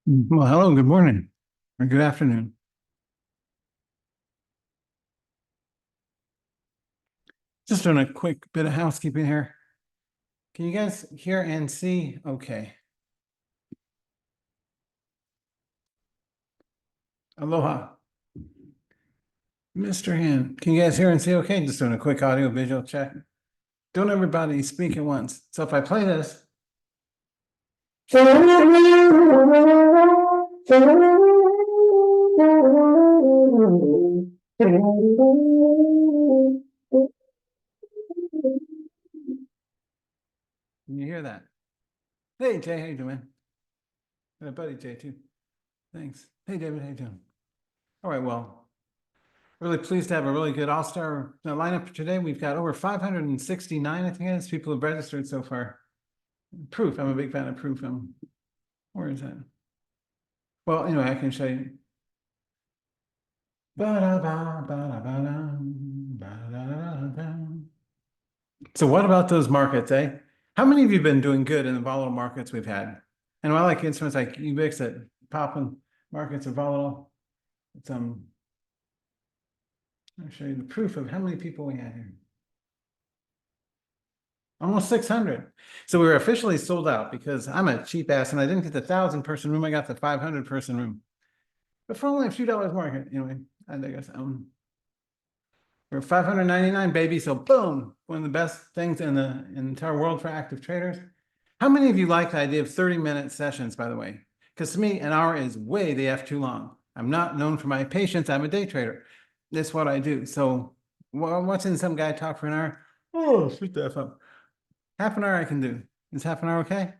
Well, hello, good morning or good afternoon. Just doing a quick bit of housekeeping here. Can you guys hear and see? Okay. Aloha. Mr. Han, can you guys hear and see okay? Just doing a quick audio visual check. Don't everybody speak at once. So if I play this. Can you hear that? Hey, Jay, how you doing? And my buddy Jay too. Thanks. Hey, David, how you doing? All right, well, really pleased to have a really good all-star lineup for today. We've got over 569, I think it is, people have registered so far. Proof, I'm a big fan of proof. Where is that? Well, anyway, I can show you. So what about those markets, eh? How many of you have been doing good in the volatile markets we've had? And I like instruments like UBIX that pop when markets are volatile. It's I'll show you the proof of how many people we had here. Almost 600. So we were officially sold out because I'm a cheap ass and I didn't get the 1,000-person room. I got the 500-person room. But for only a few dollars more, anyway, I guess we're 599, baby. So boom, one of the best things in the entire world for active traders. How many of you like the idea of 30-minute sessions, by the way? Because to me, an hour is way the F too long. I'm not known for my patience. I'm a day trader. That's what I do. So watching some guy talk for an hour, oh, shoot the F up. Half an hour I can do. Is half an hour okay?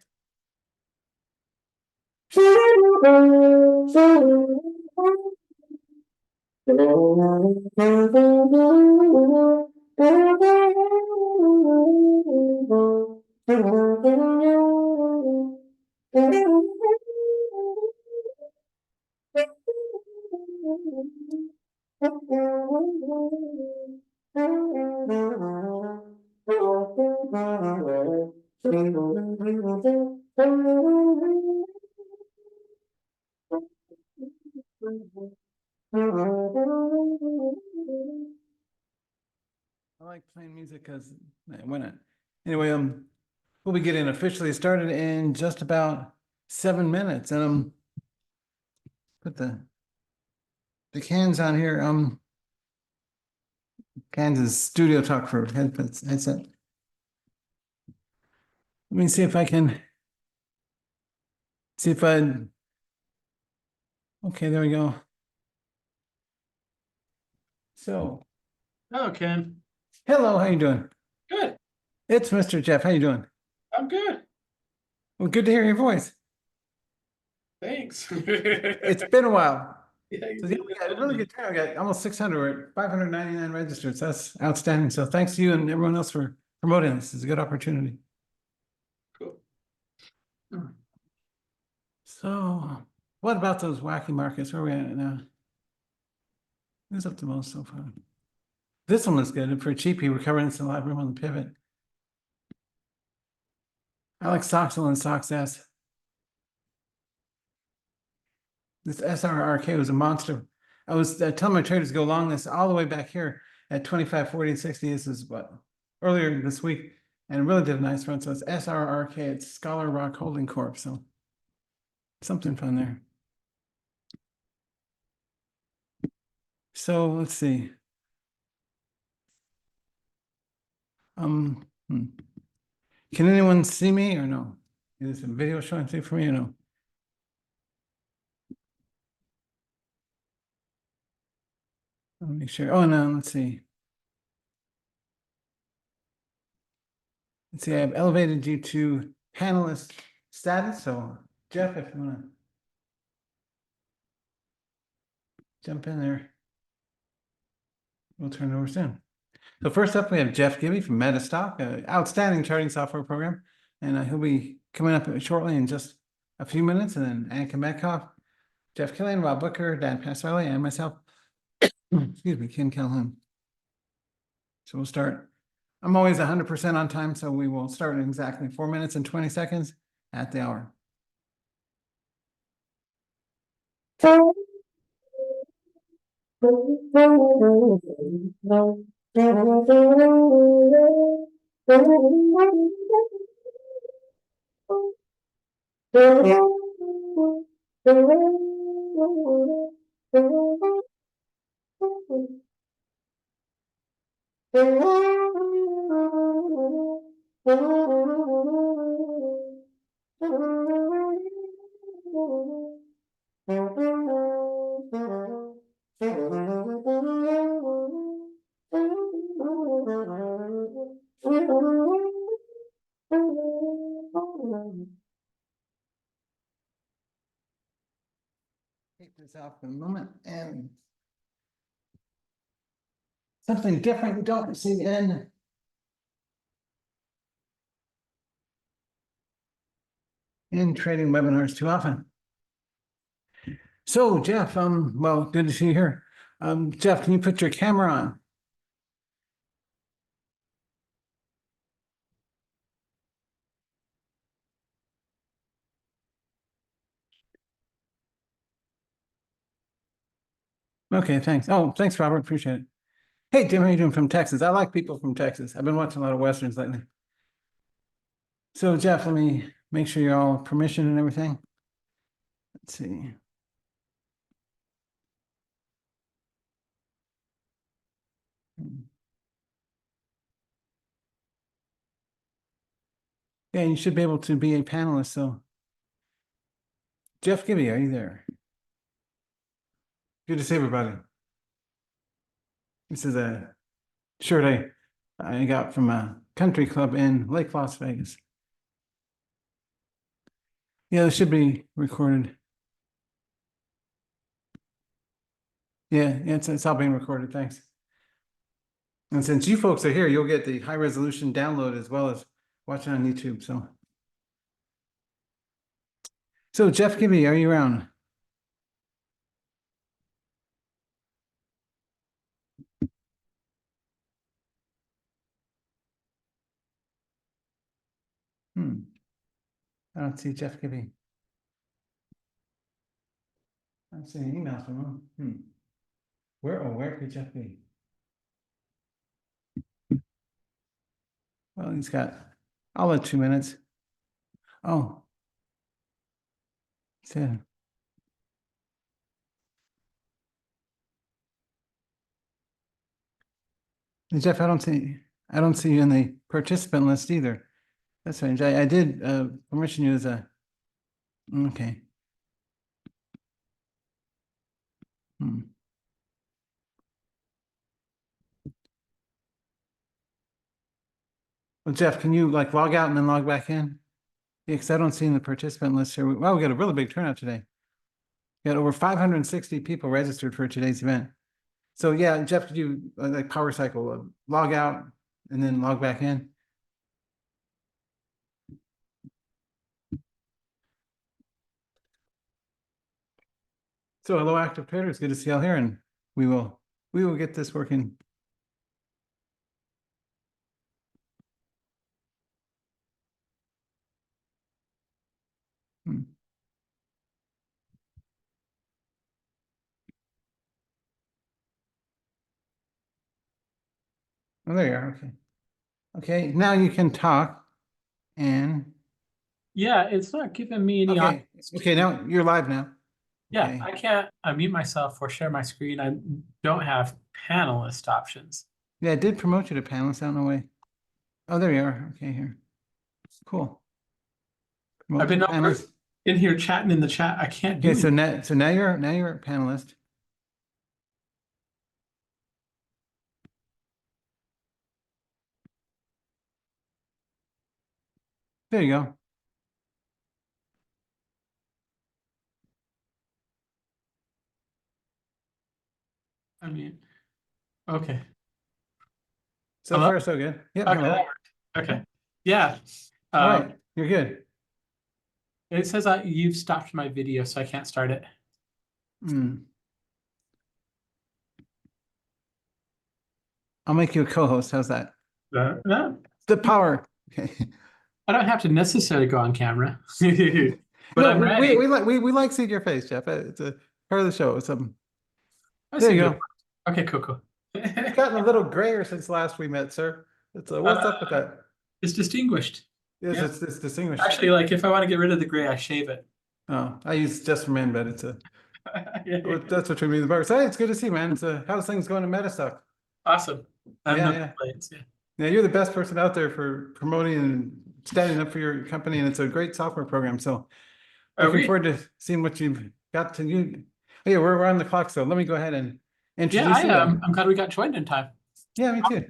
I like playing music because why not? Anyway, we'll be getting officially started in just about 7 minutes. And put the cans on here. Kansas Studio Talk for headset. Let me see if I can see if I. Okay, there we go. So, Hello, Ken. hello, how you doing? Good. It's Mr. Jeff. How you doing? I'm good. Well, good to hear your voice. Thanks. It's been a while. Yeah, So yeah, we got a really good turnout. We got almost 600. We're at 599 registered. So that's outstanding. So thanks to you and everyone else for promoting this. It's a good opportunity. Cool. So what about those wacky markets? Where are we at now? Who's up the most so far? This one was good. For cheapie, we're covering this in the live room on the pivot. I like Soxel and SoxS. This SRRK was a monster. I was telling my traders to go long this all the way back here at 25, 40, and 60. This is what earlier this week, and really did a nice run. So it's SRRK, it's Scholar Rock Holding Corp. So something fun there. So let's see. Can anyone see me or no? Is this a video showing through for me or no? Let me make sure. Oh no, let's see. Let's see, I have elevated you to panelist status. So Jeff, if you want to jump in there, we'll turn it over soon. So first up, we have Jeff Gibby from Metastock, an outstanding charting software program. And he'll be coming up shortly in just a few minutes. And then Anka Metcalf, Jeff Killian, Rob Booker, Dan Passarelli, and myself, excuse me, Ken Calhoun. So we'll start. I'm always 100% on time, so we will start in exactly 4 minutes and 20 seconds at the hour. Take this out for a moment and something different you don't see in trading webinars too often. So Jeff, well, good to see you here. Jeff, can you put your camera on? Okay, thanks. Oh, thanks, Robert. Appreciate it. Hey, Tim, how you doing from Texas? I like people from Texas. I've been watching a lot of Westerns lately. So Jeff, let me make sure you're all permission and everything. Let's see. Yeah, you should be able to be a panelist. So Jeff Gibby, are you there? Good to see everybody. This is a shirt I got from a country club in Lake Las Vegas. Yeah, this should be recorded. Yeah, it's all being recorded. Thanks. And since you folks are here, you'll get the high resolution download as well as watching on YouTube. So Jeff Gibby, are you around? I don't see Jeff Gibby. I don't see any emails from him. Where could Jeff be? Well, he's got all of 2 minutes. Oh. So Jeff, I don't see you in the participant list either. That's strange. I did permission you as a okay. Well, Jeff, can you like log out and then log back in? Yeah, because I don't see in the participant list here. Wow, we got a really big turnout today. We got over 560 people registered for today's event. So yeah, Jeff, could you like power cycle log out and then log back in? So hello, active traders. Good to see y'all here, and we will get this working. Oh, there you are. Okay. Okay, now you can talk and Yeah, it's not giving me any. okay. Okay, now you're live now. Yeah, Okay. I can't unmute myself or share my screen. I don't have panelist options. Yeah, I did promote you to panelist. I don't know why. Oh, there you are. Okay, here. Cool. I've been over in here chatting in the chat. I can't do Okay, it. so now you're a panelist. There you go. I mean, okay. So Hello? far, so good. Yep. Okay, Hello. that worked. Okay. Yeah. All right. You're good. It says you've stopped my video, so I can't start it. I'll make you a co-host. How's that? No. The power. Okay. I don't have to necessarily go on camera. But no, I'm ready. we like seeing your face, Jeff. It's a part of the show. It's I there see you good. go. Okay, cool. It's gotten a little grayer since last we met, sir. It's what's up with that? It's distinguished. Yes, Yeah. it's distinguished. Actually, like if I want to get rid of the gray, I shave it. Oh, I use just for men, but it's Yeah. that's what we mean. The bar. So, hey, it's good to see you, man. It's how's things going in Metastock? Awesome. I have Yeah, no yeah. complaints. Yeah. Yeah, you're the best person out there for promoting and standing up for your company, and it's a great software program. So Are looking we? forward to seeing what you've got to do. Oh, yeah, we're on the clock, so let me go ahead and Yeah, introduce you. I'm glad we got joined in time. Yeah, me too.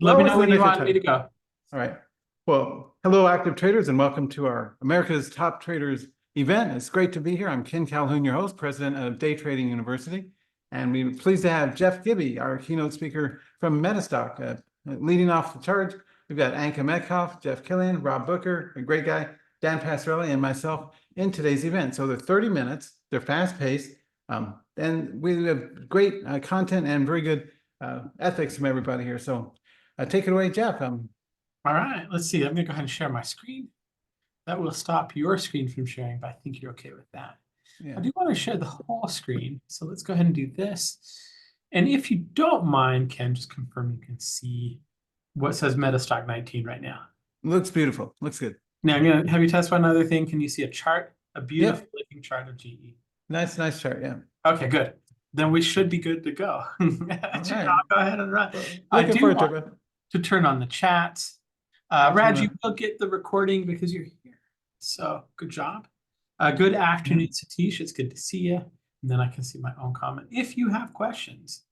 We're Let me always know when limited you to want me to time. go. All right. Well, hello, active traders, and welcome to our America's Top Traders event. It's great to be here. I'm Ken Calhoun, your host, president of Day Trading University, and we're pleased to have Jeff Gibby, our keynote speaker from Metastock. Leading off the charge, we've got Anka Metcalf, Jeff Killian, Rob Booker, a great guy, Dan Passarelli, and myself in today's event. So they're 30 minutes, they're fast-paced, and we have great content and very good ethics from everybody here. So take it away, Jeff. All right, let's see. I'm gonna go ahead and share my screen. That will stop your screen from sharing, but I think you're okay with that. Yeah. I do want to share the whole screen. So let's go ahead and do this. And if you don't mind, Ken, just confirm you can see what says Metastock 19 right now. Looks beautiful. Looks good. Now I'm gonna have you test one other thing. Can you see a chart? A beautiful looking chart of GE. Nice chart. Yeah. Okay, good. Then we should be good to go. I'll go ahead and run. I Looking do forward want to it. to turn on the chats. Raj, you will get the recording because you're here. So good job. Good afternoon, Satish. It's good to see you. And then I can see my own comment. If you have questions,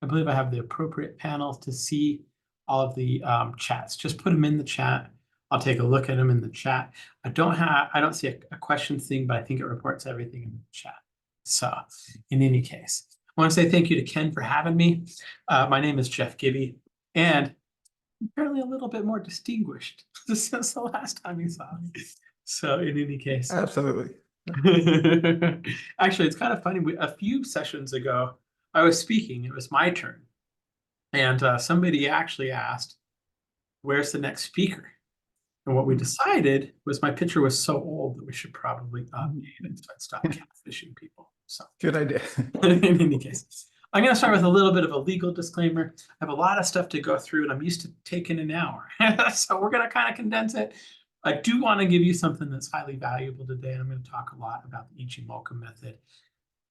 I believe I have the appropriate panel to see all of the chats. Just put them in the chat. I'll take a look at them in the chat. I don't see a question thing, but I think it reports everything in the chat. So in any case, I want to say thank you to Ken for having me. My name is Jeff Gibby, and apparently a little bit more distinguished since the last time you saw me. So in any case. Absolutely. Actually, it's kind of funny. A few sessions ago, I was speaking. It was my turn. And somebody actually asked, where's the next speaker? And what we decided was my picture was so old that we should probably update it so I'd stop catfishing people. So good idea. in any case, I'm going to start with a little bit of a legal disclaimer. I have a lot of stuff to go through, and I'm used to taking an hour. So we're going to kind of condense it. I do want to give you something that's highly valuable today, and I'm going to talk a lot about the Ichimoku method,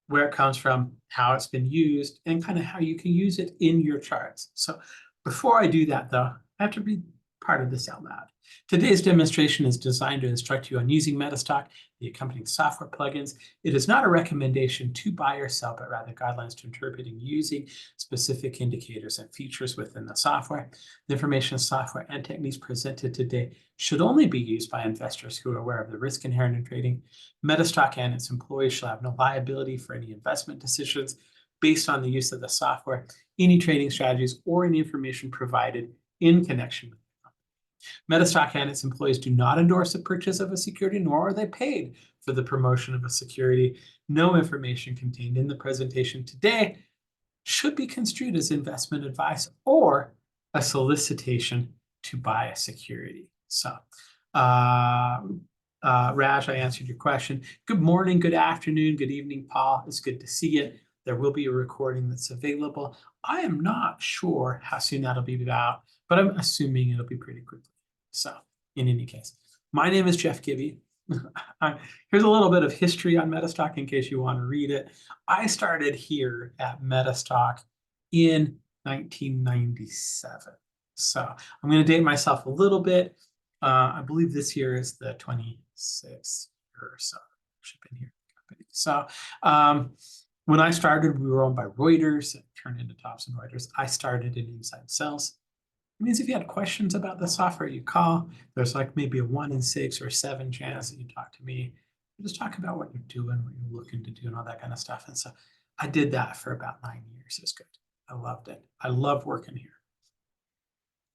where it comes from, how it's been used, and kind of how you can use it in your charts. So before I do that, though, I have to read part of this out loud. Today's demonstration is designed to instruct you on using Metastock, the accompanying software plugins. It is not a recommendation to buy or sell, but rather guidelines to interpret and using specific indicators and features within the software. The information, software, and techniques presented today should only be used by investors who are aware of the risk inherent in trading. Metastock and its employees shall have no liability for any investment decisions based on the use of the software, any trading strategies, or any information provided in connection with Metastock and its employees do not endorse the purchase of a security, nor are they paid for the promotion of a security. No information contained in the presentation today should be construed as investment advice or a solicitation to buy a security. So, Raj, I answered your question. Good morning, good afternoon, good evening, Paul. It's good to see you. There will be a recording that's available. I am not sure how soon that'll be out, but I'm assuming it'll be pretty quickly. So in any case, my name is Jeff Gibby. Here's a little bit of history on Metastock in case you want to read it. I started here at Metastock in 1997. So I'm going to date myself a little bit. I believe this year is the 26th or so. I've been here. So when I started, we were owned by Reuters. It turned into Thomson Reuters. I started in inside sales. It means if you had questions about the software, you call. There's like maybe a 1 in 6 or 7 chance that you talk to me. You just talk about what you're doing, what you're looking to do, and all that kind of stuff. And so I did that for about 9 years. It was good. I loved it. I love working here.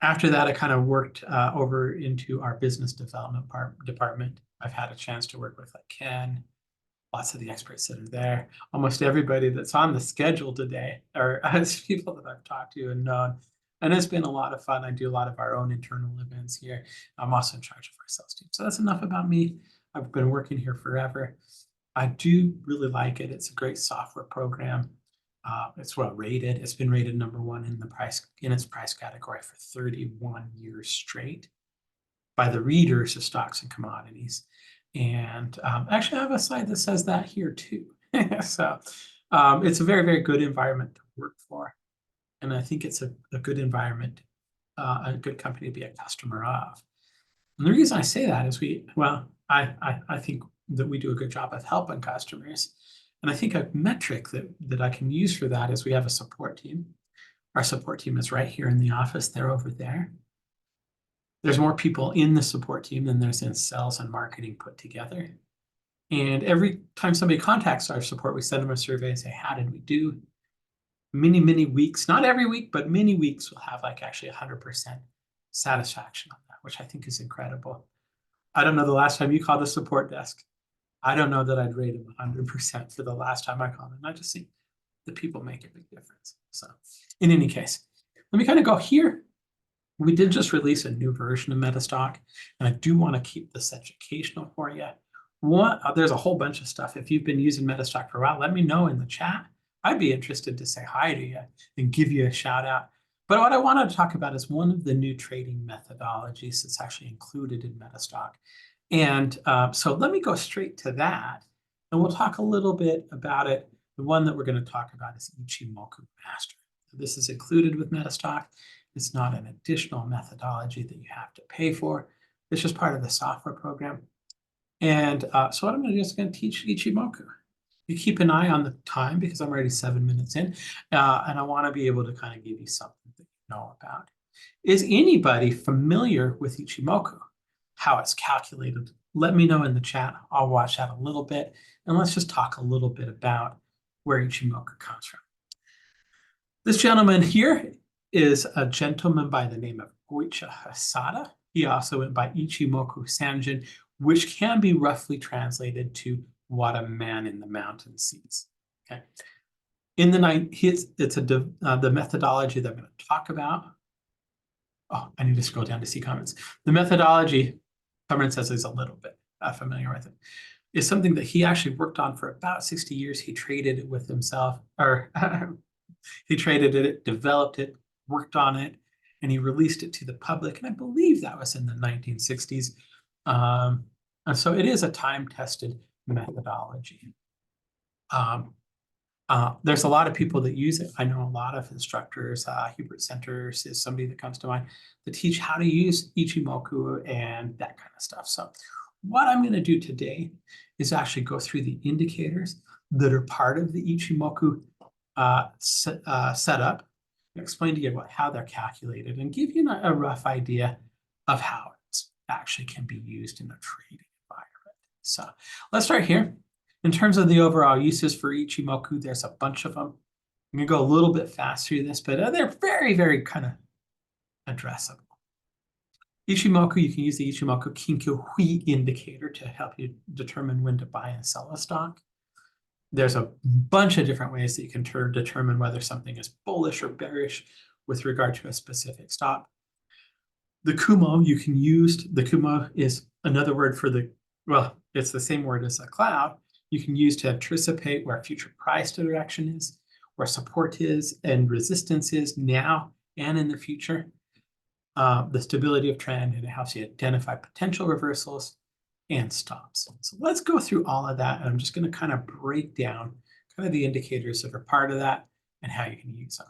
After that, I kind of worked over into our business development department. I've had a chance to work with like Ken, lots of the experts that are there. Almost everybody that's on the schedule today are people that I've talked to and known. And it's been a lot of fun. I do a lot of our own internal events here. I'm also in charge of our sales team. So that's enough about me. I've been working here forever. I do really like it. It's a great software program. It's well rated. It's been rated #1 in its price category for 31 years straight by the readers of Stocks and Commodities. And actually, I have a slide that says that here too. So it's a very, very good environment to work for. And I think it's a good environment, a good company to be a customer of. And the reason I say that is I think that we do a good job of helping customers. And I think a metric that I can use for that is we have a support team. Our support team is right here in the office. They're over there. There's more people in the support team than there's in sales and marketing put together. And every time somebody contacts our support, we send them a survey and say, how did we do? Many weeks, not every week, but many weeks we'll have like actually 100% satisfaction on that, which I think is incredible. I don't know the last time you called the support desk. I don't know that I'd rate them 100% for the last time I called them. I just think the people make a big difference. So in any case, let me kind of go here. We did just release a new version of Metastock, and I do want to keep this educational for you. There's a whole bunch of stuff. If you've been using Metastock for a while, let me know in the chat. I'd be interested to say hi to you and give you a shout out. But what I wanted to talk about is one of the new trading methodologies that's actually included in Metastock. And so let me go straight to that, and we'll talk a little bit about it. The one that we're going to talk about is Ichimoku Master. This is included with Metastock. It's not an additional methodology that you have to pay for. It's just part of the software program. And so what I'm going to do is I'm going to teach Ichimoku. You keep an eye on the time because I'm already 7 minutes in, and I want to be able to kind of give you something that you know about. Is anybody familiar with Ichimoku? How it's calculated? Let me know in the chat. I'll watch that a little bit, and let's just talk a little bit about where Ichimoku comes from. This gentleman here is a gentleman by the name of Goichi Hasada. He also went by Ichimoku Sanjin, which can be roughly translated to what a man in the mountain sees. Okay. In the the methodology that I'm going to talk about. Oh, I need to scroll down to see comments. The methodology, Cameron says he's a little bit familiar with it. Is something that he actually worked on for about 60 years. He traded it with himself, or he traded it, developed it, worked on it, and he released it to the public. And I believe that was in the 1960s. And so it is a time-tested methodology. There's a lot of people that use it. I know a lot of instructors. Hubert Centers is somebody that comes to mind to teach how to use Ichimoku and that kind of stuff. So what I'm going to do today is actually go through the indicators that are part of the Ichimoku setup, explain to you how they're calculated, and give you a rough idea of how it actually can be used in a trading environment. So let's start here. In terms of the overall uses for Ichimoku, there's a bunch of them. I'm going to go a little bit fast through this, but they're very, very kind of addressable. Ichimoku, you can use the Ichimoku Kinkyo Hui indicator to help you determine when to buy and sell a stock. There's a bunch of different ways that you can determine whether something is bullish or bearish with regard to a specific stock. The Kumo, you can use, the Kumo is another word for it's the same word as a cloud. You can use to anticipate where future price direction is, where support is and resistance is now and in the future. The stability of trend, and it helps you identify potential reversals and stops. So let's go through all of that, and I'm just going to kind of break down kind of the indicators that are part of that and how you can use them.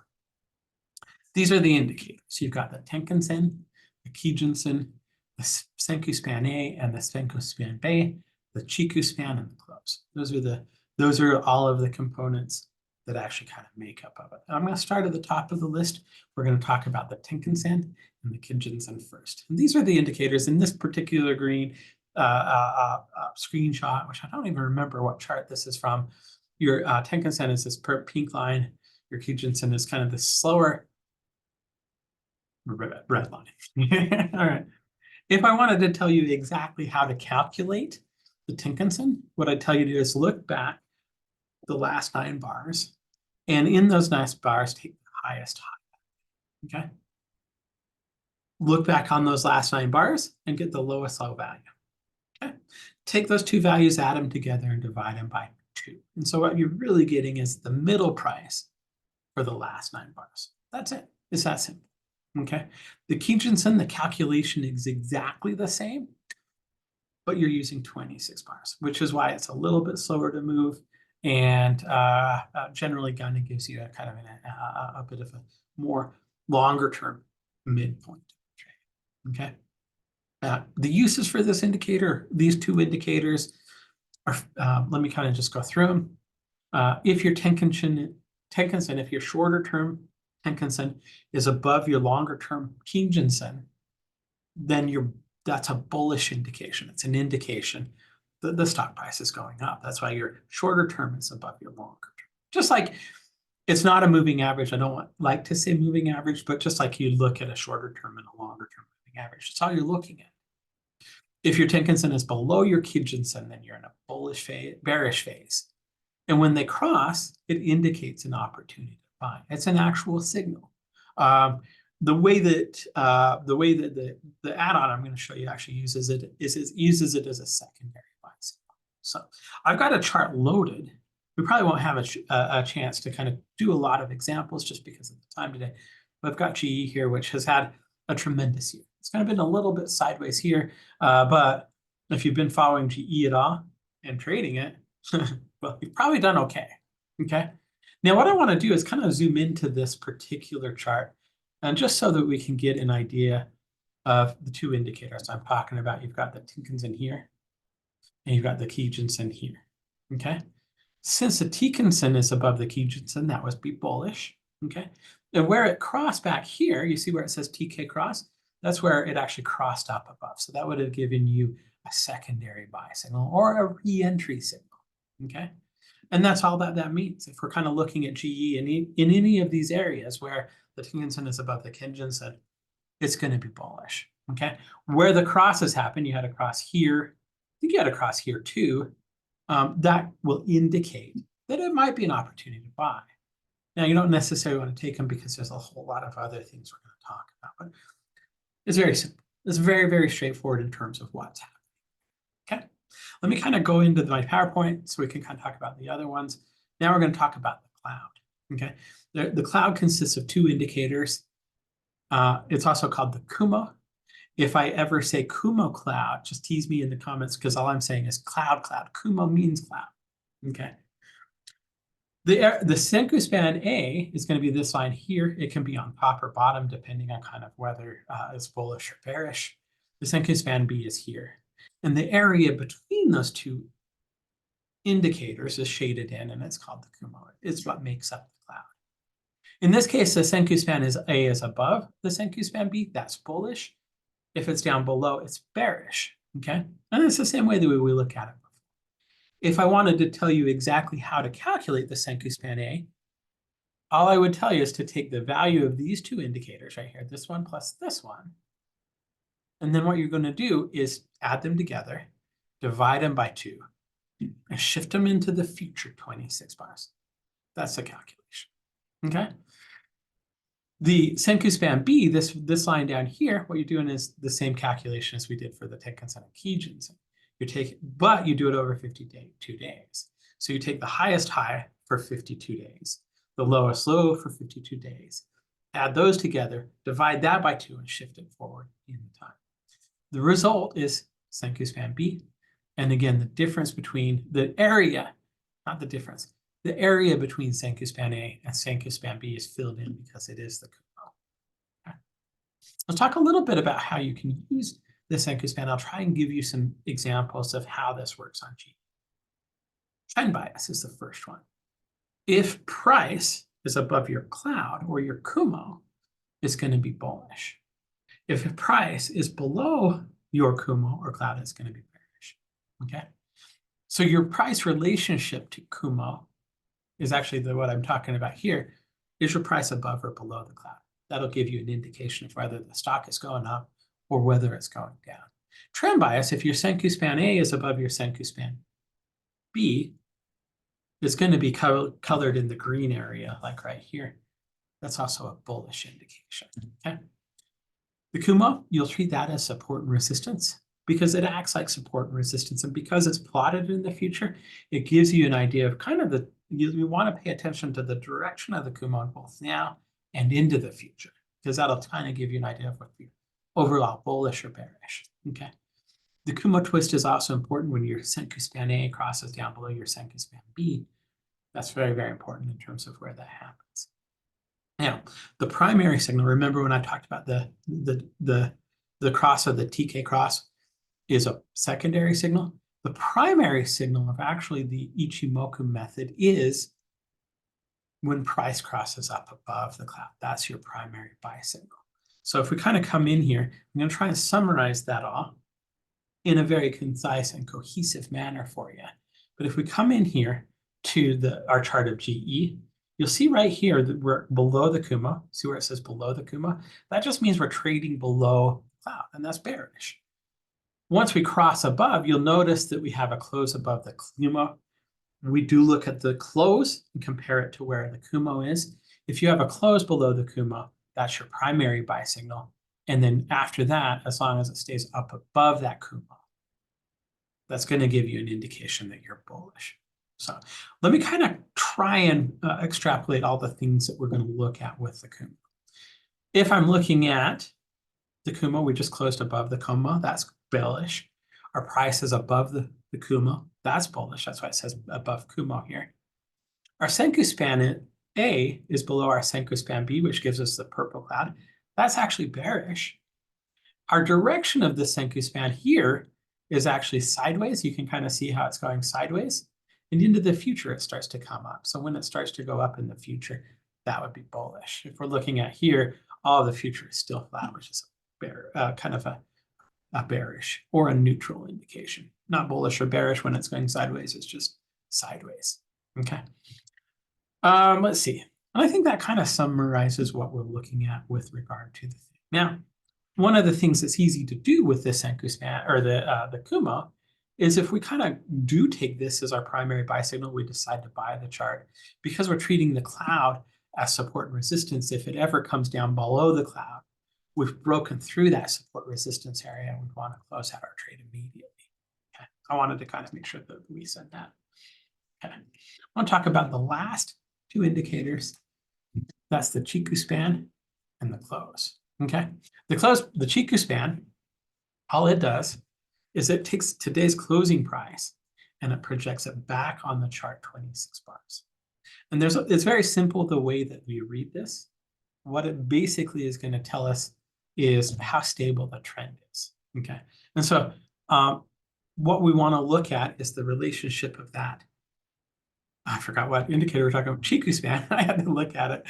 These are the indicators. You've got the Tenkan-sen, the Kijun-sen, the Senkou span A, and the Senkou span B, the Chikou span, and the close. Those are all of the components that actually kind of make up of it. I'm going to start at the top of the list. We're going to talk about the Tenkan-sen and the Kijun-sen first. And these are the indicators in this particular green screenshot, which I don't even remember what chart this is from. Your Tenkan-sen is this pink line. Your Kijun-sen is kind of the slower red line. All right. If I wanted to tell you exactly how to calculate the Tenkan-sen, what I'd tell you to do is look back the last 9 bars, and in those nice bars, take the highest high. Okay. Look back on those last 9 bars and get the lowest low value. Okay. take those two values, add them together, and divide them by 2. And so what you're really getting is the middle price for the last 9 bars. That's it. It's that simple. Okay. The Kijinsen, the calculation is exactly the same, but you're using 26 bars, which is why it's a little bit slower to move, and generally kind of gives you a kind of a bit of a more longer term midpoint. Okay. The uses for this indicator, these two indicators are, let me kind of just go through them. If your Tenkan-sen, if your shorter term Tenkan-sen is above your longer term Kijinsen, then that's a bullish indication. It's an indication that the stock price is going up. That's why your shorter term is above your longer term. Just like it's not a moving average. I don't like to say moving average, but just like you look at a shorter term and a longer term moving average, that's all you're looking at. If your Tenkan-sen is below your Kijinsen, then you're in a bullish phase, bearish phase. And when they cross, it indicates an opportunity to buy. It's an actual signal. The way that the add-on I'm going to show you actually uses it uses it as a secondary buy signal. So I've got a chart loaded. We probably won't have a chance to kind of do a lot of examples just because of the time today. But I've got GE here, which has had a tremendous year. It's kind of been a little bit sideways here, but if you've been following GE at all and trading it, well, you've probably done okay. Okay. Now, what I want to do is kind of zoom into this particular chart, and just so that we can get an idea of the two indicators I'm talking about. You've got the Tenkan-sen here, and you've got the Kijinsen here. Okay. Since the Tenkan-sen is above the Kijinsen, that would be bullish. Okay. And where it crossed back here, you see where it says TK cross? That's where it actually crossed up above. So that would have given you a secondary buy signal or a re-entry signal. Okay. And that's all that means. If we're kind of looking at GE in any of these areas where the Tenkan-sen is above the Kijinsen, it's going to be bullish. Okay. Where the crosses happen, you had a cross here. I think you had a cross here too. That will indicate that it might be an opportunity to buy. Now, you don't necessarily want to take them because there's a whole lot of other things we're going to talk about, but it's very simple. It's very, very straightforward in terms of what's happening. Okay. Let me kind of go into my PowerPoint so we can kind of talk about the other ones. Now we're going to talk about the cloud. Okay. The cloud consists of two indicators. It's also called the Kumo. If I ever say Kumo cloud, just tease me in the comments because all I'm saying is cloud. Kumo means cloud. Okay. The Senku span A is going to be this line here. It can be on top or bottom depending on kind of whether it's bullish or bearish. The Senku span B is here. And the area between those two indicators is shaded in, and it's called the Kumo. It's what makes up the cloud. In this case, the Senku span A is above the Senku span B. That's bullish. If it's down below, it's bearish. Okay. And it's the same way that we look at it. If I wanted to tell you exactly how to calculate the Senku span A, all I would tell you is to take the value of these two indicators right here, this one plus this one. And then what you're going to do is add them together, divide them by 2, and shift them into the future 26 bars. That's the calculation. Okay. The Senku span B, this line down here, what you're doing is the same calculation as we did for the Tenkan-sen and Kijinsen. But you do it over 52 days. So you take the highest high for 52 days, the lowest low for 52 days, add those together, divide that by 2, and shift it forward in time. The result is Senku span B. And again, the difference between the area, not the difference, the area between Senku span A and Senku span B is filled in because it is the Kumo. Okay. Let's talk a little bit about how you can use the Senku span. I'll try and give you some examples of how this works on G. Trend bias is the first one. If price is above your cloud or your Kumo, it's going to be bullish. If price is below your Kumo or cloud, it's going to be bearish. Okay. So your price relationship to Kumo is actually what I'm talking about here. Is your price above or below the cloud? That'll give you an indication of whether the stock is going up or whether it's going down. Trend bias, if your Senku span A is above your Senku span B, it's going to be colored in the green area, like right here. That's also a bullish indication. Okay. The Kumo, you'll treat that as support and resistance. because it acts like support and resistance. And because it's plotted in the future, it gives you an idea of kind of you want to pay attention to the direction of the Kumo both now and into the future, because that'll kind of give you an idea of what the overall bullish or bearish. Okay. The Kumo twist is also important when your Senku span A crosses down below your Senku span B. That's very, very important in terms of where that happens. Now, the primary signal, remember when I talked about the cross of the TK cross is a secondary signal. The primary signal of actually the Ichimoku method is when price crosses up above the cloud. That's your primary buy signal. So if we kind of come in here, I'm going to try and summarize that all in a very concise and cohesive manner for you. But if we come in here to our chart of GE, you'll see right here that we're below the Kumo. See where it says below the Kumo? That just means we're trading below cloud, and that's bearish. Once we cross above, you'll notice that we have a close above the Kumo. We do look at the close and compare it to where the Kumo is. If you have a close below the Kumo, that's your primary buy signal. And then after that, as long as it stays up above that Kumo, that's going to give you an indication that you're bullish. So let me kind of try and extrapolate all the things that we're going to look at with the Kumo. If I'm looking at the Kumo, we just closed above the Kumo, that's bullish. Our price is above the Kumo, that's bullish. That's why it says above Kumo here. Our Senku span A is below our Senku span B, which gives us the purple cloud. That's actually bearish. Our direction of the Senku span here is actually sideways. You can kind of see how it's going sideways. And into the future, it starts to come up. So when it starts to go up in the future, that would be bullish. If we're looking at here, all of the future is still flat, which is kind of a bearish or a neutral indication. Not bullish or bearish when it's going sideways, it's just sideways. Okay. Let's see. And I think that kind of summarizes what we're looking at with regard to the thing. Now, one of the things that's easy to do with the Senku span or the Kumo is if we kind of do take this as our primary buy signal, we decide to buy the chart because we're treating the cloud as support and resistance. If it ever comes down below the cloud, we've broken through that support resistance area and we want to close out our trade immediately. Okay. I wanted to kind of make sure that we said that. Okay. I want to talk about the last two indicators. That's the Chiku span and the close. Okay. The Chiku span, all it does is it takes today's closing price and it projects it back on the chart 26 bars. And it's very simple the way that we read this. What it basically is going to tell us is how stable the trend is. Okay. And so what we want to look at is the relationship of that. I forgot what indicator we're talking about. Chiku span. I had to look at it.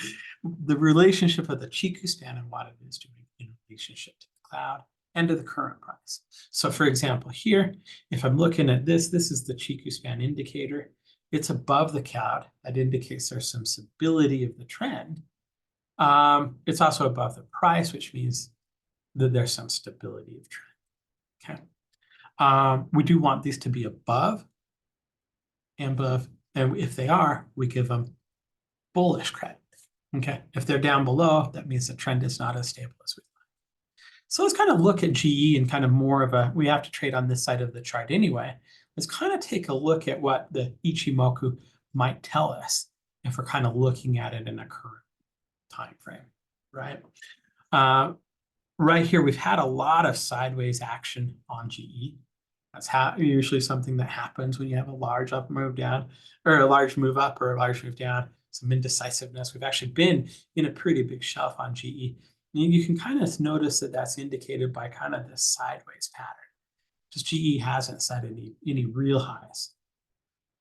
The relationship of the Chiku span and what it is doing in relationship to the cloud and to the current price. So for example, here, if I'm looking at this is the Chiku span indicator. It's above the cloud. That indicates there's some stability of the trend. It's also above the price, which means that there's some stability of trend. Okay. We do want these to be above and above. And if they are, we give them bullish credit. Okay. If they're down below, that means the trend is not as stable as we like. So let's kind of look at GE and kind of more of we have to trade on this side of the chart anyway. Let's kind of take a look at what the Ichimoku might tell us if we're kind of looking at it in a current time frame, right? Right here, we've had a lot of sideways action on GE. That's usually something that happens when you have a large up move down, or a large move up or a large move down, some indecisiveness. We've actually been in a pretty big shelf on GE. And you can kind of notice that that's indicated by kind of this sideways pattern. Just GE hasn't set any real highs.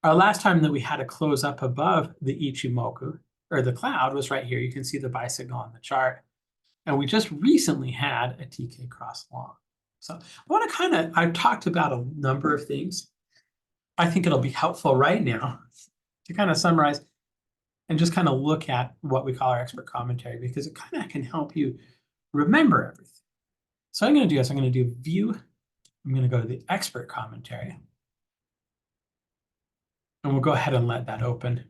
Our last time that we had a close up above the Ichimoku, or the cloud, was right here. You can see the buy signal on the chart. And we just recently had a TK cross long. So I've talked about a number of things. I think it'll be helpful right now to kind of summarize and just kind of look at what we call our expert commentary, because it kind of can help you remember everything. So I'm going to do view. I'm going to go to the expert commentary. And we'll go ahead and let that open.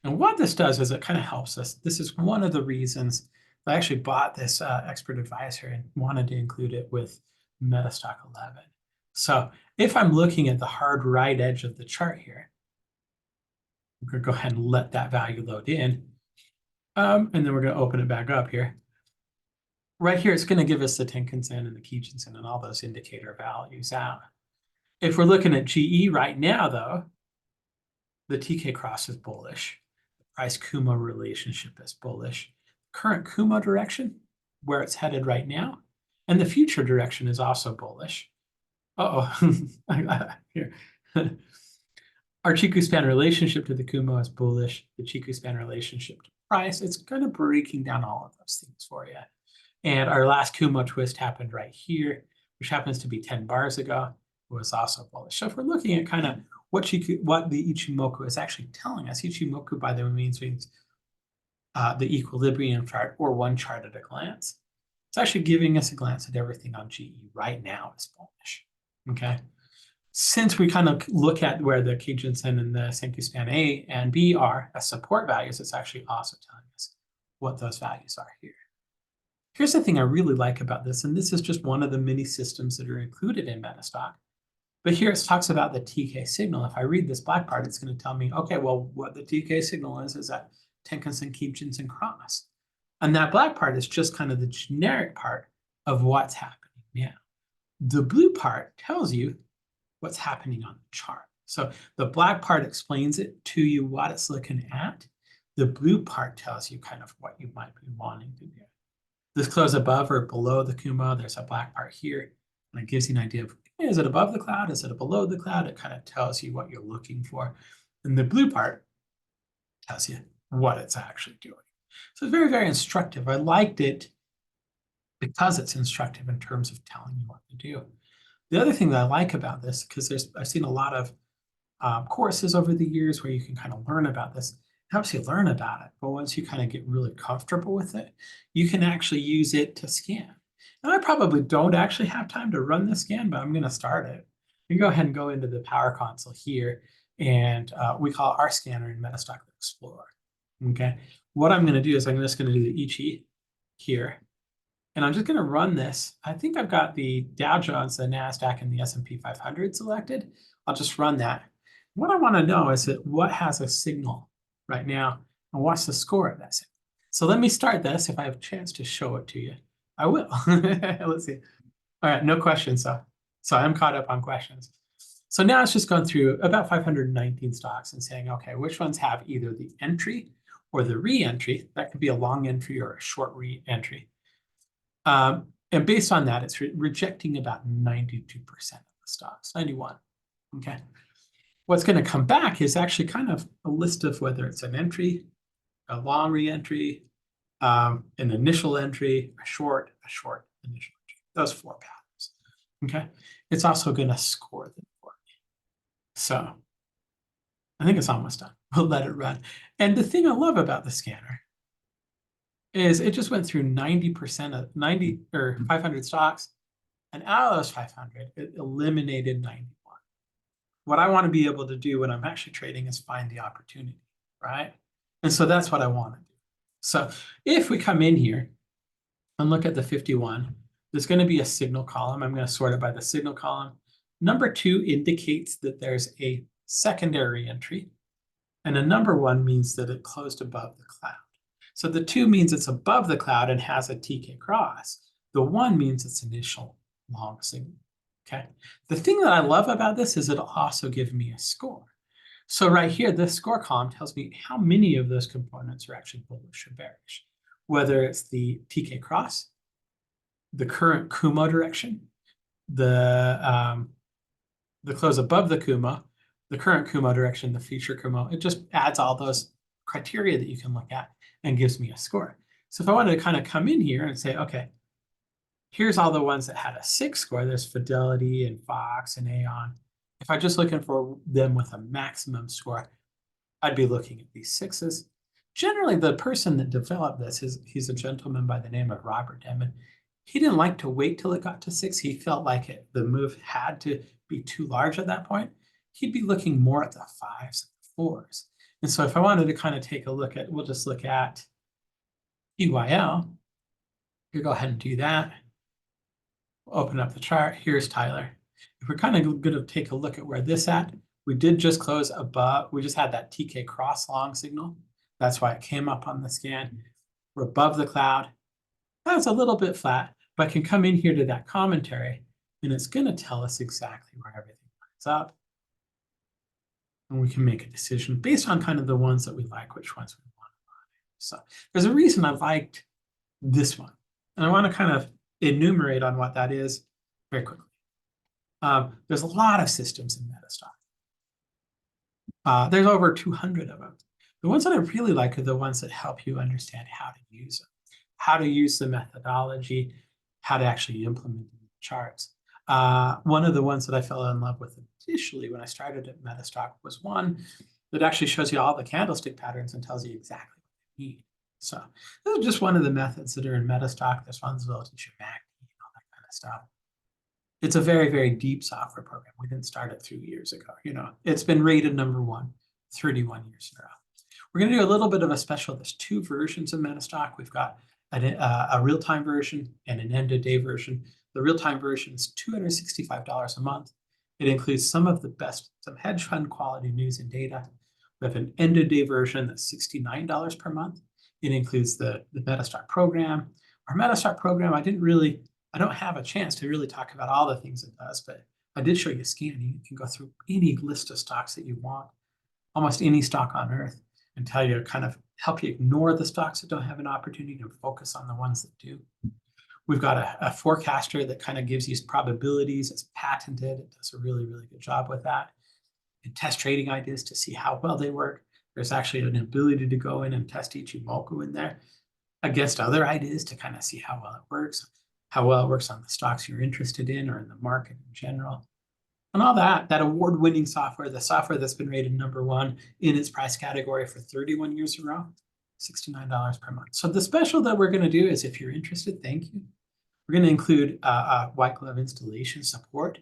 And what this does is it kind of helps us. This is one of the reasons I actually bought this expert advisor and wanted to include it with Metastock 11. So if I'm looking at the hard right edge of the chart here, we're going to go ahead and let that value load in. And then we're going to open it back up here. Right here, it's going to give us the Tenkan-sen and the Kijun-sen and all those indicator values out. If we're looking at GE right now, though, the TK cross is bullish. The price Kumo relationship is bullish. Current Kumo direction, where it's headed right now, and the future direction is also bullish. Here. Our Chiku span relationship to the Kumo is bullish. The Chiku span relationship to price, it's kind of breaking down all of those things for you. And our last Kumo twist happened right here, which happens to be 10 bars ago. It was also bullish. So if we're looking at kind of what the Ichimoku is actually telling us, Ichimoku by the way means the equilibrium chart or one chart at a glance. It's actually giving us a glance at everything on GE right now is bullish. Okay. Since we kind of look at where the Kijun-sen and the Senku span A and B are as support values, it's actually also telling us what those values are here. Here's the thing I really like about this, and this is just one of the many systems that are included in Metastock. But here it talks about the TK signal. If I read this black part, it's going to tell me, okay, well, what the TK signal is that Tenkan-sen, Kijun-sen cross. And that black part is just kind of the generic part of what's happening now. The blue part tells you what's happening on the chart. So the black part explains it to you what it's looking at. The blue part tells you kind of what you might be wanting to do. This close above or below the Kumo, there's a black part here, and it gives you an idea of, is it above the cloud? Is it below the cloud? It kind of tells you what you're looking for. And the blue part tells you what it's actually doing. So it's very, very instructive. I liked it because it's instructive in terms of telling you what to do. The other thing that I like about this, because I've seen a lot of courses over the years where you can kind of learn about this. It helps you learn about it, but once you kind of get really comfortable with it, you can actually use it to scan. Now, I probably don't actually have time to run the scan, but I'm going to start it. You can go ahead and go into the Power Console here, and we call our scanner in Metastock the Explorer. Okay, what I'm going to do is I'm just going to do the Ichi here. And I'm just going to run this. I think I've got the Dow Jones, the NASDAQ, and the S&P 500 selected. I'll just run that. What I want to know is that what has a signal right now and what's the score of that signal. So let me start this. If I have a chance to show it to you, I will. Let's see. All right, no questions. So I'm caught up on questions. So now it's just gone through about 519 stocks and saying, okay, which ones have either the entry or the re-entry. That could be a long entry or a short re-entry. And based on that, it's rejecting about 92% of the stocks, 91. Okay. What's going to come back is actually kind of a list of whether it's an entry, a long re-entry, an initial entry, a short initial entry. Those 4 patterns. Okay. It's also going to score them for me. So I think it's almost done. We'll let it run. And the thing I love about the scanner is it just went through 90% of 90 or 500 stocks, and out of those 500, it eliminated 91. What I want to be able to do when I'm actually trading is find the opportunity, right? And so that's what I want to do. So if we come in here and look at the 51, there's going to be a signal column. I'm going to sort it by the signal column. Number 2 indicates that there's a secondary entry, and a number 1 means that it closed above the cloud. So the 2 means it's above the cloud and has a TK cross. The 1 means it's initial long signal. Okay. The thing that I love about this is it'll also give me a score. So right here, this score column tells me how many of those components are actually bullish or bearish, whether it's the TK cross, the current Kumo direction, the close above the Kumo, the current Kumo direction, the future Kumo. It just adds all those criteria that you can look at and gives me a score. So if I wanted to kind of come in here and say, okay, here's all the ones that had a 6 score. There's Fidelity and Fox and Aon. If I'm just looking for them with a maximum score, I'd be looking at these 6s. Generally, the person that developed this, he's a gentleman by the name of Robert Demon. He didn't like to wait till it got to 6. He felt like the move had to be too large at that point. He'd be looking more at the 5s and the 4s. And so if I wanted to kind of take a look at, we'll just look at EYL. You go ahead and do that. We'll open up the chart. Here's Tyler. If we're kind of going to take a look at where this at, we did just close above, we just had that TK cross long signal. That's why it came up on the scan. We're above the cloud. That's a little bit flat, but I can come in here to that commentary and it's going to tell us exactly where everything lines up. And we can make a decision based on kind of the ones that we like, which ones we want to buy. So there's a reason I liked this one. And I want to kind of enumerate on what that is very quickly. There's a lot of systems in Metastock. There's over 200 of them. The ones that I really like are the ones that help you understand how to use them, how to use the methodology, how to actually implement the charts. One of the ones that I fell in love with initially when I started at Metastock was one that actually shows you all the candlestick patterns and tells you exactly what you need. So this is just one of the methods that are in Metastock. There's ones that'll teach you MACD and all that kind of stuff. It's a very, very deep software program. We didn't start it 2 years ago. It's been rated #1 31 years in a row. We're going to do a little bit of a special. There's 2 versions of Metastock. We've got a real-time version and an end-of-day version. The real-time version is $265 a month. It includes some hedge fund quality news and data. We have an end-of-day version that's $69 per month. It includes the Metastock program. Our Metastock program, I don't have a chance to really talk about all the things it does, but I did show you scanning. You can go through any list of stocks that you want, almost any stock on earth, and tell you, kind of help you ignore the stocks that don't have an opportunity to focus on the ones that do. We've got a forecaster that kind of gives you probabilities. It's patented. It does a really, really good job with that. And test trading ideas to see how well they work. There's actually an ability to go in and test Ichimoku in there against other ideas to kind of see how well it works on the stocks you're interested in or in the market in general. And all that award-winning software, the software that's been rated #1 in its price category for 31 years in a row, $69 per month. So the special that we're going to do is, if you're interested, thank you. We're going to include white glove installation support.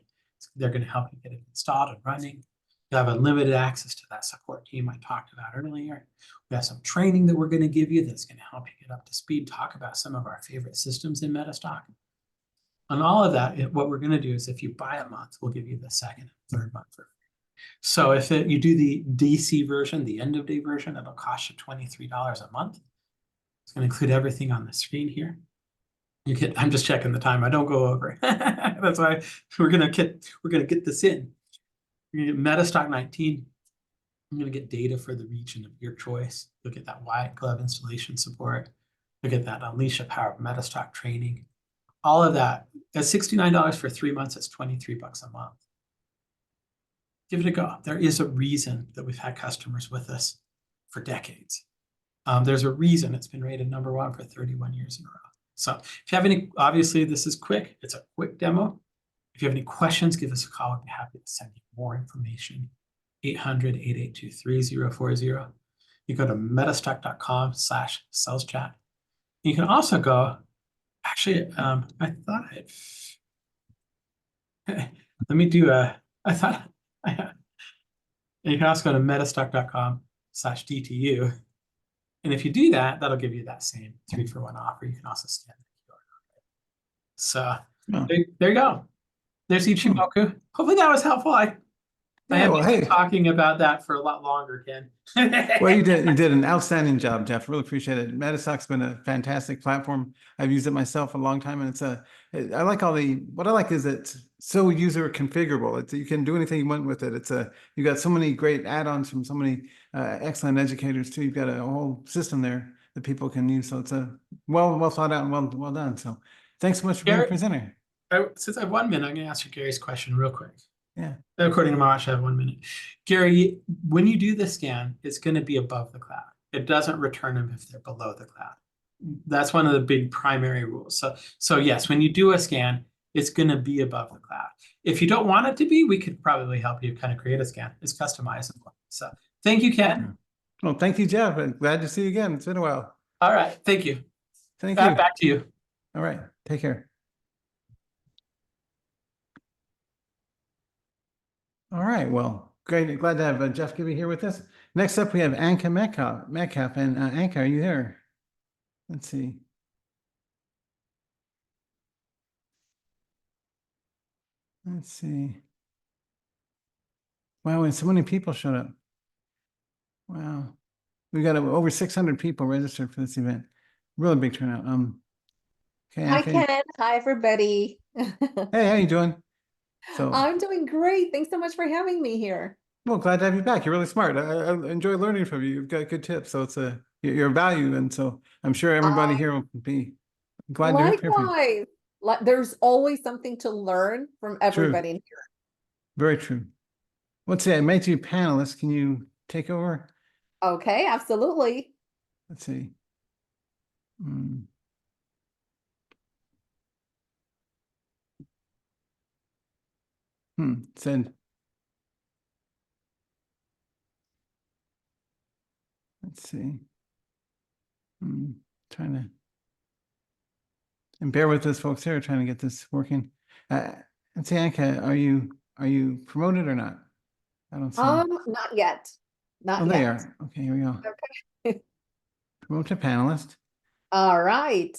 They're going to help you get it installed and running. You have unlimited access to that support team I talked about earlier. We have some training that we're going to give you that's going to help you get up to speed, talk about some of our favorite systems in Metastock. And all of that, what we're going to do is, if you buy a month, we'll give you the second and third month for free. So if you do the DC version, the end of day version, it'll cost you $23 a month. It's going to include everything on the screen here. I'm just checking the time. I don't go over. That's why we're gonna get this in. You're gonna get Metastock 19. I'm gonna get data for the region of your choice. You'll get that white glove installation support. You'll get that Unleash the Power of Metastock training. All of that at $69 for 3 months. It's $23 a month. Give it a go. There is a reason that we've had customers with us for decades. There's a reason it's been rated #1 for 31 years in a row. So if you have any, obviously this is quick. It's a quick demo. If you have any questions, give us a call. I'd be happy to send you more information. 800-882-3040. You go to metastock.com/saleschat. You can also go, actually, let me do you can also go to metastock.com/DTU. And if you do that, that'll give you that same 3-for-1 offer. You can also scan the QR code. So there you go. There's Ichimoku. Hopefully that was helpful. I have been talking about that for a lot longer, Ken. Well, you did an outstanding job, Jeff. Really appreciate it. Metastock's been a fantastic platform. I've used it myself a long time, and I like what I like is it's so user configurable. You can do anything you want with it. You've got so many great add-ons from so many excellent educators too. You've got a whole system there that people can use. So it's well thought out and well done. So thanks so much for being a presenter. Since I have 1 minute, I'm going to answer Gary's question real quick. Yeah. According to my watch, I have 1 minute. Gary, when you do the scan, it's going to be above the cloud. It doesn't return them if they're below the cloud. That's one of the big primary rules. So yes, when you do a scan, it's going to be above the cloud. If you don't want it to be, we could probably help you kind of create a scan. It's customizable. So thank you, Ken. Well, thank you, Jeff. I'm glad to see you again. It's been a while. All right. Thank you. Thank you. Back to you. All right. Take care. All right. Well, great. Glad to have Jeff Gibby here with us. Next up, we have Anka Metcalf. And Anka, are you there? Let's see. Let's see. Wow, and so many people showed up. Wow. We got over 600 people registered for this event. Really big turnout. Okay, Hi, okay. Ken. Hi, everybody. Hey, how you doing? So, I'm doing great. Thanks so much for having me here. well, glad to have you back. You're really smart. I enjoy learning from you. You've got good tips. So it's you're a value. And so I'm sure everybody I here will be glad to hear from you. likewise. There's always something to learn from True. everybody in here. Very true. Let's see. I made you panelists. Can you take over? Okay, absolutely. Let's see. Hmm. Said, let's see. Trying to, and bear with us, folks here, trying to get this working. Let's see, Anka, are you promoted or not? I don't see. Not yet. Oh, Not there you yet. are. Okay, here we go. Okay. Promote to panelist, All right.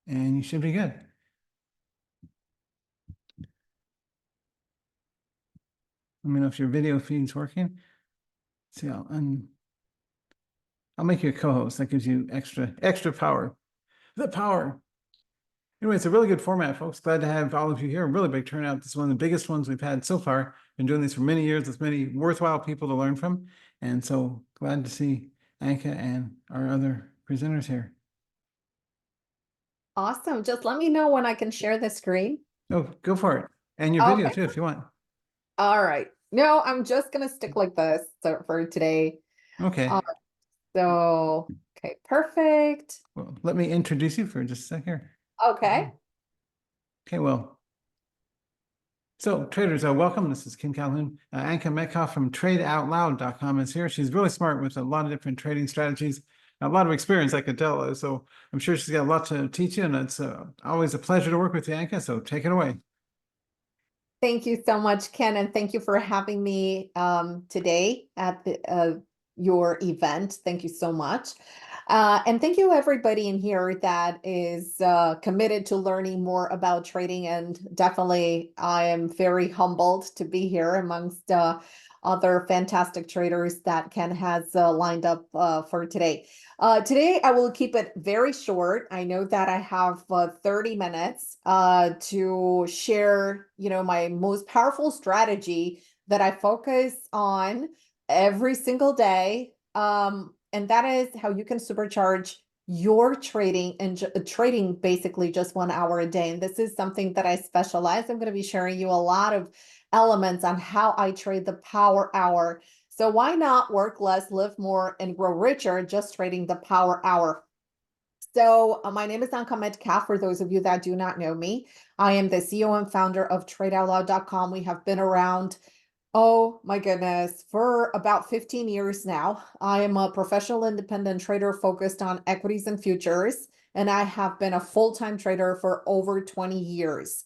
and you should be good. Let me know if your video feed's working. See, I'll make you a co-host. That gives you extra power. The power. Anyway, it's a really good format, folks. Glad to have all of you here. Really big turnout. This is one of the biggest ones we've had so far. Been doing this for many years with many worthwhile people to learn from. And so glad to see Anka and our other presenters here. Awesome. Just let me know when I can share the screen. Oh, go for it. And your video Okay. too, if you want. All right. No, I'm just gonna stick like this for today. Okay. So, okay, perfect. Well, let me introduce you for just a sec here. Okay. Okay, well, so traders, welcome. This is Kim Calhoun. Anka Metcalf from TradeOutLoud.com is here. She's really smart with a lot of different trading strategies, a lot of experience, I could tell. So I'm sure she's got a lot to teach you, and it's always a pleasure to work with you, Anka. So take it away. Thank you so much, Ken, and thank you for having me today at your event. Thank you so much. And thank you everybody in here that is committed to learning more about trading. And definitely, I am very humbled to be here amongst other fantastic traders that Ken has lined up for today. Today, I will keep it very short. I know that I have 30 minutes to share, my most powerful strategy that I focus on every single day. And that is how you can supercharge your trading and trading basically just 1 hour a day. And this is something that I specialize. I'm going to be sharing you a lot of elements on how I trade the power hour. So why not work less, live more, and grow richer just trading the power hour? So my name is Anka Metcalf. For those of you that do not know me, I am the CEO and founder of TradeOutLoud.com. We have been around, oh my goodness, for about 15 years now. I am a professional independent trader focused on equities and futures, and I have been a full-time trader for over 20 years.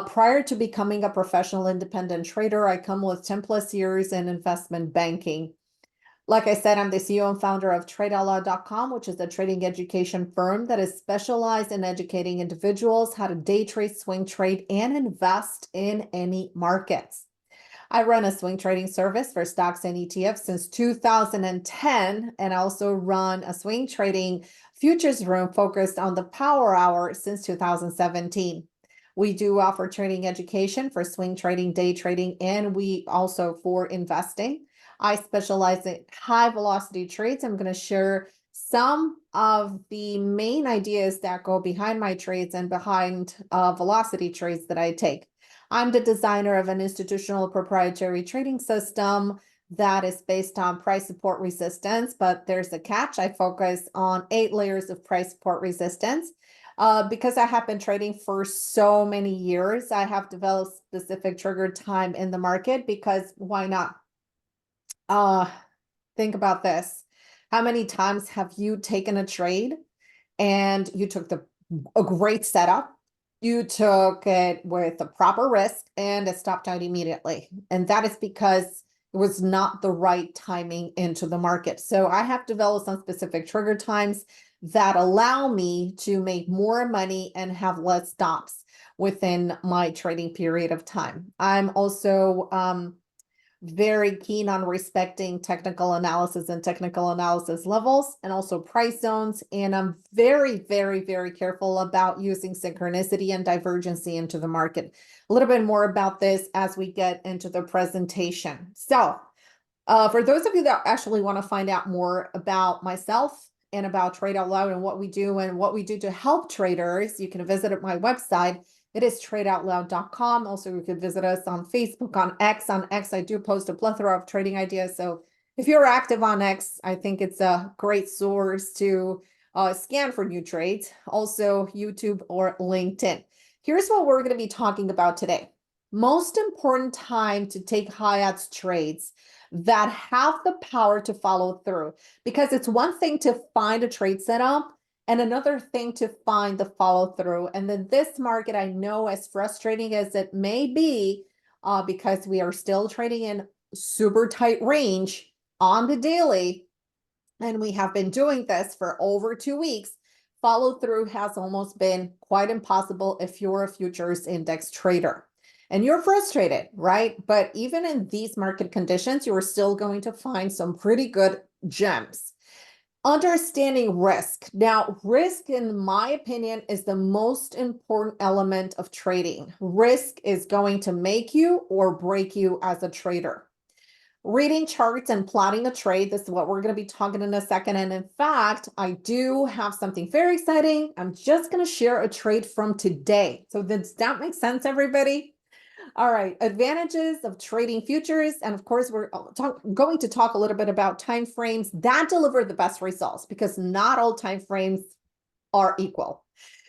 Prior to becoming a professional independent trader, I come with 10 plus years in investment banking. Like I said, I'm the CEO and founder of TradeOutLoud.com, which is a trading education firm that is specialized in educating individuals how to day trade, swing trade, and invest in any markets. I run a swing trading service for stocks and ETFs since 2010, and I also run a swing trading futures room focused on the power hour since 2017. We do offer trading education for swing trading, day trading, and we also for investing. I specialize in high velocity trades. I'm going to share some of the main ideas that go behind my trades and behind velocity trades that I take. I'm the designer of an institutional proprietary trading system that is based on price support resistance, but there's a catch. I focus on 8 layers of price support resistance. Because I have been trading for so many years, I have developed specific trigger time in the market because why not? Think about this. How many times have you taken a trade and you took a great setup? You took it with the proper risk and it stopped out immediately. And that is because it was not the right timing into the market. So I have developed some specific trigger times that allow me to make more money and have less stops within my trading period of time. I'm also very keen on respecting technical analysis and technical analysis levels and also price zones. And I'm very, very, very careful about using synchronicity and divergency into the market. A little bit more about this as we get into the presentation. So for those of you that actually want to find out more about myself and about Trade Out Loud and what we do to help traders, you can visit my website. It is tradeoutloud.com. Also, you can visit us on Facebook, on X. On X, I do post a plethora of trading ideas. So if you're active on X, I think it's a great source to scan for new trades. Also, YouTube or LinkedIn. Here's what we're going to be talking about today. Most important time to take high odds trades that have the power to follow through, because it's one thing to find a trade setup and another thing to find the follow through. And then this market, I know, as frustrating as it may be, because we are still trading in super tight range on the daily, and we have been doing this for over 2 weeks, follow through has almost been quite impossible if you're a futures index trader. And you're frustrated, right? But even in these market conditions, you're still going to find some pretty good gems. Understanding risk. Now, risk, in my opinion, is the most important element of trading. Risk is going to make you or break you as a trader. Reading charts and plotting a trade, this is what we're going to be talking in a second. And in fact, I do have something very exciting. I'm just going to share a trade from today. So does that make sense, everybody? All right, advantages of trading futures. And of course, we're going to talk a little bit about time frames that deliver the best results, because not all time frames are equal.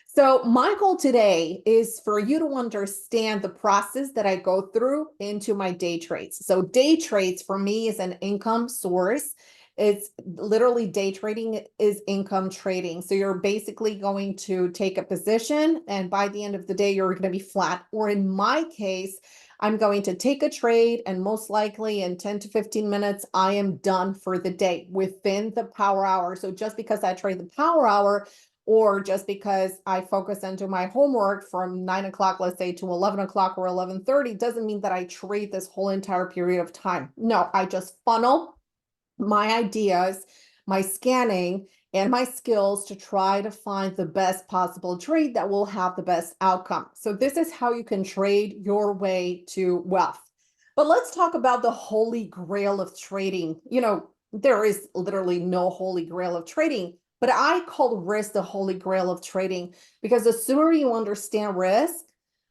So my goal today is for you to understand the process that I go through into my day trades. So day trades for me is an income source. It's literally day trading is income trading. So you're basically going to take a position, and by the end of the day, you're going to be flat. Or in my case, I'm going to take a trade, and most likely in 10 to 15 minutes, I am done for the day within the power hour. So just because I trade the power hour, or just because I focus into my homework from 9 o'clock, let's say, to 11 o'clock or 11:30, doesn't mean that I trade this whole entire period of time. No, I just funnel my ideas, my scanning, and my skills to try to find the best possible trade that will have the best outcome. So this is how you can trade your way to wealth. But let's talk about the holy grail of trading. You know, there is literally no holy grail of trading, but I call risk the holy grail of trading, because the sooner you understand risk,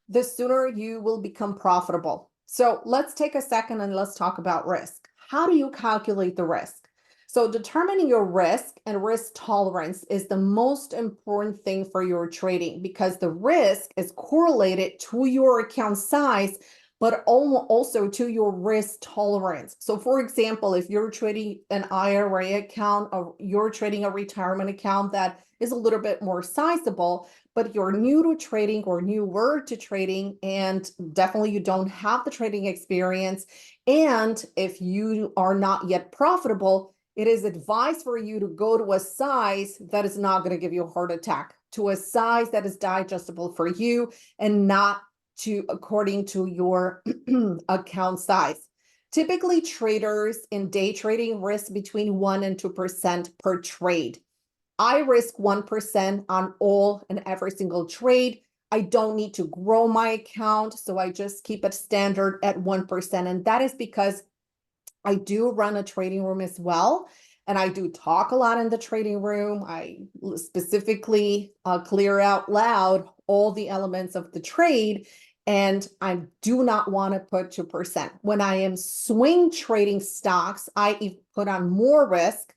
the sooner you will become profitable. So let's take a second and let's talk about risk. How do you calculate the risk? So determining your risk and risk tolerance is the most important thing for your trading, because the risk is correlated to your account size, but also to your risk tolerance. So for example, if you're trading an IRA account, or you're trading a retirement account that is a little bit more sizable, but you're new to trading or newer to trading, and definitely you don't have the trading experience, and if you are not yet profitable, it is advised for you to go to a size that is not going to give you a heart attack, to a size that is digestible for you, and not to according to your account size. Typically, traders in day trading risk between 1% and 2% per trade. I risk 1% on all and every single trade. I don't need to grow my account, so I just keep it standard at 1%. And that is because I do run a trading room as well, and I do talk a lot in the trading room. I specifically clear out loud all the elements of the trade, and I do not want to put 2%. When I am swing trading stocks, I put on more risk.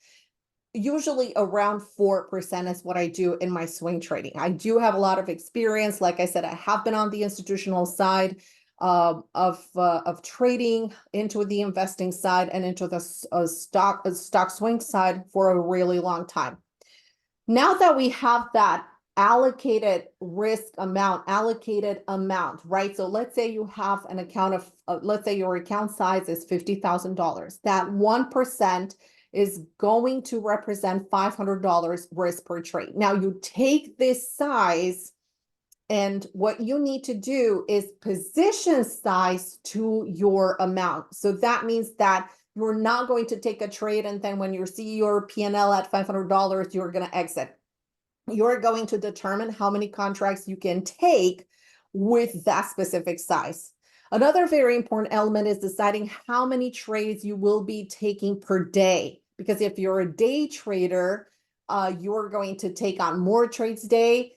Usually around 4% is what I do in my swing trading. I do have a lot of experience. Like I said, I have been on the institutional side of trading, into the investing side, and into the stock swing side for a really long time. Now that we have that allocated risk amount, right? So let's say you have an account of, let's say your account size is $50,000. That 1% is going to represent $500 risk per trade. Now you take this size, and what you need to do is position size to your amount. So that means that you're not going to take a trade and then when you see your P&L at $500, you're going to exit. You're going to determine how many contracts you can take with that specific size. Another very important element is deciding how many trades you will be taking per day. Because if you're a day trader, you're going to take on more trades a day.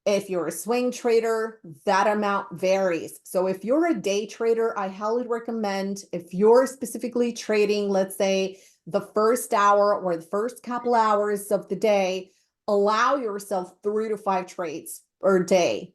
If you're a swing trader, that amount varies. So if you're a day trader, I highly recommend, if you're specifically trading, let's say the first hour or the first couple hours of the day, allow yourself 3 to 5 trades per day.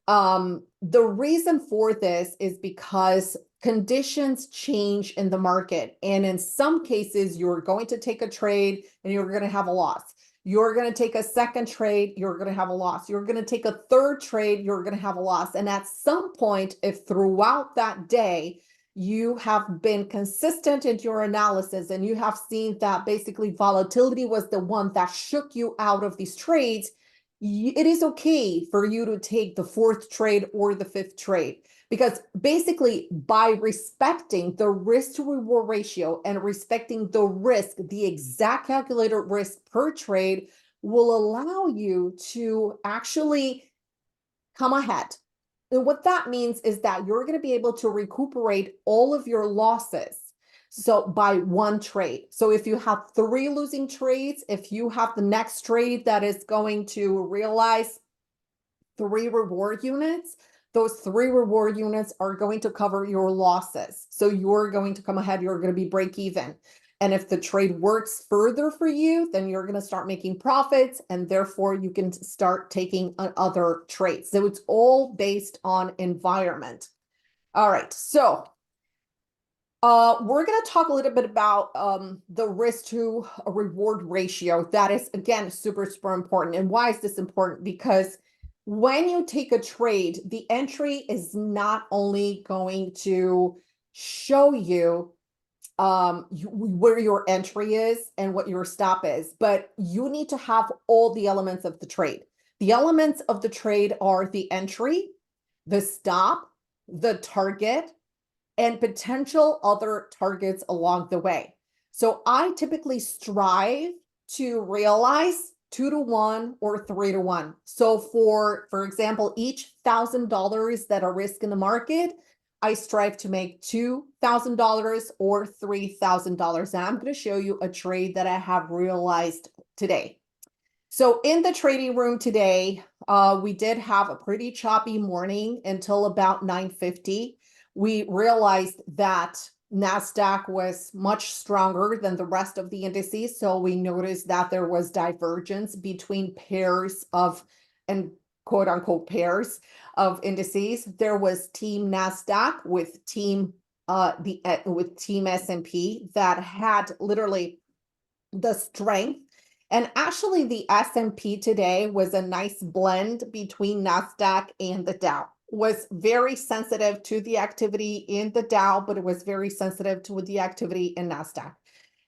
The reason for this is because conditions change in the market. And in some cases, you're going to take a trade and you're going to have a loss. You're going to take a second trade, you're going to have a loss. You're going to take a third trade, you're going to have a loss. And at some point, if throughout that day, you have been consistent in your analysis and you have seen that basically volatility was the one that shook you out of these trades, it is okay for you to take the 4th trade or the 5th trade. Because basically, by respecting the risk to reward ratio and respecting the risk, the exact calculated risk per trade will allow you to actually come ahead. And what that means is that you're going to be able to recuperate all of your losses. So by 1 trade. So if you have 3 losing trades, if you have the next trade that is going to realize 3 reward units, those 3 reward units are going to cover your losses. So you're going to come ahead, you're going to be break even. And if the trade works further for you, then you're going to start making profits and therefore you can start taking other trades. So it's all based on environment. All right, so we're going to talk a little bit about the risk to a reward ratio. That is, again, super, super important. And why is this important? Because when you take a trade, the entry is not only going to show you where your entry is and what your stop is, but you need to have all the elements of the trade. The elements of the trade are the entry, the stop, the target, and potential other targets along the way. So I typically strive to realize 2 to 1 or 3 to 1. So for example, each $1,000 that are risk in the market, I strive to make $2,000 or $3,000. And I'm going to show you a trade that I have realized today. So in the trading room today, we did have a pretty choppy morning until about 9:50. We realized that NASDAQ was much stronger than the rest of the indices. So we noticed that there was divergence between pairs of, and quote unquote pairs of indices. There was team NASDAQ with team team S&P that had literally the strength. And actually the S&P today was a nice blend between NASDAQ and the Dow. Was very sensitive to the activity in the Dow, but it was very sensitive to the activity in NASDAQ.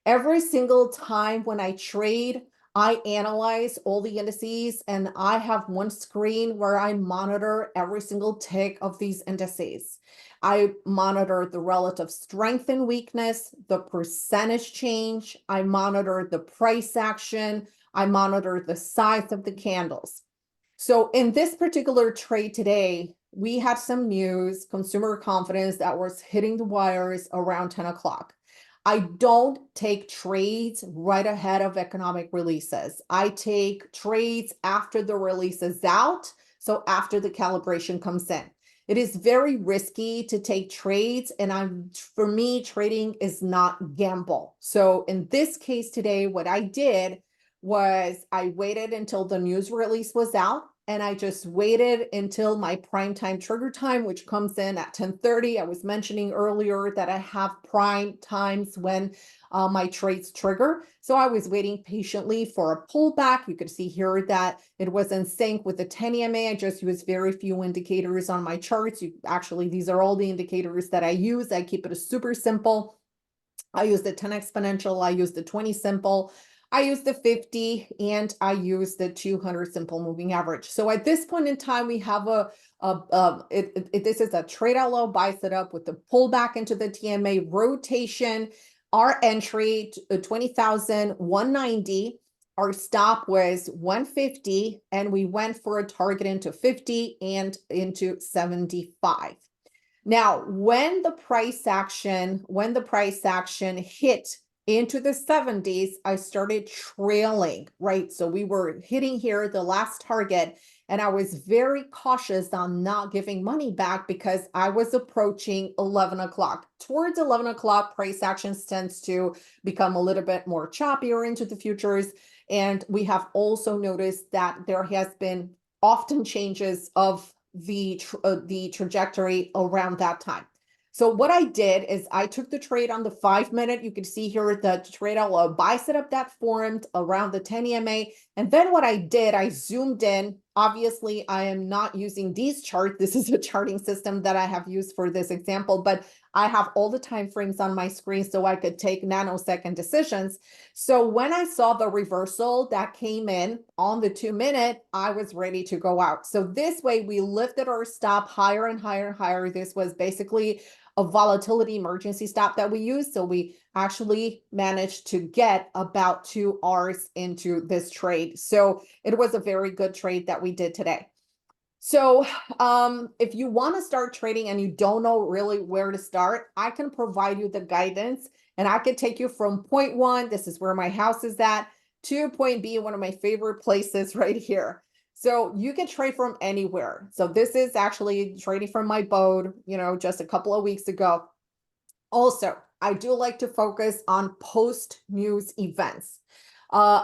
Every single time when I trade, I analyze all the indices and I have one screen where I monitor every single tick of these indices. I monitor the relative strength and weakness, the percentage change. I monitor the price action. I monitor the size of the candles. So in this particular trade today, we had some news, consumer confidence that was hitting the wires around 10 o'clock. I don't take trades right ahead of economic releases. I take trades after the release is out, so after the calibration comes in. It is very risky to take trades, and for me, trading is not gamble. So in this case today, what I did was I waited until the news release was out. And I just waited until my prime time trigger time, which comes in at 10:30. I was mentioning earlier that I have prime times when my trades trigger. So I was waiting patiently for a pullback. You could see here that it was in sync with the 10 EMA. I just used very few indicators on my charts. Actually, these are all the indicators that I use. I keep it super simple. I use the 10 exponential, I use the 20 simple, I use the 50, and I use the 200 simple moving average. So at this point in time, we have this is a trade out low, buy setup with the pullback into the TMA rotation. Our entry, 20,190. Our stop was 150, and we went for a target into 50 and into 75. Now, when the price action hit into the 70s, I started trailing, right? So we were hitting here the last target, and I was very cautious on not giving money back because I was approaching 11 o'clock. Towards 11 o'clock, price actions tends to become a little bit more choppier into the futures. And we have also noticed that there has been often changes of the trajectory around that time. So what I did is I took the trade on the 5-minute. You can see here the trade out low buy setup that formed around the 10 EMA. And then what I did, I zoomed in. Obviously, I am not using these charts. This is a charting system that I have used for this example, but I have all the time frames on my screen so I could take nanosecond decisions. So when I saw the reversal that came in on the 2-minute, I was ready to go out. So this way we lifted our stop higher and higher and higher. This was basically a volatility emergency stop that we used. So we actually managed to get about 2 Rs into this trade. So it was a very good trade that we did today. So if you want to start trading and you don't know really where to start, I can provide you the guidance, and I could take you from point 1, this is where my house is at, to point B, one of my favorite places right here. So you can trade from anywhere. So this is actually trading from my boat, just a couple of weeks ago. Also, I do like to focus on post-news events.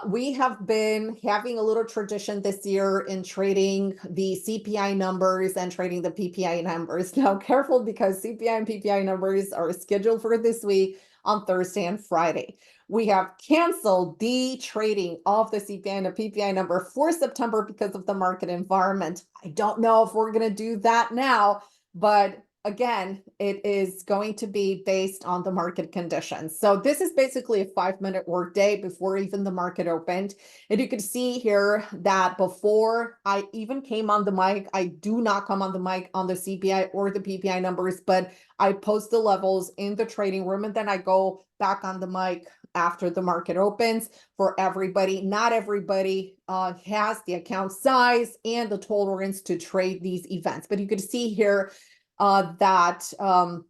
We have been having a little tradition this year in trading the CPI numbers and trading the PPI numbers. Now, careful, because CPI and PPI numbers are scheduled for this week on Thursday and Friday. We have canceled the trading of the CPI and the PPI number for September because of the market environment. I don't know if we're going to do that now, but again, it is going to be based on the market conditions. So this is basically a 5-minute workday before even the market opened. And you can see here that before I even came on the mic, I do not come on the mic on the CPI or the PPI numbers, but I post the levels in the trading room, and then I go back on the mic after the market opens for everybody. Not everybody has the account size and the tolerance to trade these events, but you can see here how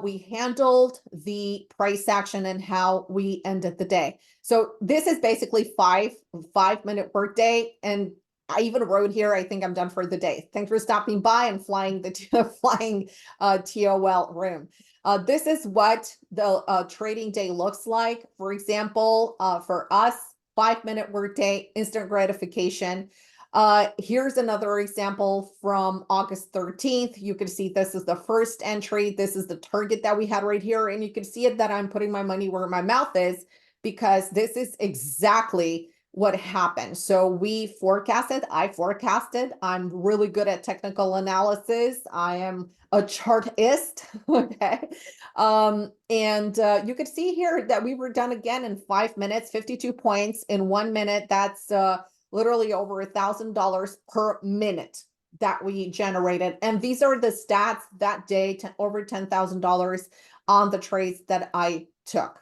we handled the price action and how we ended the day. So this is basically 5-minute workday, and I even wrote here, I think I'm done for the day. Thanks for stopping by and flying the TOL room. This is what the trading day looks like. For example, for us, 5-minute workday, instant gratification. Here's another example from August 13th. You can see this is the first entry. This is the target that we had right here. And you can see it that I'm putting my money where my mouth is, because this is exactly what happened. So we forecasted, I forecasted. I'm really good at technical analysis. I am a chartist, okay? You could see here that we were done again in 5 minutes, 52 points in 1 minute. That's literally over $1,000 per minute that we generated. And these are the stats that day, over $10,000 on the trades that I took.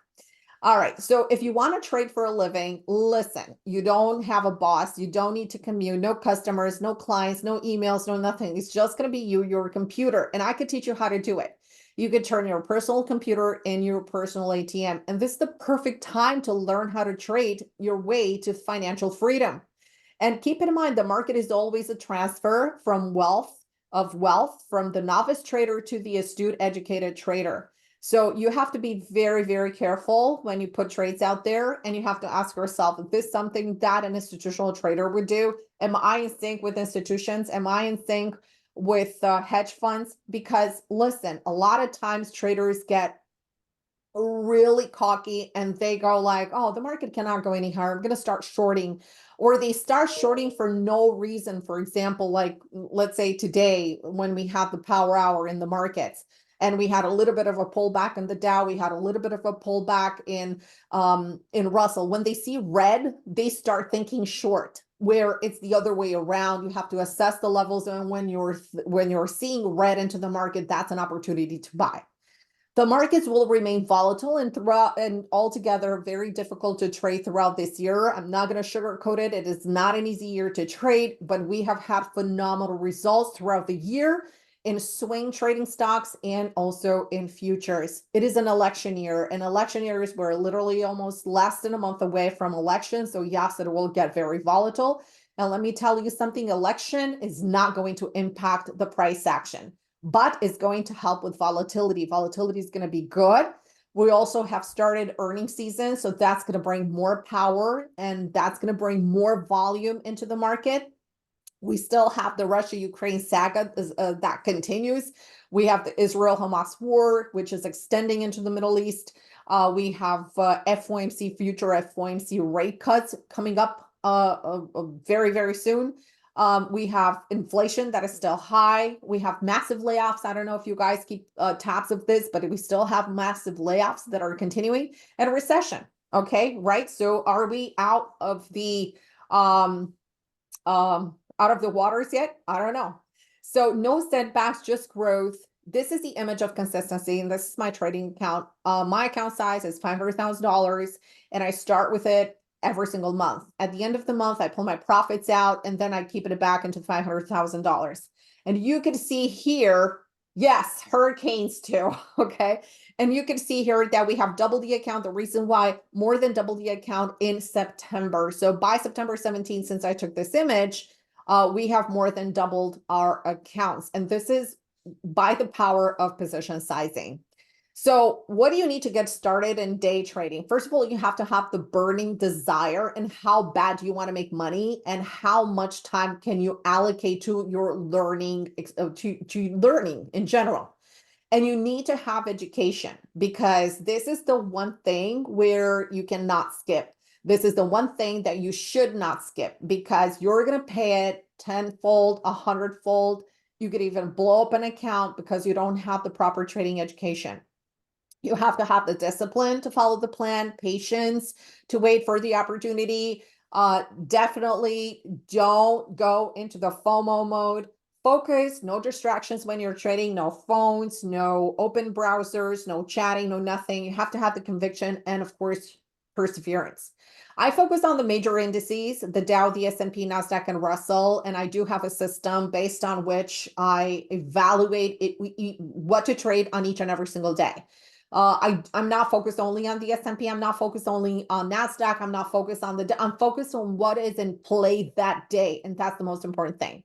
All right, so if you want to trade for a living, listen, you don't have a boss, you don't need to commute, no customers, no clients, no emails, no nothing. It's just going to be you, your computer, and I could teach you how to do it. You could turn your personal computer in your personal ATM, and this is the perfect time to learn how to trade your way to financial freedom. And keep in mind, the market is always a transfer from wealth from the novice trader to the astute, educated trader. So you have to be very, very careful when you put trades out there, and you have to ask yourself, is this something that an institutional trader would do? Am I in sync with institutions? Am I in sync with hedge funds? Because listen, a lot of times traders get really cocky and they go like, oh, the market cannot go any higher, I'm going to start shorting. Or they start shorting for no reason. For example, like let's say today when we have the power hour in the markets, and we had a little bit of a pullback in the Dow. We had a little bit of a pullback in Russell. When they see red, they start thinking short, where it's the other way around. You have to assess the levels, and when you're seeing red into the market, that's an opportunity to buy. The markets will remain volatile and altogether very difficult to trade throughout this year. I'm not going to sugarcoat it. It is not an easy year to trade, but we have had phenomenal results throughout the year in swing trading stocks and also in futures. It is an election year, and election years, we're literally almost less than a month away from election. So yes, it will get very volatile. And let me tell you something, election is not going to impact the price action, but it's going to help with volatility. Volatility is going to be good. We also have started earnings season, so that's going to bring more power, and that's going to bring more volume into the market. We still have the Russia-Ukraine saga that continues. We have the Israel-Hamas war, which is extending into the Middle East. We have FOMC future FOMC rate cuts coming up very, very soon. We have inflation that is still high. We have massive layoffs. I don't know if you guys keep tabs of this, but we still have massive layoffs that are continuing, and a recession. Okay, right? So are we out of the waters yet? I don't know. So no setbacks, just growth. This is the image of consistency, and this is my trading account. My account size is $500,000, and I start with it every single month. At the end of the month, I pull my profits out, and then I keep it back into $500,000. And you can see here, yes, hurricanes too, okay? And you can see here that we have doubled the account. The reason why, more than double the account in September. So by September 17th, since I took this image, we have more than doubled our accounts. And this is by the power of position sizing. So what do you need to get started in day trading? First of all, you have to have the burning desire, and how bad do you want to make money, and how much time can you allocate to your learning, to learning in general. And you need to have education, because this is the one thing where you cannot skip. This is the one thing that you should not skip, because you're going to pay it tenfold, 100-fold. You could even blow up an account because you don't have the proper trading education. You have to have the discipline to follow the plan, patience to wait for the opportunity. Definitely don't go into the FOMO mode. Focus, no distractions when you're trading, no phones, no open browsers, no chatting, no nothing. You have to have the conviction and, of course, perseverance. I focus on the major indices, the Dow, the S&P, NASDAQ, and Russell, and I do have a system based on which I evaluate what to trade on each and every single day. I'm not focused only on the S&P. I'm not focused only on NASDAQ. I'm not focused on I'm focused on what is in play that day. And that's the most important thing.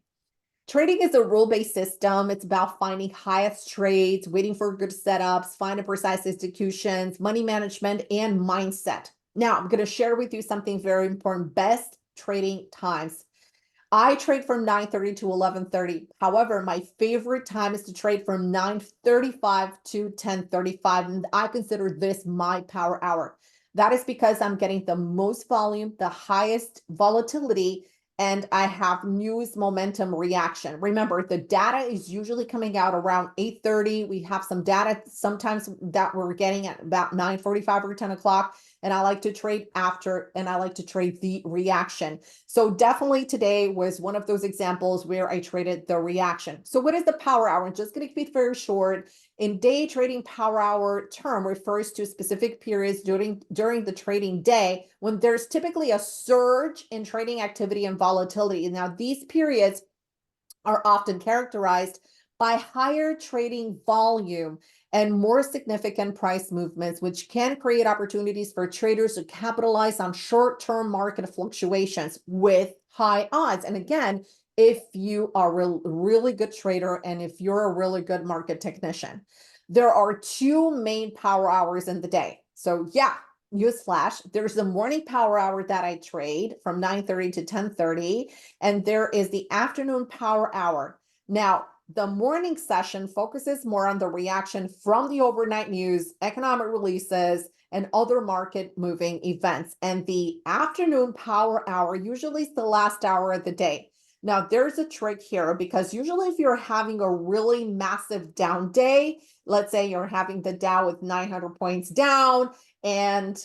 Trading is a rule-based system. It's about finding highest trades, waiting for good setups, finding precise executions, money management, and mindset. Now, I'm going to share with you something very important. Best trading times. I trade from 9:30 to 11:30. However, my favorite time is to trade from 9:35 to 10:35. And I consider this my power hour. That is because I'm getting the most volume, the highest volatility, and I have news momentum reaction. Remember, the data is usually coming out around 8:30. We have some data sometimes that we're getting at about 9:45 or 10 o'clock. And I like to trade after, and I like to trade the reaction. So definitely today was one of those examples where I traded the reaction. So what is the power hour? I'm just going to keep it very short. In day trading, power hour term refers to specific periods during the trading day when there's typically a surge in trading activity and volatility. Now, these periods are often characterized by higher trading volume and more significant price movements, which can create opportunities for traders to capitalize on short-term market fluctuations with high odds. And again, if you are a really good trader and if you're a really good market technician, there are two main power hours in the day. So yeah, newsflash, there's the morning power hour that I trade from 9:30 to 10:30, and there is the afternoon power hour. Now, the morning session focuses more on the reaction from the overnight news, economic releases, and other market moving events. And the afternoon power hour usually is the last hour of the day. Now, there's a trick here because usually if you're having a really massive down day, let's say you're having the Dow with 900 points down and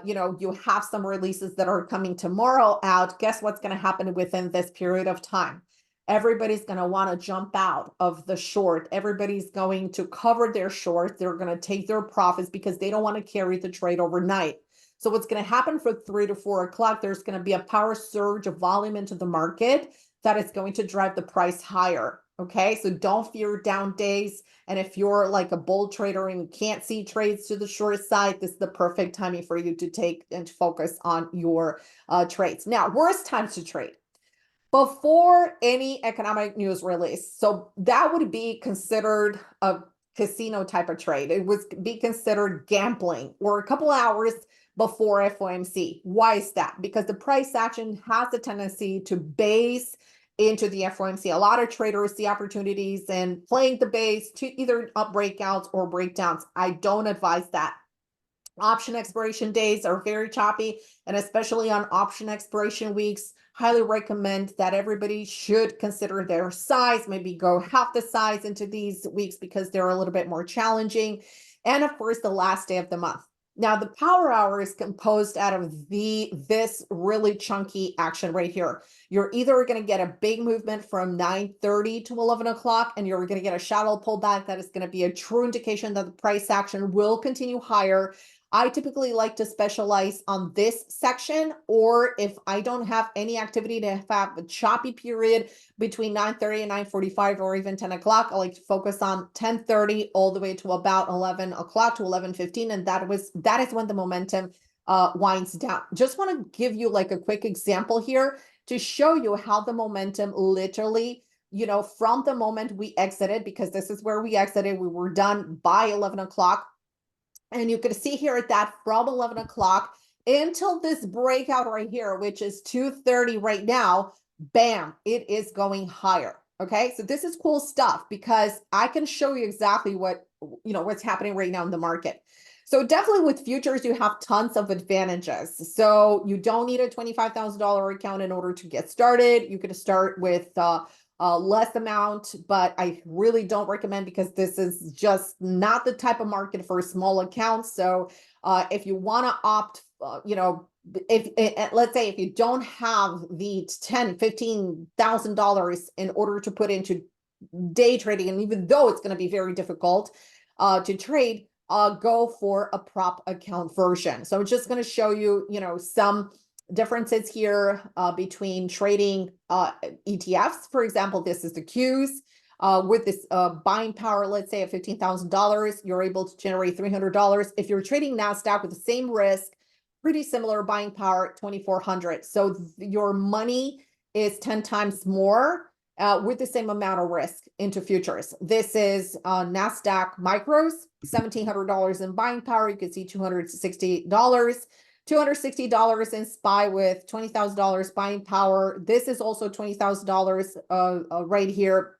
you have some releases that are coming tomorrow out, guess what's going to happen within this period of time? Everybody's going to want to jump out of the short. Everybody's going to cover their short. They're going to take their profits because they don't want to carry the trade overnight. So what's going to happen for 3 to 4 o'clock, there's going to be a power surge of volume into the market that is going to drive the price higher. Okay, so don't fear down days. And if you're like a bull trader and you can't see trades to the short side, this is the perfect timing for you to take and focus on your trades. Now, worst times to trade before any economic news release. So that would be considered a casino type of trade. It would be considered gambling, or a couple hours before FOMC. Why is that? Because the price action has a tendency to base into the FOMC. A lot of traders see opportunities in playing the base to either up breakouts or breakdowns. I don't advise that. Option expiration days are very choppy, and especially on option expiration weeks, highly recommend that everybody should consider their size, maybe go half the size into these weeks because they're a little bit more challenging. And of course, the last day of the month. Now, the power hour is composed out of this really chunky action right here. You're either going to get a big movement from 9:30 to 11 o'clock, and you're going to get a shallow pullback that is going to be a true indication that the price action will continue higher. I typically like to specialize on this section, or if I don't have any activity to have a choppy period between 9:30 and 9:45 or even 10 o'clock, I like to focus on 10:30 all the way to about 11 o'clock to 11:15. And that is when the momentum winds down. Just want to give you like a quick example here to show you how the momentum literally, from the moment we exited, because this is where we exited, we were done by 11 o'clock. And you can see here at that from 11 o'clock until this breakout right here, which is 2:30 right now, bam, it is going higher. Okay, so this is cool stuff because I can show you exactly what's happening right now in the market. So definitely with futures, you have tons of advantages. So you don't need a $25,000 account in order to get started. You could start with less amount, but I really don't recommend because this is just not the type of market for small accounts. So if you want to opt, let's say if you don't have the $10,000-$15,000 in order to put into day trading, and even though it's going to be very difficult to trade, go for a prop account version. So I'm just going to show you, some differences here between trading ETFs. For example, this is the Qs. With this buying power, let's say at $15,000, you're able to generate $300. If you're trading NASDAQ with the same risk, pretty similar buying power, $2,400. So your money is 10 times more with the same amount of risk into futures. This is NASDAQ micros, $1,700 in buying power. You can see $260. $260 in SPY with $20,000 buying power. This is also $20,000 right here.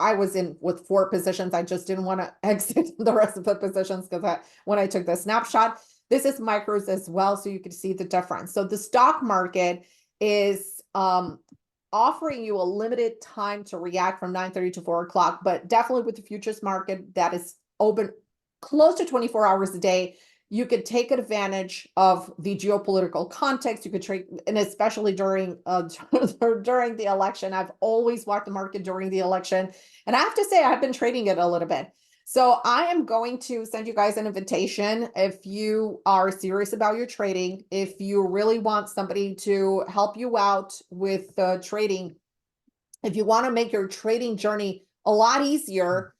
I was in with 4 positions. I just didn't want to exit the rest of the positions because when I took the snapshot, this is micros as well. So you can see the difference. So the stock market is offering you a limited time to react from 9:30 to 4 o'clock, but definitely with the futures market that is open close to 24 hours a day, you could take advantage of the geopolitical context. You could trade, and especially during during the election. I've always walked the market during the election, and I have to say I've been trading it a little bit. So I am going to send you guys an invitation if you are serious about your trading, if you really want somebody to help you out with trading, if you want to make your trading journey a lot easier.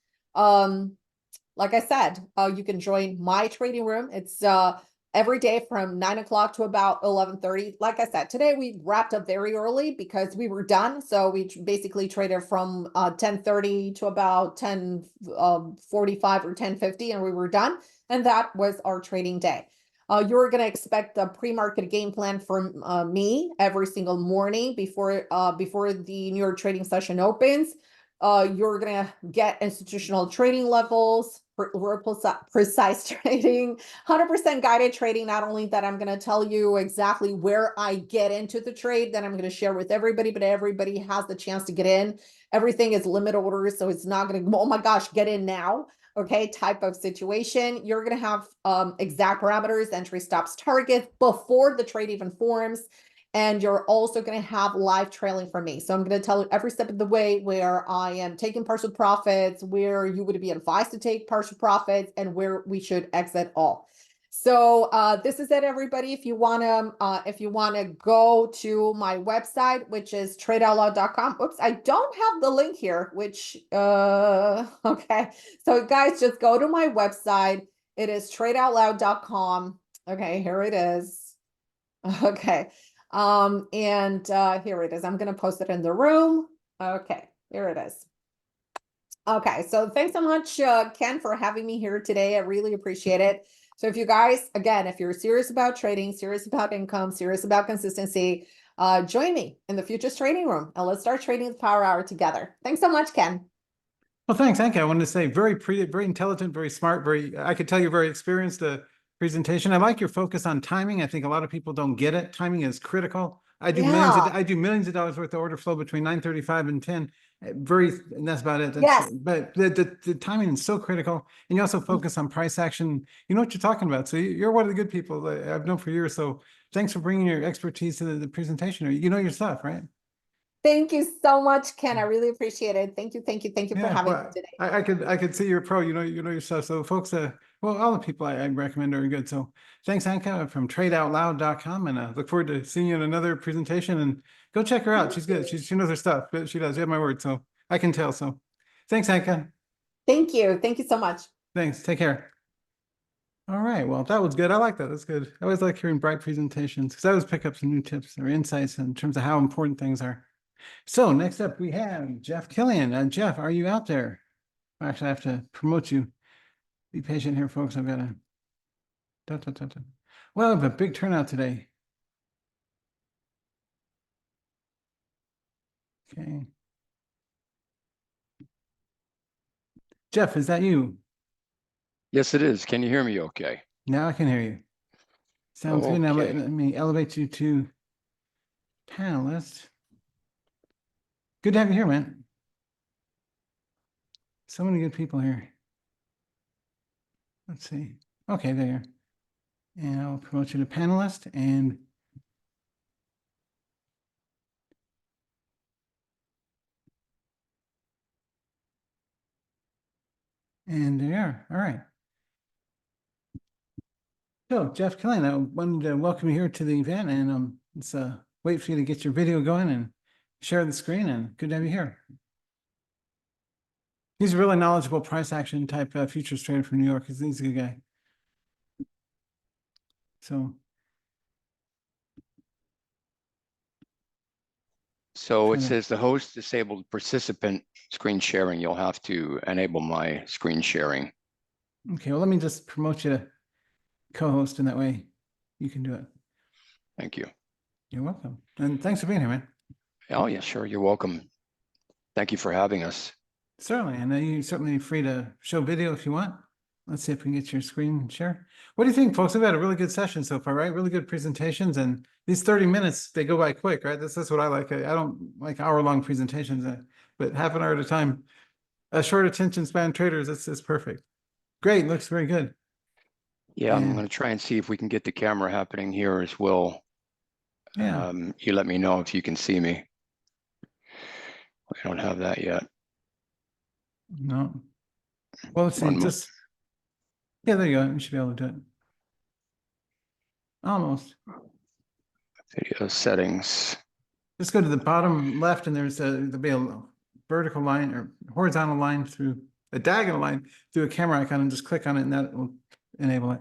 Like I said, you can join my trading room. It's every day from 9 o'clock to about 11:30. Like I said, today we wrapped up very early because we were done. So we basically traded from 10:30 to about 10:45 or 10:50, and we were done. And that was our trading day. You're going to expect a pre-market game plan from me every single morning before the New York trading session opens. You're going to get institutional trading levels, real precise trading, 100% guided trading. Not only that, I'm going to tell you exactly where I get into the trade that I'm going to share with everybody, but everybody has the chance to get in. Everything is limit orders, so it's not going to, oh my gosh, get in now. Okay, type of situation. You're going to have exact parameters, entry, stops, targets before the trade even forms. And you're also going to have live trailing from me. So I'm going to tell you every step of the way where I am taking partial profits, where you would be advised to take partial profits, and where we should exit all. So this is it, everybody. If you want to go to my website, which is tradeoutloud.com. Oops, I don't have the link here, which okay. So guys, just go to my website. It is tradeoutloud.com. Okay, here it is. Okay. And here it is. I'm going to post it in the room. Okay, here it is. Okay, so thanks so much, Ken, for having me here today. I really appreciate it. So if you guys, again, if you're serious about trading, serious about income, serious about consistency, join me in the Futures Trading Room and let's start trading the Power Hour together. Thanks so much, Ken. Well, thanks, Anka. I wanted to say very intelligent, very smart, I could tell you're very experienced presentation. I like your focus on timing. I think a lot of people don't get it. Timing is critical. I do millions of dollars worth of order flow between 9:35 and 10. And that's about it. Yes. But the timing is so critical. And you also focus on price action. You know what you're talking about. So you're one of the good people that I've known for years. So thanks for bringing your expertise to the presentation. You know your stuff, right? Thank you so much, Ken. I really appreciate it. Thank you for having me today. I could see you're a pro. You know your stuff. So folks, well, all the people I recommend are good. So thanks, Anka from TradeOutLoud.com, and look forward to seeing you in another presentation. And go check her out. She's good. She knows her stuff. But she does. You have my word. So I can tell. So thanks, Anka. Thank you. Thank you so much. Thanks. Take care. All right. Well, that was good. I like that. That's good. I always like hearing bright presentations because I always pick up some new tips or insights in terms of how important things are. So next up, we have Jeff Killian. Jeff, are you out there? Actually, I have to promote you. Be patient here, folks. I've got to. Well, we have a big turnout today. Okay. Jeff, is that you? Yes, it is. Can you hear me okay? Now I can hear you. Sounds good. Now let me elevate you to panelist. Good to have you here, man. So many good people here. Let's see. Okay, there you are. And I'll promote you to panelist and there you are. All right. So Jeff Killian, I wanted to welcome you here to the event, and let's wait for you to get your video going and share the screen, and good to have you here. He's a really knowledgeable price action type futures trader from New York. He's a good guy. So it says the host disabled participant screen sharing. You'll have to enable my screen sharing. Okay, well, let me just promote you to co-host, and that way you can do it. Thank you. You're welcome. And thanks for being here, man. Oh, yeah, sure. You're welcome. Thank you for having us. Certainly. And you're certainly free to show video if you want. Let's see if we can get your screen share. What do you think, folks? We've had a really good session so far, right? Really good presentations. And these 30 minutes, they go by quick, right? That's what I like. I don't like hour-long presentations, but half an hour at a time. A short attention span traders, it's perfect. Great. Looks very good. Yeah, I'm going to try and see if we can get the camera happening here as well. Yeah. You let me know if you can see me. We don't have that yet. No. Well, let's see. Just yeah, there you go. You should be able to do it. Almost. Video settings. Just go to the bottom left, and there'll be a vertical line or horizontal line through a diagonal line through a camera icon, and just click on it, and that will enable it.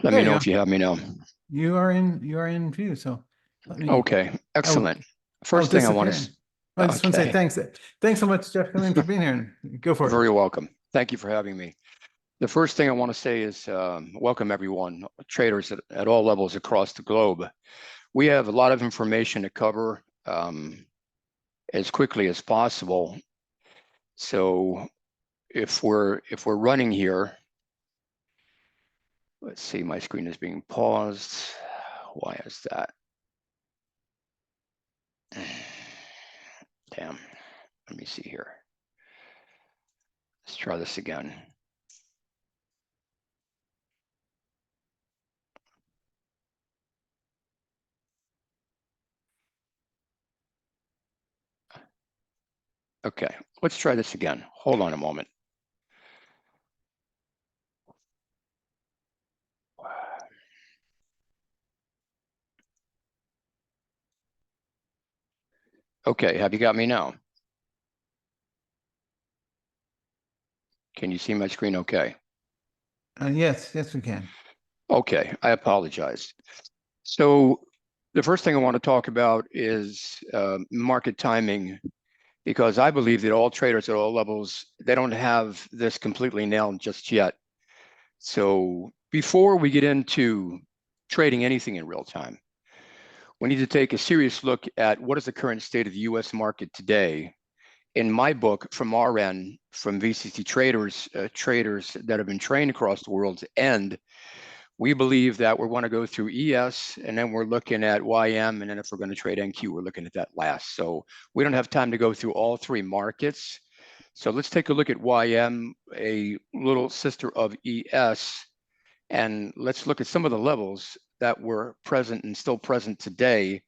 Let me know if you have me now. You are in view. So let me. Okay, excellent. First thing I want to. I just want to say thanks. Thanks so much, Jeff, for being here. Go for it. Very welcome. Thank you for having me. The first thing I want to say is welcome everyone, traders at all levels across the globe. We have a lot of information to cover. as quickly as possible. So if we're running here, let's see, my screen is being paused. Why is that? Damn. Let me see here. Let's try this again. Okay, let's try this again. Hold on a moment. Okay, have you got me now? Can you see my screen okay? Yes, yes, we can. Okay, I apologize. So the first thing I want to talk about is market timing, because I believe that all traders at all levels, they don't have this completely nailed just yet. So before we get into trading anything in real time, we need to take a serious look at what is the current state of the US market today. In my book, from our end, from VCT traders, traders that have been trained across the world, and we believe that we want to go through ES, and then we're looking at YM, and then if we're going to trade NQ, we're looking at that last. So we don't have time to go through all three markets. So let's take a look at YM, a little sister of ES, and let's look at some of the levels that were present and still present today.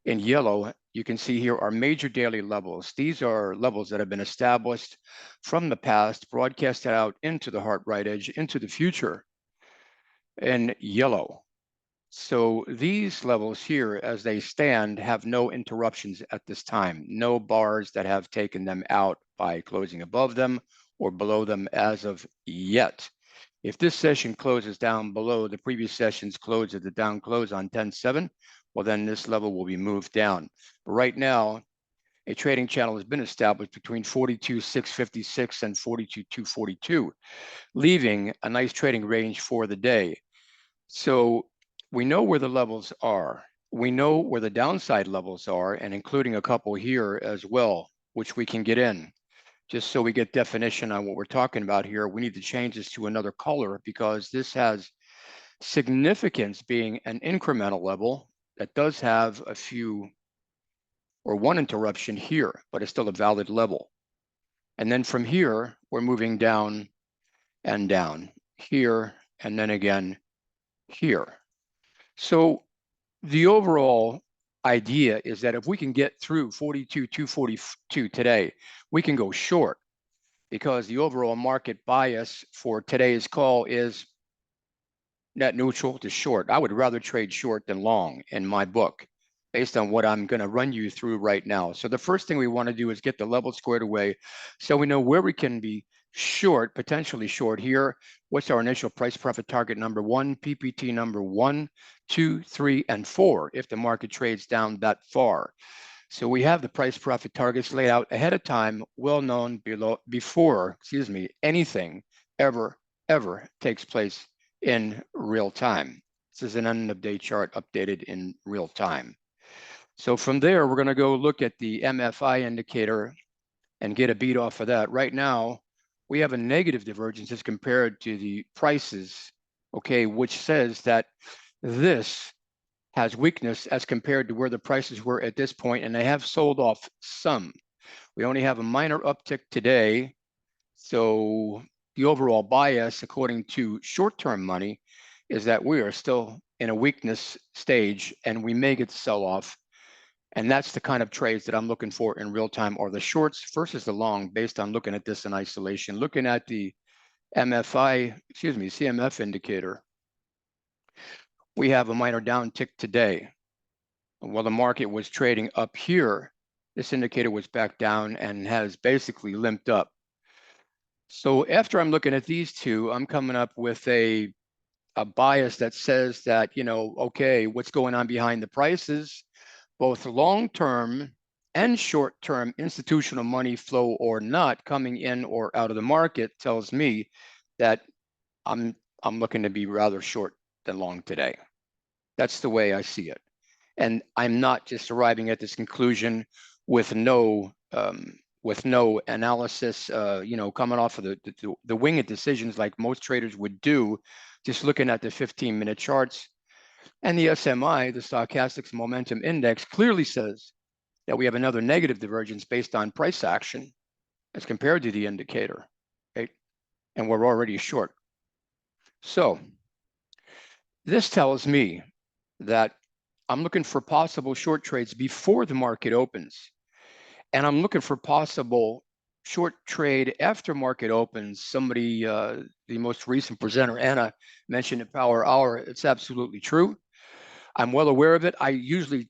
In yellow, you can see here are major daily levels. These are levels that have been established from the past, broadcasted out into the heart right edge, into the future in yellow. So these levels here, as they stand, have no interruptions at this time, no bars that have taken them out by closing above them or below them as of yet. If this session closes down below the previous session's close at the down close on 10-7, well, then this level will be moved down. But right now, a trading channel has been established between 42,656 and 42,242, leaving a nice trading range for the day. So we know where the levels are. We know where the downside levels are, and including a couple here as well, which we can get in. Just so we get definition on what we're talking about here, we need to change this to another color because this has significance being an incremental level that does have a few or one interruption here, but it's still a valid level. And then from here, we're moving down and down here, and then again here. So the overall idea is that if we can get through 42,242 today, we can go short, because the overall market bias for today's call is net neutral to short. I would rather trade short than long in my book, based on what I'm going to run you through right now. So the first thing we want to do is get the level squared away so we know where we can be short, potentially short here. What's our initial price profit target number 1, PPT number 1, 2, 3, and 4 if the market trades down that far. So we have the price profit targets laid out ahead of time, well known before anything ever takes place in real time. This is an end of day chart updated in real time. So from there, we're going to go look at the MFI indicator and get a beat off of that. Right now, we have a negative divergence as compared to the prices, okay, which says that this has weakness as compared to where the prices were at this point, and they have sold off some. We only have a minor uptick today. So the overall bias, according to short-term money, is that we are still in a weakness stage and we may get the sell-off. And that's the kind of trades that I'm looking for in real time, or the shorts versus the long, based on looking at this in isolation. Looking at the CMF indicator, we have a minor downtick today. While the market was trading up here, this indicator was back down and has basically limped up. So after I'm looking at these two, I'm coming up with a bias that says that, okay, what's going on behind the prices, both long-term and short-term institutional money flow or not coming in or out of the market tells me that I'm looking to be rather short than long today. That's the way I see it. And I'm not just arriving at this conclusion with no analysis, coming off of the winged decisions like most traders would do, just looking at the 15-minute charts. And the SMI, the Stochastics Momentum Index, clearly says that we have another negative divergence based on price action as compared to the indicator, right? And we're already short. So this tells me that I'm looking for possible short trades before the market opens. And I'm looking for possible short trade after market opens. Somebody, the most recent presenter, Anna, mentioned the power hour. It's absolutely true. I'm well aware of it. I usually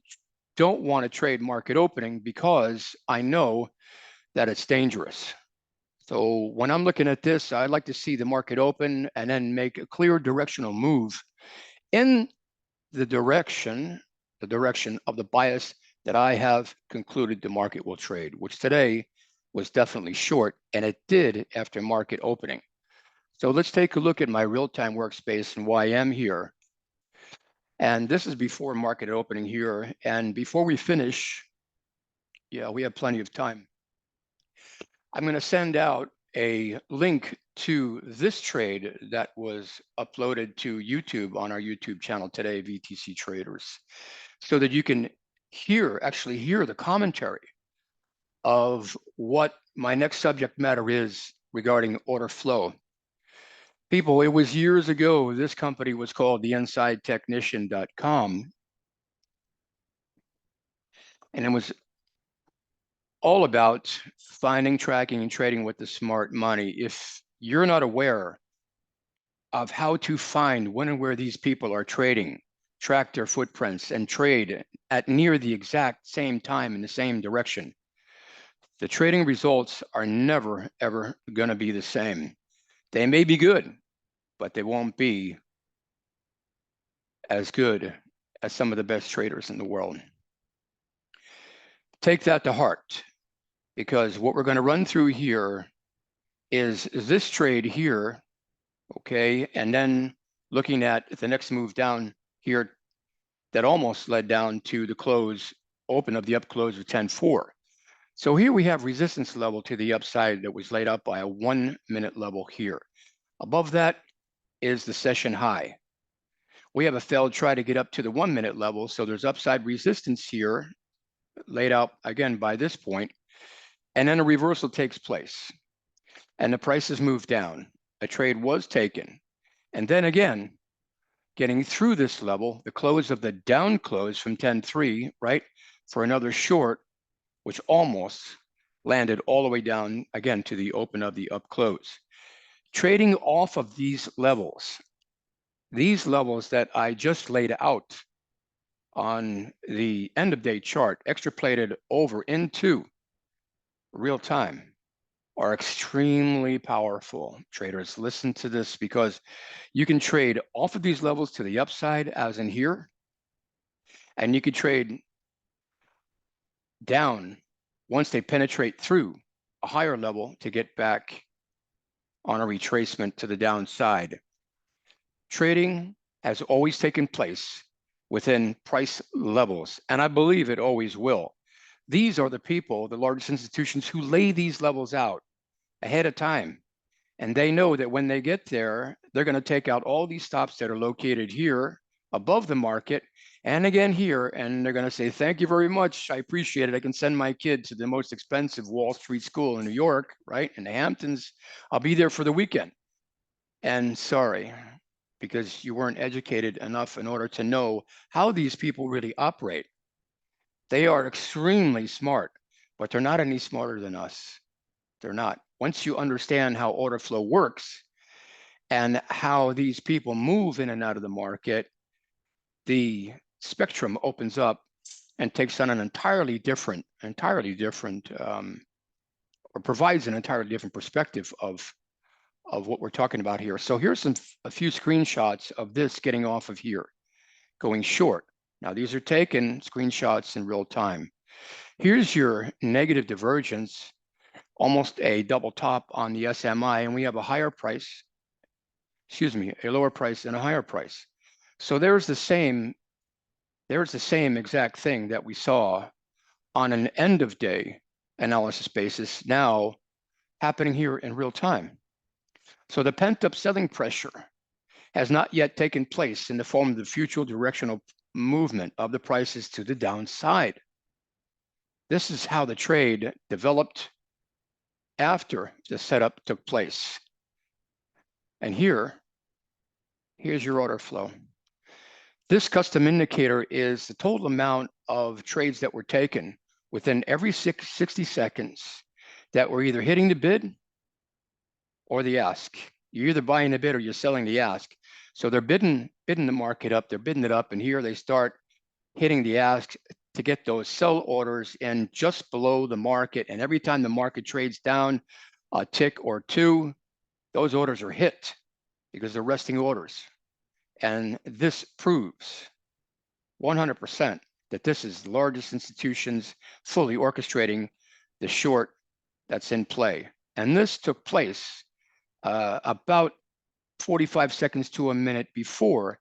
don't want to trade market opening because I know that it's dangerous. So when I'm looking at this, I'd like to see the market open and then make a clear directional move in the direction of the bias that I have concluded the market will trade, which today was definitely short, and it did after market opening. So let's take a look at my real-time workspace and why I'm here. And this is before market opening here. And before we finish, yeah, we have plenty of time. I'm going to send out a link to this trade that was uploaded to YouTube on our YouTube channel today, VTC Traders, so that you can actually hear the commentary of what my next subject matter is regarding order flow. People, it was years ago, this company was called theinsidetechnician.com, and it was all about finding, tracking, and trading with the smart money. If you're not aware of how to find when and where these people are trading, track their footprints, and trade at near the exact same time in the same direction, the trading results are never, ever going to be the same. They may be good, but they won't be as good as some of the best traders in the world. Take that to heart, because what we're going to run through here is this trade here, okay, and then looking at the next move down here that almost led down to the close, open of the up close of 10.4. So here we have resistance level to the upside that was laid out by a 1 minute level here. Above that is the session high. We have a failed try to get up to the 1 minute level, so there's upside resistance here laid out again by this point, and then a reversal takes place and the prices move down. A trade was taken, and then again, getting through this level, the close of the down close from 10.3, right, for another short, which almost landed all the way down again to the open of the up close. Trading off of these levels that I just laid out on the end of day chart, extrapolated over into real time, are extremely powerful. Traders, listen to this, because you can trade off of these levels to the upside, as in here, and you could trade down once they penetrate through a higher level to get back on a retracement to the downside. Trading has always taken place within price levels, and I believe it always will. These are the people, the largest institutions, who lay these levels out ahead of time. And they know that when they get there, they're going to take out all these stops that are located here above the market and again here, and they're going to say, thank you very much. I appreciate it. I can send my kid to the most expensive Wall Street school in New York, right? In the Hamptons. I'll be there for the weekend. And sorry, because you weren't educated enough in order to know how these people really operate. They are extremely smart, but they're not any smarter than us. They're not. Once you understand how order flow works and how these people move in and out of the market, the spectrum opens up and takes on an entirely different, or provides an entirely different perspective of what we're talking about here. So here's a few screenshots of this getting off of here, going short. Now these are taken screenshots in real time. Here's your negative divergence, almost a double top on the SMI, and we have a higher price, a lower price and a higher price. So there's the same exact thing that we saw on an end of day analysis basis now happening here in real time. So the pent-up selling pressure has not yet taken place in the form of the future directional movement of the prices to the downside. This is how the trade developed after the setup took place. And here's your order flow. This custom indicator is the total amount of trades that were taken within every 60 seconds that were either hitting the bid or the ask. You're either buying the bid or you're selling the ask. So they're bidding the market up, they're bidding it up, and here they start hitting the ask to get those sell orders in just below the market. And every time the market trades down a tick or two, those orders are hit because they're resting orders. And this proves 100% that this is the largest institutions fully orchestrating the short that's in play. And this took place about 45 seconds to a minute before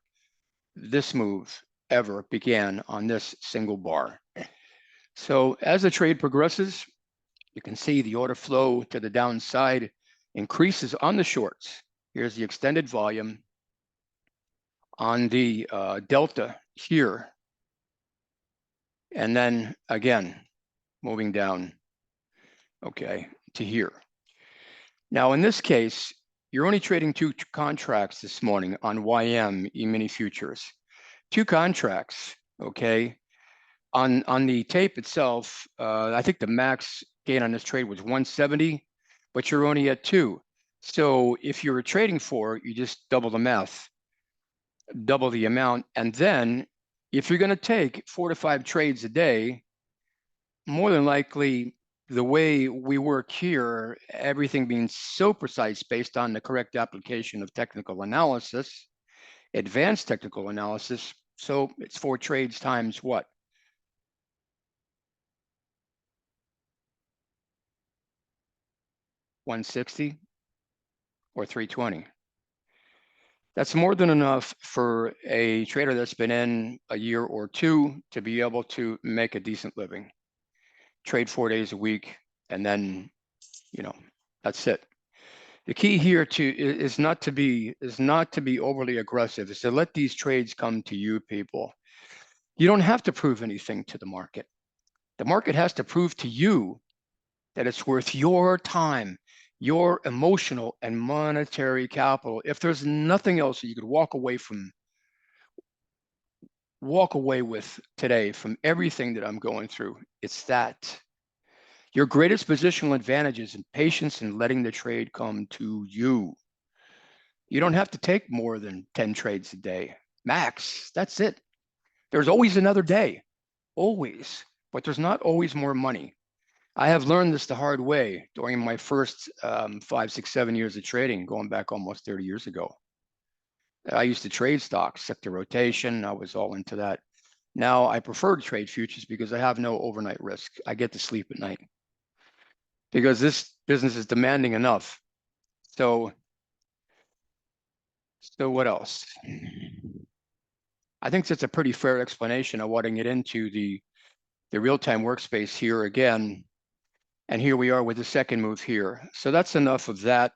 this move ever began on this single bar. So as the trade progresses, you can see the order flow to the downside increases on the shorts. Here's the extended volume on the delta here. And then again, moving down, okay, to here. Now in this case, you're only trading 2 contracts this morning on YM E-mini futures. 2 contracts, okay? On the tape itself, I think the max gain on this trade was 170, but you're only at 2. So if you're trading 4, you just double the math, double the amount. And then if you're gonna take 4 to 5 trades a day, more than likely, the way we work here, everything being so precise based on the correct application of technical analysis, advanced technical analysis. So it's 4 trades times what? 160 or 320. That's more than enough for a trader that's been in a year or 2 to be able to make a decent living. Trade 4 days a week, and then, you know, that's it. The key here is not to be overly aggressive, is to let these trades come to you, people. You don't have to prove anything to the market. The market has to prove to you that it's worth your time, your emotional and monetary capital. If there's nothing else that you could walk away with today from everything that I'm going through, it's that. Your greatest positional advantage is in patience and letting the trade come to you. You don't have to take more than 10 trades a day, max. That's it. There's always another day, always, but there's not always more money. I have learned this the hard way during my first 5, 6, 7 years of trading, going back almost 30 years ago. I used to trade stocks, sector rotation. I was all into that. Now I prefer to trade futures because I have no overnight risk. I get to sleep at night because this business is demanding enough. So what else? I think that's a pretty fair explanation of what I get into the real-time workspace here again. And here we are with the second move here. So that's enough of that.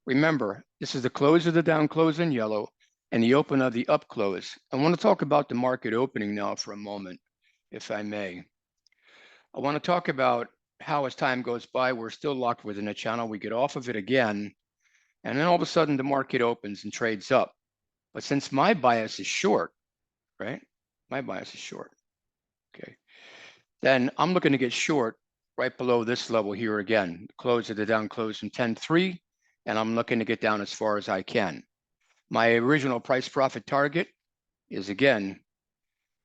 Remember, this is the close of the down close in yellow and the open of the up close. I want to talk about the market opening now for a moment, if I may. I want to talk about how as time goes by, we're still locked within a channel. We get off of it again, and then all of a sudden the market opens and trades up. But since my bias is short, right? My bias is short, okay? Then I'm looking to get short right below this level here again, close of the down close from 10.3, and I'm looking to get down as far as I can. My original price profit target is again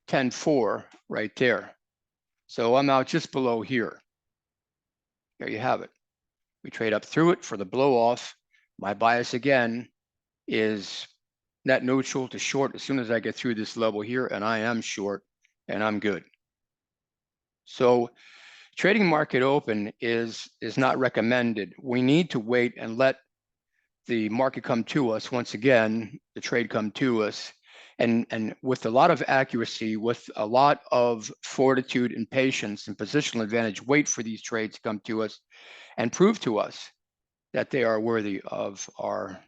10.4 right there. So I'm out just below here. There you have it. We trade up through it for the blow off. My bias again is net neutral to short as soon as I get through this level here, and I am short and I'm good. So trading market open is not recommended. We need to wait and let the market come to us once again, the trade come to us, and with a lot of accuracy, with a lot of fortitude and patience and positional advantage, wait for these trades to come to us and prove to us that they are worthy of our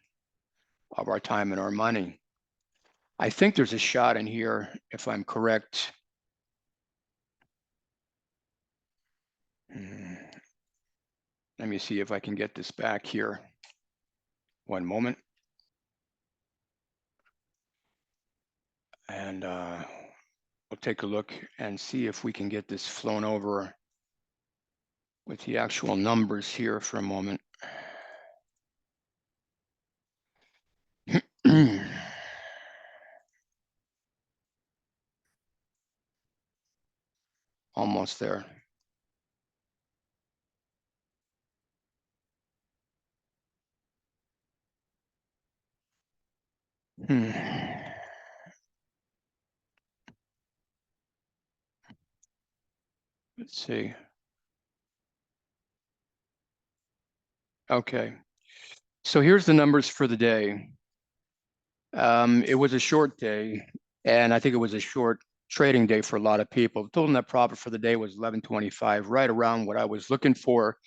time and our money. I think there's a shot in here, if I'm correct. Let me see if I can get this back here. One moment. And we'll take a look and see if we can get this flown over with the actual numbers here for a moment. Almost there. Let's see. Okay. So here's the numbers for the day. It was a short day, and I think it was a short trading day for a lot of people. The total net profit for the day was 1125, right around what I was looking for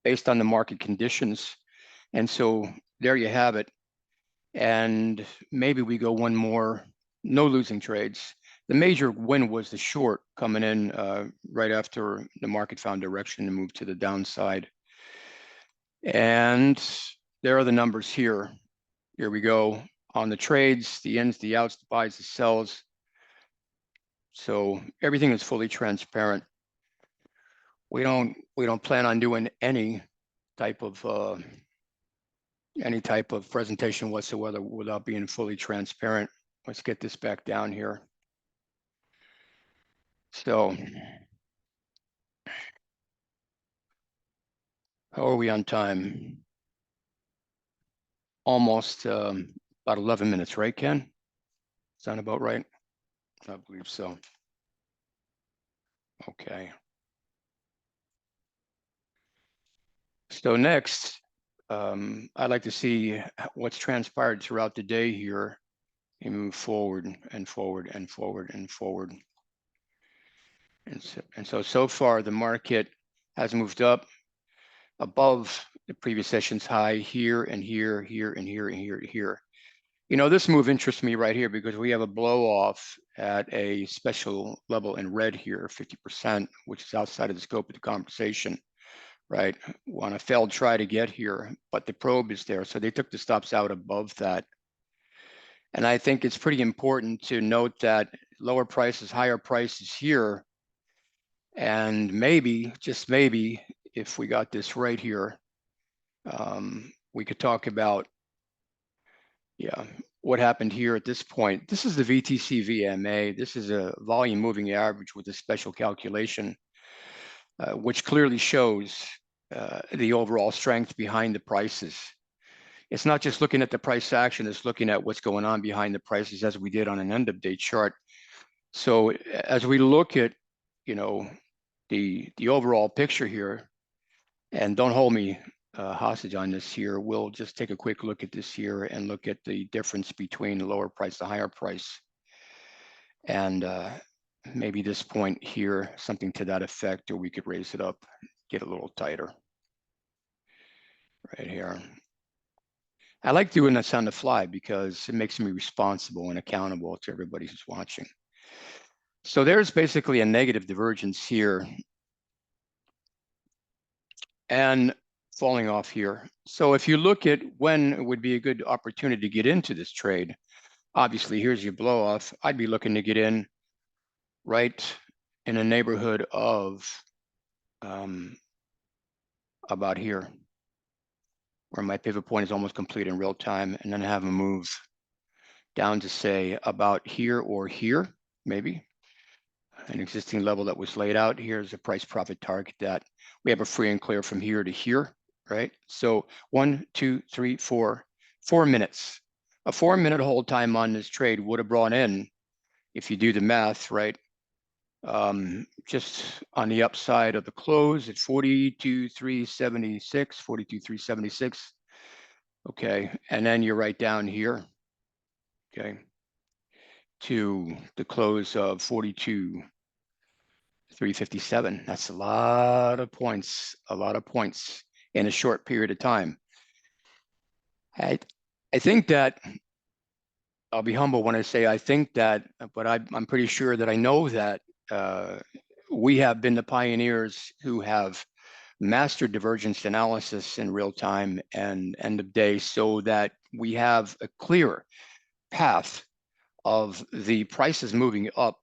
based on the market conditions. And so there you have it. And maybe we go one more, no losing trades. The major win was the short coming in right after the market found direction and moved to the downside. And there are the numbers here. Here we go on the trades, the ins, the outs, the buys, the sells. So everything is fully transparent. We don't plan on doing any type of presentation whatsoever without being fully transparent. Let's get this back down here. So how are we on time? Almost about 11 minutes, right, Ken? Sound about right? I believe so. Okay. So next, I'd like to see what's transpired throughout the day here and move forward and forward and forward and forward. And so far, the market has moved up above the previous session's high here and here, here and here and here and here. You know, this move interests me right here because we have a blow off at a special level in red here, 50%, which is outside of the scope of the conversation, right? On a failed try to get here, but the probe is there. So they took the stops out above that. And I think it's pretty important to note that lower prices, higher prices here. And maybe, just maybe, if we got this right here, we could talk about, what happened here at this point. This is the VTC VMA. This is a volume moving average with a special calculation, which clearly shows the overall strength behind the prices. It's not just looking at the price action, it's looking at what's going on behind the prices as we did on an end of day chart. So as we look at, the overall picture here, and don't hold me hostage on this here, we'll just take a quick look at this here and look at the difference between the lower price, the higher price. And maybe this point here, something to that effect, or we could raise it up, get a little tighter. Right here. I like doing this on the fly because it makes me responsible and accountable to everybody who's watching. So there's basically a negative divergence here and falling off here. So if you look at when it would be a good opportunity to get into this trade, obviously here's your blow off. I'd be looking to get in right in the neighborhood of about here, where my pivot point is almost complete in real time, and then have a move down to say about here or here, maybe an existing level that was laid out. Here's a price profit target that we have a free and clear from here to here, right? So 1, 2, 3, 4 minutes. A 4-minute hold time on this trade would have brought in, if you do the math, right? Just on the upside of the close at 42,376, 42,376. Okay, and then you're right down here. Okay, to the close of 42,357. That's a lot of points in a short period of time. I think that I'll be humble when I say I think that, but I'm pretty sure that I know that we have been the pioneers who have mastered divergence analysis in real time and end of day, so that we have a clear path of the prices moving up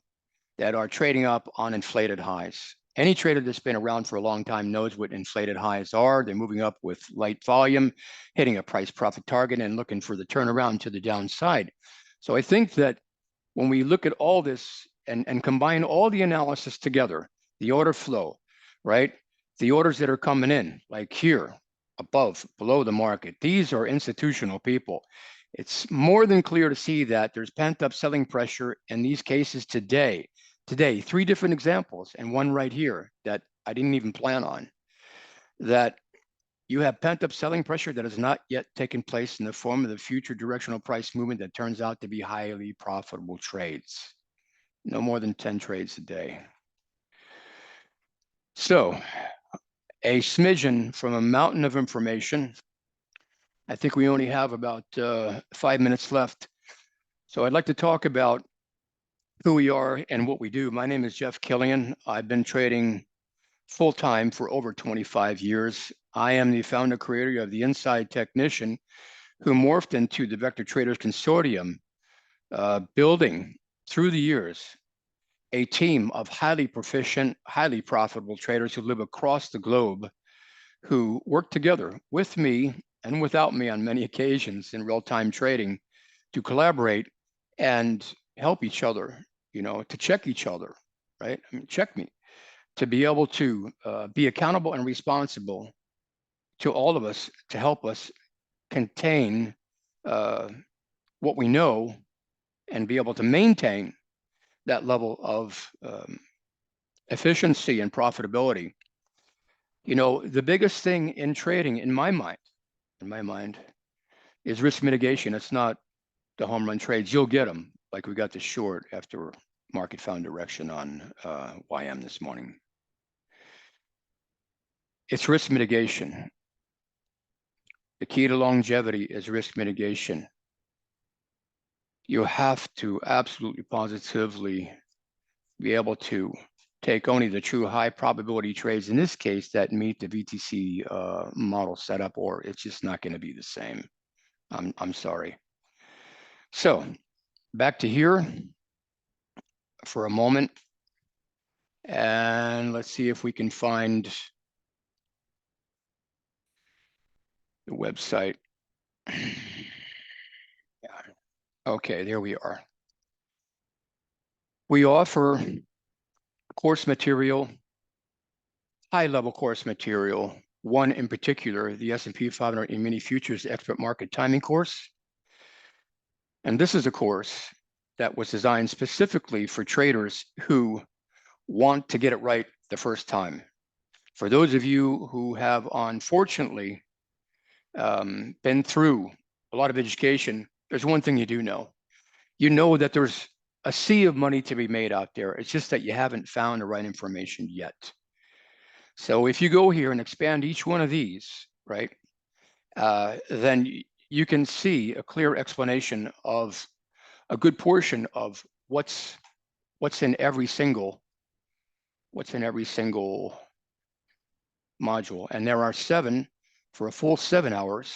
that are trading up on inflated highs. Any trader that's been around for a long time knows what inflated highs are. They're moving up with light volume, hitting a price profit target and looking for the turnaround to the downside. So I think that when we look at all this and combine all the analysis together, the order flow, right? The orders that are coming in, like here, above, below the market, these are institutional people. It's more than clear to see that there's pent-up selling pressure in these cases today. Today, 3 different examples, and one right here that I didn't even plan on, that you have pent-up selling pressure that has not yet taken place in the form of the future directional price movement that turns out to be highly profitable trades. No more than 10 trades a day. So a smidgen from a mountain of information. I think we only have about 5 minutes left. So I'd like to talk about who we are and what we do. My name is Jeff Killian. I've been trading full-time for over 25 years. I am the founder creator of the Inside Technician, who morphed into the Vector Traders Consortium, building through the years a team of highly proficient, highly profitable traders who live across the globe, who work together with me and without me on many occasions in real-time trading to collaborate and help each other, to check each other, right? I mean, check me, to be able to be accountable and responsible to all of us, to help us contain what we know and be able to maintain that level of efficiency and profitability. The biggest thing in trading, in my mind, is risk mitigation. It's not the home run trades. You'll get them, like we got the short after market found direction on YM this morning. It's risk mitigation. The key to longevity is risk mitigation. You have to absolutely positively be able to take only the true high probability trades, in this case, that meet the VTC model setup, or it's just not going to be the same. I'm sorry. So back to here for a moment, and let's see if we can find the website. Yeah. Okay, there we are. We offer course material, high-level course material, one in particular, the S&P 500 E-mini Futures Expert Market Timing course. And this is a course that was designed specifically for traders who want to get it right the first time. For those of you who have unfortunately been through a lot of education, there's one thing you do know. You know that there's a sea of money to be made out there. It's just that you haven't found the right information yet. So if you go here and expand each one of these, right, then you can see a clear explanation of a good portion of what's in every single module. And there are 7 for a full 7 hours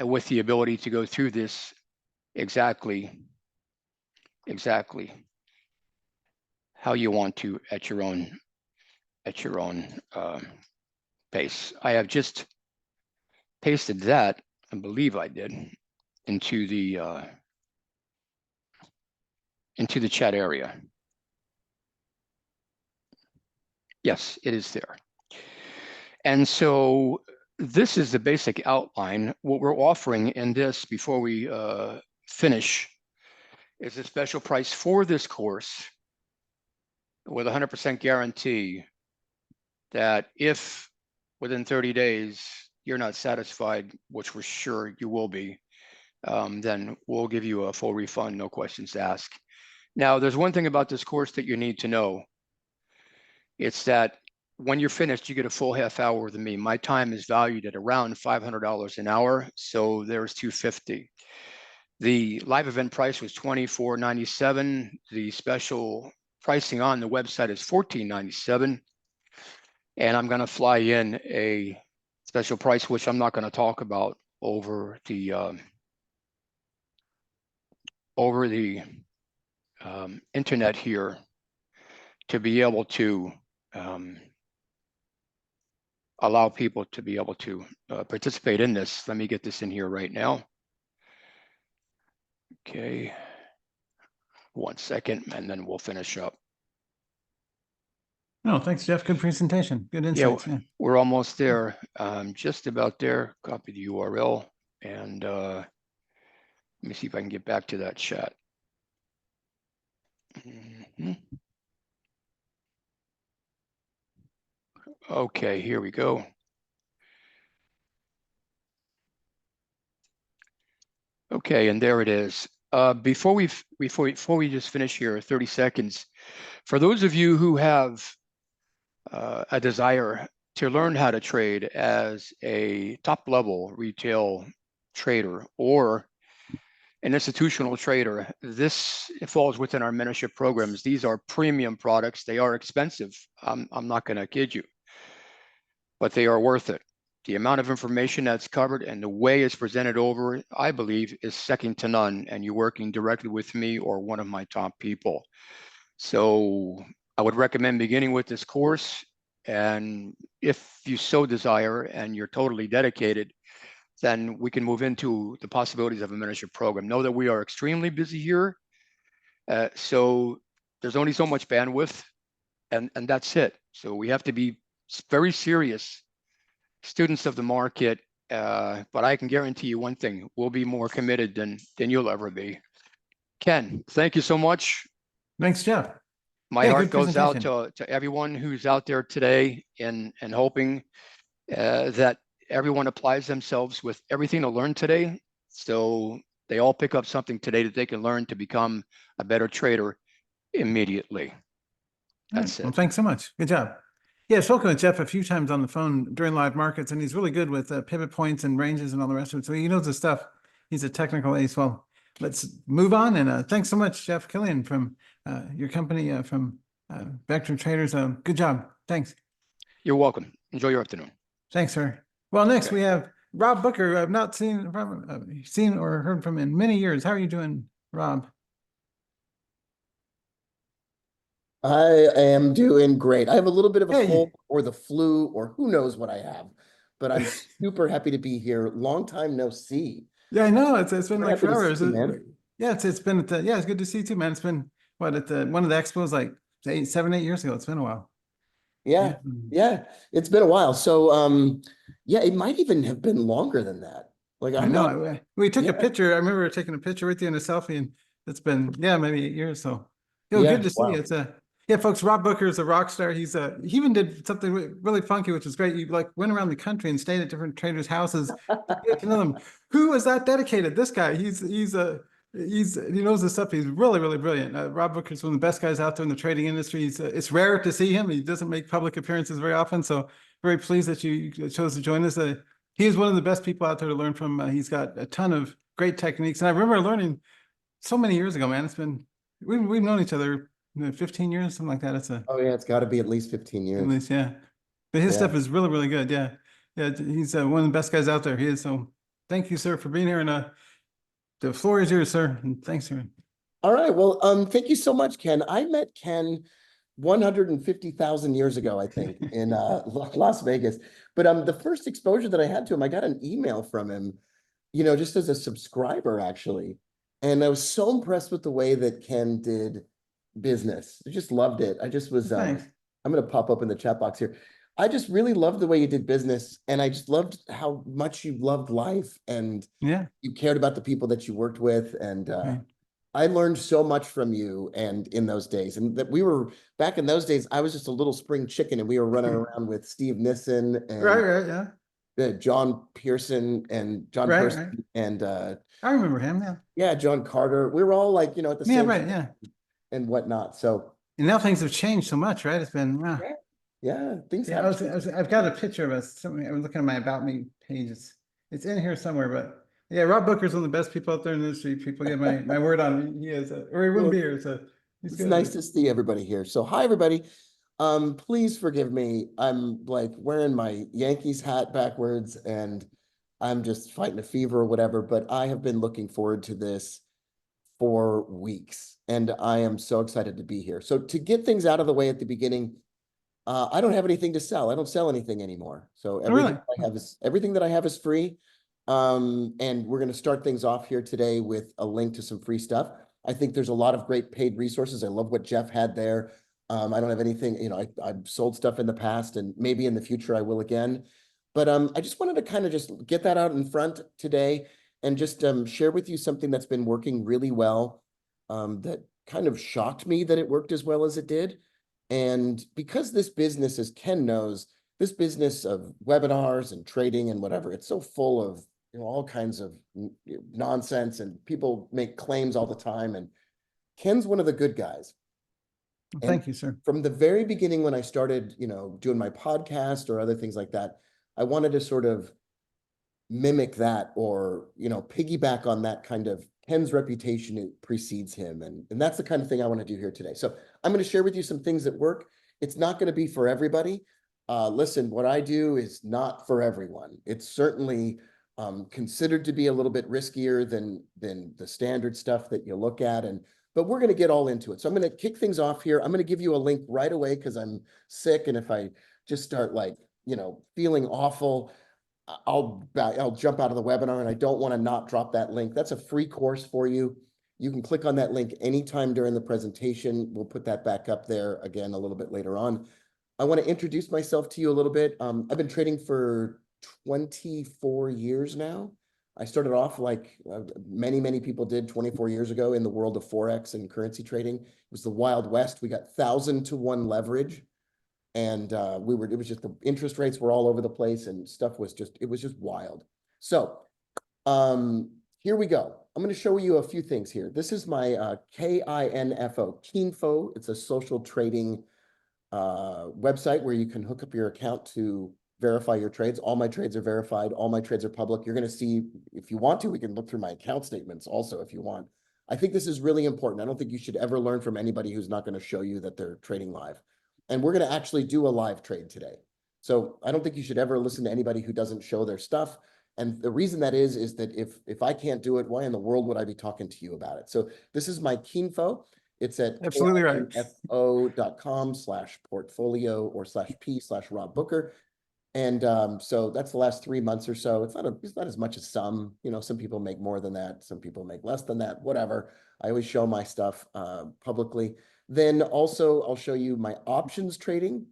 with the ability to go through this exactly how you want to at your own pace. I have just pasted that, I believe I did, into the chat area. Yes, it is there. And so this is the basic outline. What we're offering in this before we finish is a special price for this course with 100% guarantee that if within 30 days you're not satisfied, which we're sure you will be, then we'll give you a full refund, no questions asked. Now, there's one thing about this course that you need to know. It's that when you're finished, you get a full half hour with me. My time is valued at around $500 an hour, so there's $250. The live event price was $24.97. The special pricing on the website is $14.97. And I'm going to fly in a special price, which I'm not going to talk about over the internet here, to be able to allow people to be able to participate in this. Let me get this in here right now. Okay, 1 second, and then we'll finish up. No, thanks, Jeff. Good presentation. Good insights. Yeah. We're almost there. Just about there. Copy the URL, and let me see if I can get back to that chat. Okay, here we go. Okay, and there it is. Before we just finish here, 30 seconds. For those of you who have a desire to learn how to trade as a top-level retail trader or an institutional trader, this falls within our mentorship programs. These are premium products. They are expensive. I'm not going to kid you, but they are worth it. The amount of information that's covered and the way it's presented over, I believe, is second to none. And you're working directly with me or one of my top people. So I would recommend beginning with this course. And if you so desire and you're totally dedicated, then we can move into the possibilities of a mentorship program. Know that we are extremely busy here. So there's only so much bandwidth, and that's it. So we have to be very serious students of the market, but I can guarantee you one thing: we'll be more committed than you'll ever be. Ken, thank you so much. Thanks, Jeff. My Yeah, heart good goes out presentation. to everyone who's out there today, and hoping that everyone applies themselves with everything to learn today, so they all pick up something today that they can learn to become a better trader immediately. That's Well, it. thanks so much. Good job. Yeah, I've spoken with Jeff a few times on the phone during live markets, and he's really good with pivot points and ranges and all the rest of it. So he knows his stuff. He's a technical ace. Well, let's move on. And thanks so much, Jeff Killian from your company, from Vector Traders. Good job. Thanks. You're welcome. Enjoy your afternoon. Thanks, sir. Well, next Okay. we have Rob Booker. I've not seen or heard from in many years. How are you doing, Rob? I am doing great. I have a little bit of a Hey. cold or the flu or who knows what I have, but I'm super happy to be here. Long time no see. Yeah, I know. It's been Super like happy to forever. see you, man. Yeah, it's been at the, yeah, it's good to see you too, man. It's been what at the one of the expos like 7, 8 years ago. It's been a while. Yeah, yeah, it's been a while. So yeah, it might even have been longer than that. Like I I'm not. know. We took Yeah. a picture. I remember taking a picture with you in a selfie, and it's been, yeah, maybe 8 years. So, yo, Yeah, good to see wow. you. It's yeah, folks. Rob Booker is a rock star. He even did something really funky, which was great. You like went around the country and stayed at different traders' houses to get to know them. Who was that dedicated? This guy. He knows his stuff. He's really, really brilliant. Rob Booker is one of the best guys out there in the trading industry. It's rare to see him. He doesn't make public appearances very often. So very pleased that you chose to join us. He is one of the best people out there to learn from. He's got a ton of great techniques. And I remember learning so many years ago, man. It's been, we've known each other 15 years, something like that. Oh yeah, it's got to be at least 15 At years. least, yeah. But his Yeah. stuff is really, really good. Yeah. Yeah. He's one of the best guys out there. He is. So thank you, sir, for being here. And the floor is yours, sir. And thanks, sir. All right. Well, thank you so much, Ken. I met Ken 150,000 years ago, I think, in Las Vegas. But the first exposure that I had to him, I got an email from him, just as a subscriber, actually. And I was so impressed with the way that Ken did business. I just loved it. I just was, I'm Thanks. going to pop up in the chat box here. I just really loved the way you did business. And I just loved how much you loved life and Yeah. you cared about the people that you worked with. And Right. I learned so much from you and in those days. And that we were back in those days, I was just a little spring chicken and we were running around with Steve Nissen and Right. Yeah. John Pearson and John Right, Person right. and I remember him, yeah. yeah, John Carter. We were all like, you know, at the Yeah, same right, yeah. and whatnot. So And now things have changed so much, right? It's been, wow. yeah, yeah, things Yeah, have changed. I've got a picture of us. Something I'm looking at my About Me page. It's in here somewhere, but yeah, Rob Booker's one of the best people out there in the industry. People get my word on it. He is, or he wouldn't be here. So he's It's good. nice to see everybody here. So hi, everybody. Please forgive me. I'm like wearing my Yankees hat backwards and I'm just fighting a fever or whatever, but I have been looking forward to this for weeks and I am so excited to be here. So to get things out of the way at the beginning, I don't have anything to sell. I don't sell anything anymore. So Oh, really? everything that I have is free. And we're going to start things off here today with a link to some free stuff. I think there's a lot of great paid resources. I love what Jeff had there. I don't have anything, you know, I've sold stuff in the past and maybe in the future I will again. But I just wanted to kind of just get that out in front today and just share with you something that's been working really well, that kind of shocked me that it worked as well as it did. And because this business, as Ken knows, this business of webinars and trading and whatever, it's so full of, you know, all kinds of nonsense and people make claims all the time. And Ken's one of the good guys. Well, And thank you, sir. from the very beginning, when I started, you know, doing my podcast or other things like that, I wanted to sort of mimic that or, you know, piggyback on that kind of Ken's reputation. It precedes him. And that's the kind of thing I want to do here today. So I'm going to share with you some things that work. It's not going to be for everybody. Listen, what I do is not for everyone. It's certainly considered to be a little bit riskier than the standard stuff that you look at. But we're going to get all into it. So I'm going to kick things off here. I'm going to give you a link right away because I'm sick. And if I just start like, you know, feeling awful, I'll jump out of the webinar and I don't want to not drop that link. That's a free course for you. You can click on that link anytime during the presentation. We'll put that back up there again a little bit later on. I want to introduce myself to you a little bit. I've been trading for 24 years now. I started off like many people did 24 years ago in the world of Forex and currency trading. It was the Wild West. We got 1,000-to-1 leverage. And it was just the interest rates were all over the place and stuff was just, it was just wild. So here we go. I'm going to show you a few things here. This is my KINFO, Kinfo. It's a social trading website where you can hook up your account to verify your trades. All my trades are verified. All my trades are public. You're going to see, if you want to, we can look through my account statements also if you want. I think this is really important. I don't think you should ever learn from anybody who's not going to show you that they're trading live. And we're going to actually do a live trade today. So I don't think you should ever listen to anybody who doesn't show their stuff. And the reason that is that if I can't do it, why in the world would I be talking to you about it? So this is my Kinfo. It's at Absolutely right. kinfo.com/portfolio or /P/Rob Booker. And so that's the last 3 months or so. It's not as much as some, you know, some people make more than that. Some people make less than that, whatever. I always show my stuff publicly. Then also I'll show you my options trading.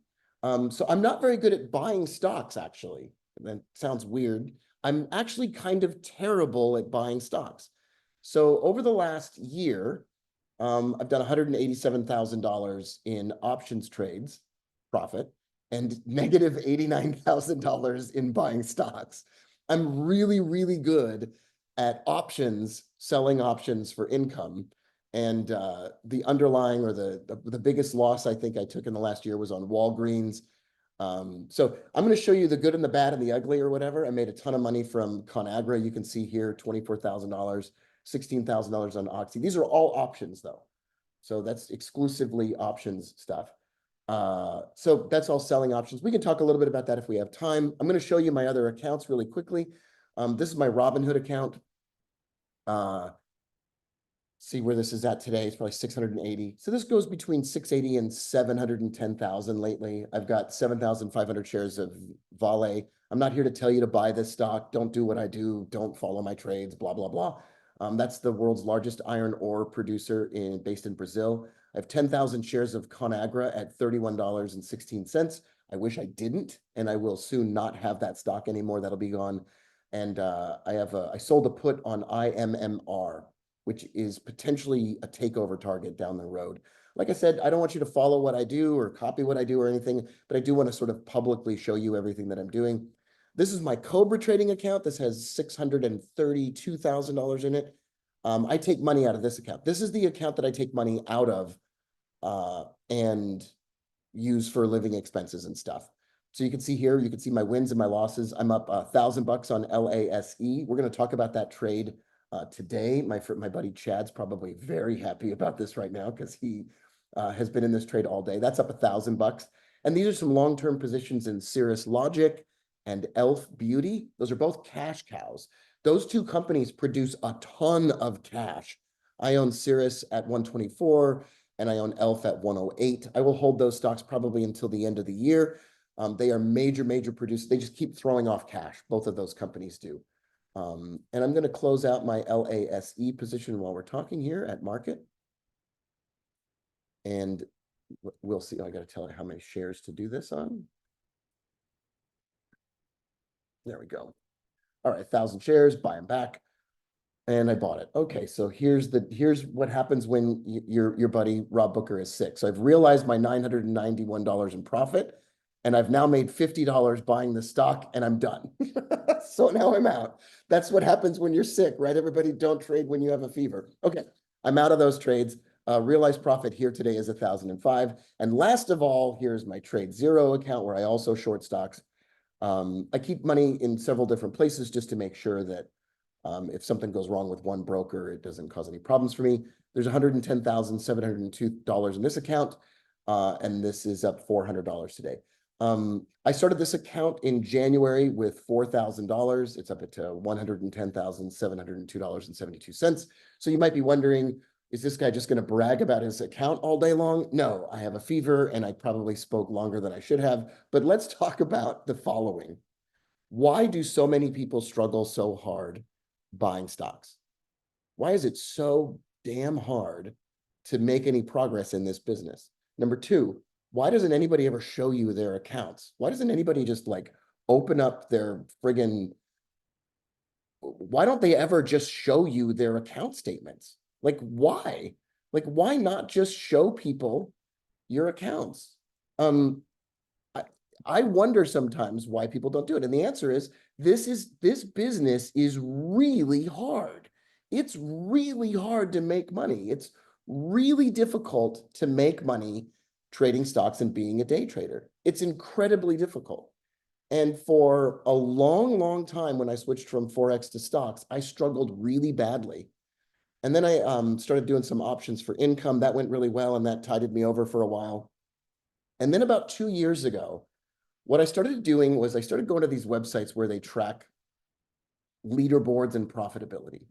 So I'm not very good at buying stocks, actually. That sounds weird. I'm actually kind of terrible at buying stocks. So over the last year, I've done $187,000 in options trades profit and negative $89,000 in buying stocks. I'm really good at options, selling options for income. And the underlying or the biggest loss I think I took in the last year was on Walgreens. So I'm going to show you the good and the bad and the ugly or whatever. I made a ton of money from ConAgra. You can see here, $24,000, $16,000 on Oxy. These are all options though. So that's exclusively options stuff. So that's all selling options. We can talk a little bit about that if we have time. I'm going to show you my other accounts really quickly. This is my Robinhood account. See where this is at today. It's probably 680. So this goes between 680 and 710,000 lately. I've got 7,500 shares of Vale. I'm not here to tell you to buy this stock. Don't do what I do. Don't follow my trades, blah, blah, blah. That's the world's largest iron ore producer based in Brazil. I have 10,000 shares of ConAgra at $31.16. I wish I didn't, and I will soon not have that stock anymore. That'll be gone. And I sold a put on IMMR, which is potentially a takeover target down the road. Like I said, I don't want you to follow what I do or copy what I do or anything, but I do want to sort of publicly show you everything that I'm doing. This is my Cobra trading account. This has $632,000 in it. I take money out of this account. This is the account that I take money out of and use for living expenses and stuff. So you can see here, you can see my wins and my losses. I'm up $1,000 on LASE. We're going to talk about that trade today. My buddy Chad's probably very happy about this right now because he has been in this trade all day. That's up $1,000. And these are some long-term positions in Cirrus Logic and Elf Beauty. Those are both cash cows. Those two companies produce a ton of cash. I own Cirrus at 124 and I own Elf at 108. I will hold those stocks probably until the end of the year. They are major producers. They just keep throwing off cash. Both of those companies do. And I'm going to close out my LASE position while we're talking here at market. And we'll see. I got to tell it how many shares to do this on. There we go. All right, 1,000 shares, buy them back. And I bought it. Okay, so here's what happens when your buddy Rob Booker is sick. So I've realized my $991 in profit, and I've now made $50 buying the stock, and I'm done. So now I'm out. That's what happens when you're sick, right? Everybody, don't trade when you have a fever. Okay, I'm out of those trades. Realized profit here today is 1,005. And last of all, here's my Trade Zero account where I also short stocks. I keep money in several different places just to make sure that if something goes wrong with one broker, it doesn't cause any problems for me. There's $110,702 in this account, and this is up $400 today. I started this account in January with $4,000. It's up to $110,702.72. So you might be wondering, is this guy just going to brag about his account all day long? No, I have a fever and I probably spoke longer than I should have. But let's talk about the following. Why do so many people struggle so hard buying stocks? Why is it so damn hard to make any progress in this business? Number two, why doesn't anybody ever show you their accounts? Why doesn't anybody just like open up their friggin', why don't they ever just show you their account statements? Like, why? Like, why not just show people your accounts? I wonder sometimes why people don't do it. And the answer is this business is really hard. It's really hard to make money. It's really difficult to make money trading stocks and being a day trader. It's incredibly difficult. And for a long time, when I switched from Forex to stocks, I struggled really badly. And then I started doing some options for income. That went really well, and that tided me over for a while. And then about 2 years ago, what I started doing was I started going to these websites where they track leaderboards and profitability.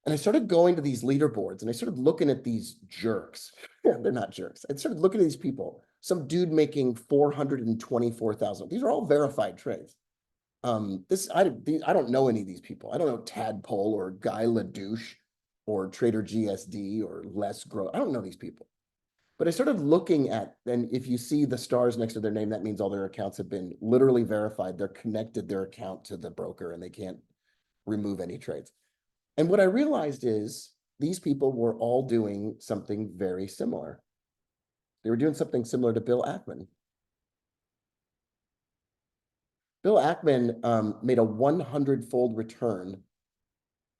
And I started going to these leaderboards and I started looking at these jerks. They're not jerks. I started looking at these people. Some dude making $424,000. These are all verified trades. I don't know any of these people. I don't know Tadpole or Guy LaDouche or Trader GSD or Les Grow. I don't know these people. But I started looking at, and if you see the stars next to their name, that means all their accounts have been literally verified. They're connected their account to the broker and they can't remove any trades. And what I realized is these people were all doing something very similar. They were doing something similar to Bill Ackman. Bill Ackman made a 100-fold return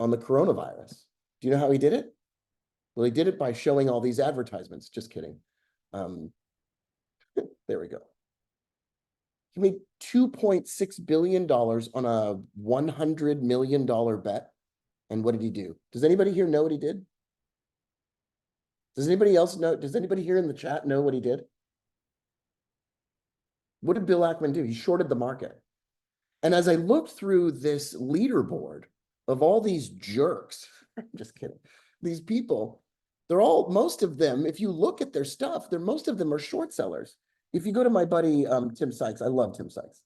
on the coronavirus. Do you know how he did it? Well, he did it by showing all these advertisements. Just kidding. There we go. He made $2.6 billion on a $100 million bet. And what did he do? Does anybody here know what he did? Does anybody else know? Does anybody here in the chat know what he did? What did Bill Ackman do? He shorted the market. And as I looked through this leaderboard of all these jerks, I'm just kidding, these people, they're all, most of them, if you look at their stuff, most of them are short sellers. If you go to my buddy, Tim Sykes, I love Tim Sykes.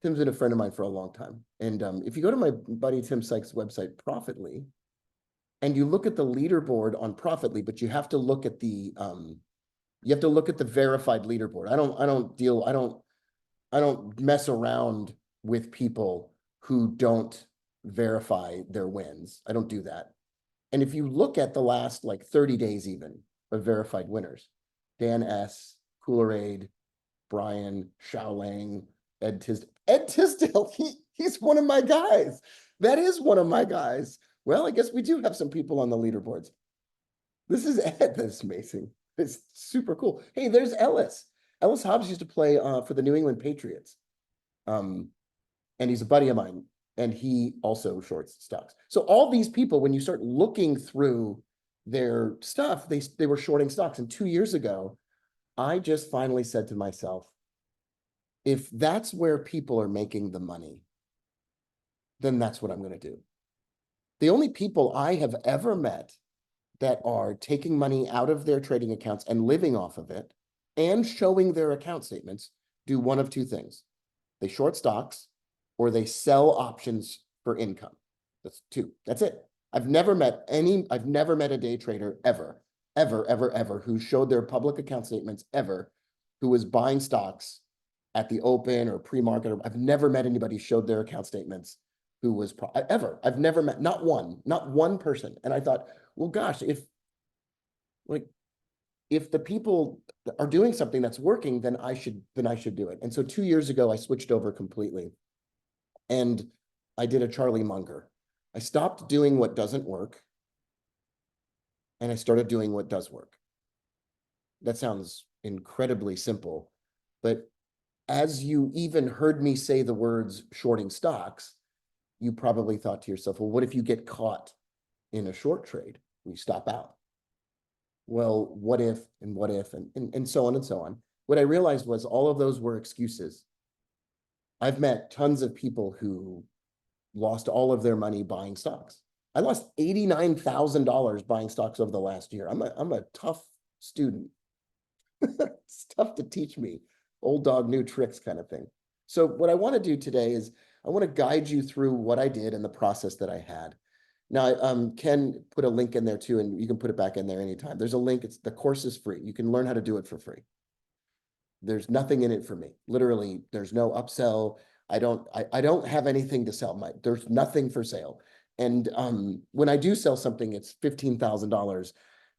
Tim's been a friend of mine for a long time. And if you go to my buddy Tim Sykes' website, Profitly, and you look at the leaderboard on Profitly, but you have to look at the verified leaderboard. I don't mess around with people who don't verify their wins. I don't do that. And if you look at the last like 30 days even of verified winners, Dan S., Cooler Aid, Brian, Xiao Lang, Ed Tisdale, Ed Tisdale, he's one of my guys. That is one of my guys. Well, I guess we do have some people on the leaderboards. This is Ed. That's amazing. It's super cool. Hey, there's Ellis. Ellis Hobbs used to play for the New England Patriots. And he's a buddy of mine, and he also shorts stocks. So all these people, when you start looking through their stuff, they were shorting stocks. And 2 years ago, I just finally said to myself, if that's where people are making the money, then that's what I'm going to do. The only people I have ever met that are taking money out of their trading accounts and living off of it and showing their account statements do one of two things. They short stocks or they sell options for income. That's two. That's it. I've never met a day trader ever who showed their public account statements ever who was buying stocks at the open or pre-market. I've never met anybody showed their account statements who was ever. I've never met not one person. And I thought, well, gosh, if the people are doing something that's working, then I should do it. And so 2 years ago, I switched over completely. And I did a Charlie Munger. I stopped doing what doesn't work. And I started doing what does work. That sounds incredibly simple, but as you even heard me say the words shorting stocks, you probably thought to yourself, well, what if you get caught in a short trade? You stop out. Well, what if, and so on and so on. What I realized was all of those were excuses. I've met tons of people who lost all of their money buying stocks. I lost $89,000 buying stocks over the last year. I'm a tough student. It's tough to teach me old dog, new tricks kind of thing. So what I want to do today is I want to guide you through what I did and the process that I had. Now, Ken put a link in there too, and you can put it back in there anytime. There's a link. The course is free. You can learn how to do it for free. There's nothing in it for me. Literally, there's no upsell. I don't have anything to sell. There's nothing for sale. And when I do sell something, it's $15,000,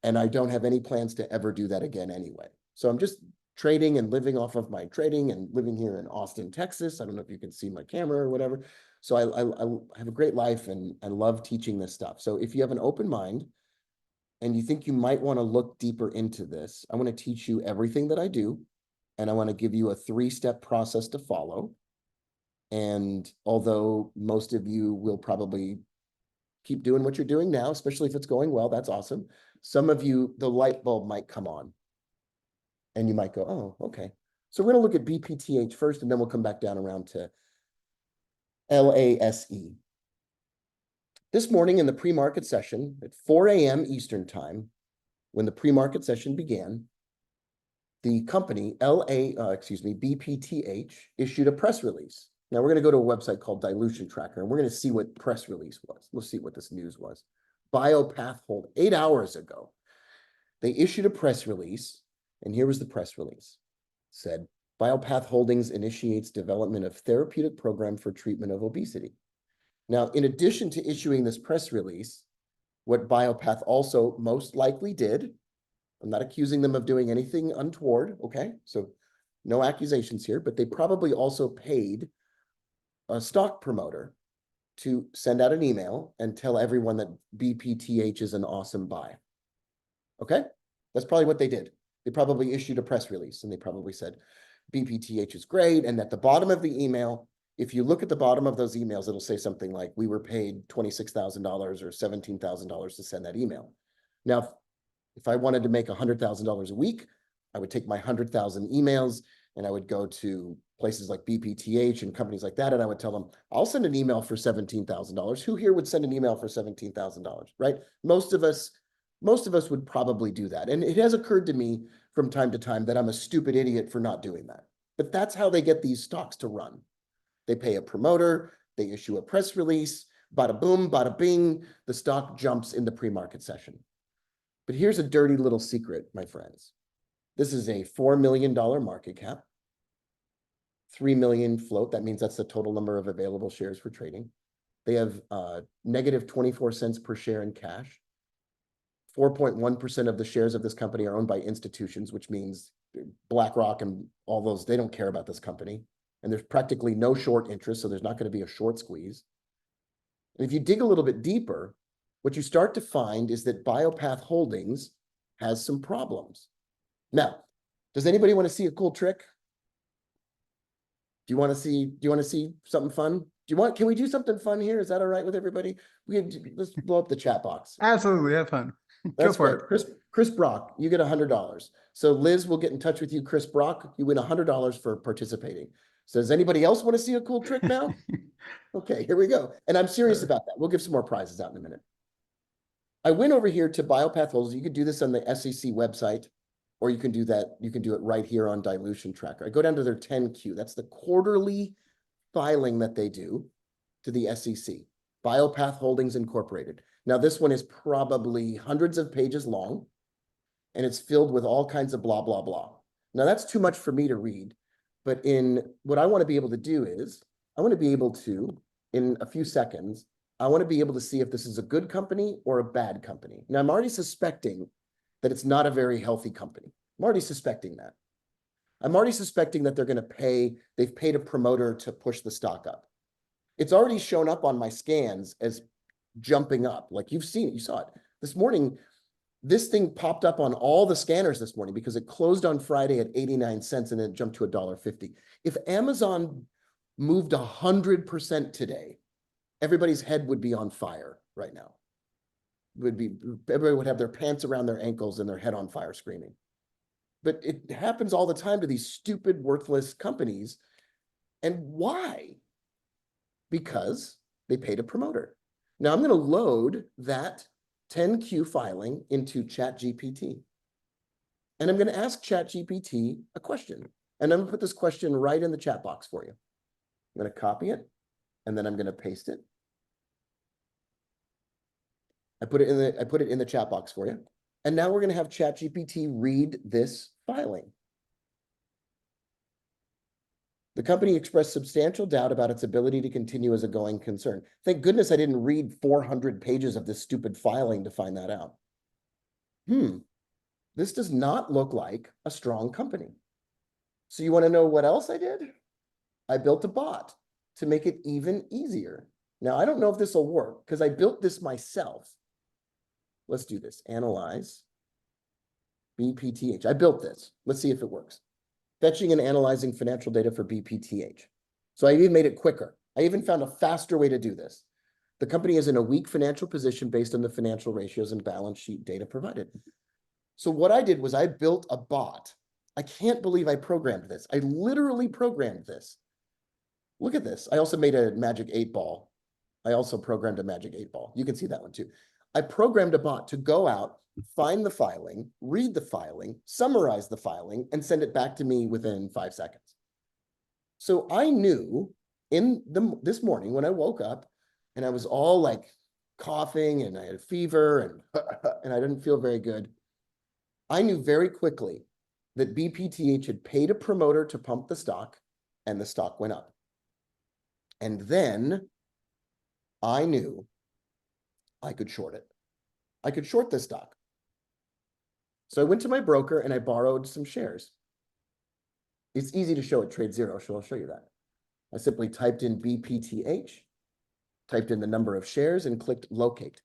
and I don't have any plans to ever do that again anyway. So I'm just trading and living off of my trading and living here in Austin, Texas. I don't know if you can see my camera or whatever. So I have a great life and I love teaching this stuff. So if you have an open mind and you think you might want to look deeper into this, I want to teach you everything that I do. And I want to give you a 3-step process to follow. And although most of you will probably keep doing what you're doing now, especially if it's going well, that's awesome. Some of you, the light bulb might come on. And you might go, oh, okay. So we're going to look at BPTH first, and then we'll come back down around to LASE. This morning in the pre-market session at 4 a.m. Eastern time, when the pre-market session began, the company BPTH issued a press release. Now we're going to go to a website called Dilution Tracker, and we're going to see what press release was. We'll see what this news was. Biopath Hold, 8 hours ago, they issued a press release. And here was the press release. It said, Biopath Holdings initiates development of therapeutic program for treatment of obesity. Now, in addition to issuing this press release, what Biopath also most likely did, I'm not accusing them of doing anything untoward, okay? So no accusations here, but they probably also paid a stock promoter to send out an email and tell everyone that BPTH is an awesome buy. Okay? That's probably what they did. They probably issued a press release and they probably said BPTH is great. And at the bottom of the email, if you look at the bottom of those emails, it'll say something like, we were paid $26,000 or $17,000 to send that email. Now, if I wanted to make $100,000 a week, I would take my 100,000 emails and I would go to places like BPTH and companies like that. And I would tell them, I'll send an email for $17,000. Who here would send an email for $17,000, right? Most of us would probably do that. And it has occurred to me from time to time that I'm a stupid idiot for not doing that. But that's how they get these stocks to run. They pay a promoter, they issue a press release, bada boom, bada bing, the stock jumps in the pre-market session. But here's a dirty little secret, my friends. This is a $4 million market cap, 3 million float. That means that's the total number of available shares for trading. They have negative 24 cents per share in cash. 4.1% of the shares of this company are owned by institutions, which means BlackRock and all those, they don't care about this company. 0.1% And there's practically no short interest, so there's not going to be a short squeeze. And if you dig a little bit deeper, what you start to find is that Biopath Holdings has some problems. Now, does anybody want to see a cool trick? Do you want to see something fun? Can we do something fun here? Is that all right with everybody? Let's blow up the chat box. Absolutely, have fun. Go That's for great. it. Chris Brock, you get $100. So Liz will get in touch with you, Chris Brock. You win $100 for participating. So does anybody else want to see a cool trick now? Okay, here we go. And I'm serious about that. We'll give some more prizes out in a minute. I went over here to Biopath Holdings. You could do this on the SEC website, or you can do that. You can do it right here on Dilution Tracker. I go down to their 10Q. That's the quarterly filing that they do to the SEC, Biopath Holdings Incorporated. Now, this one is probably hundreds of pages long, and it's filled with all kinds of blah, blah, blah. Now, that's too much for me to read, but what I want to be able to do is, I want to be able to, in a few seconds, I want to be able to see if this is a good company or a bad company. Now, I'm already suspecting that it's not a very healthy company. I'm already suspecting that. I'm already suspecting that they've paid a promoter to push the stock up. It's already shown up on my scans as jumping up. Like you've seen it, you saw it. This morning, this thing popped up on all the scanners this morning because it closed on Friday at 89 cents and then it jumped to $1.50. If Amazon moved 100% today, everybody's head would be on fire right now. Everybody would have their pants around their ankles and their head on fire screaming. But it happens all the time to these stupid, worthless companies. And why? Because they paid a promoter. Now I'm going to load that 10Q filing into ChatGPT. And I'm going to ask ChatGPT a question. And I'm going to put this question right in the chat box for you. I'm going to copy it, and then I'm going to paste it. I put it in the chat box for you. And now we're going to have ChatGPT read this filing. The company expressed substantial doubt about its ability to continue as a going concern. Thank goodness I didn't read 400 pages of this stupid filing to find that out. This does not look like a strong company. So you want to know what else I did? I built a bot to make it even easier. Now, I don't know if this will work because I built this myself. Let's do this. Analyze BPTH. I built this. Let's see if it works. Fetching and analyzing financial data for BPTH. So I even made it quicker. I even found a faster way to do this. The company is in a weak financial position based on the financial ratios and balance sheet data provided. So what I did was I built a bot. I can't believe I programmed this. I literally programmed this. Look at this. I also made a magic 8-ball. I also programmed a magic 8-ball. You can see that one too. I programmed a bot to go out, find the filing, read the filing, summarize the filing, and send it back to me within 5 seconds. So I knew this morning when I woke up and I was all like coughing and I had a fever and I didn't feel very good. I knew very quickly that BPTH had paid a promoter to pump the stock and the stock went up. And then I knew I could short it. I could short this stock. So I went to my broker and I borrowed some shares. It's easy to show at Trade Zero, so I'll show you that. I simply typed in BPTH, typed in the number of shares and clicked locate.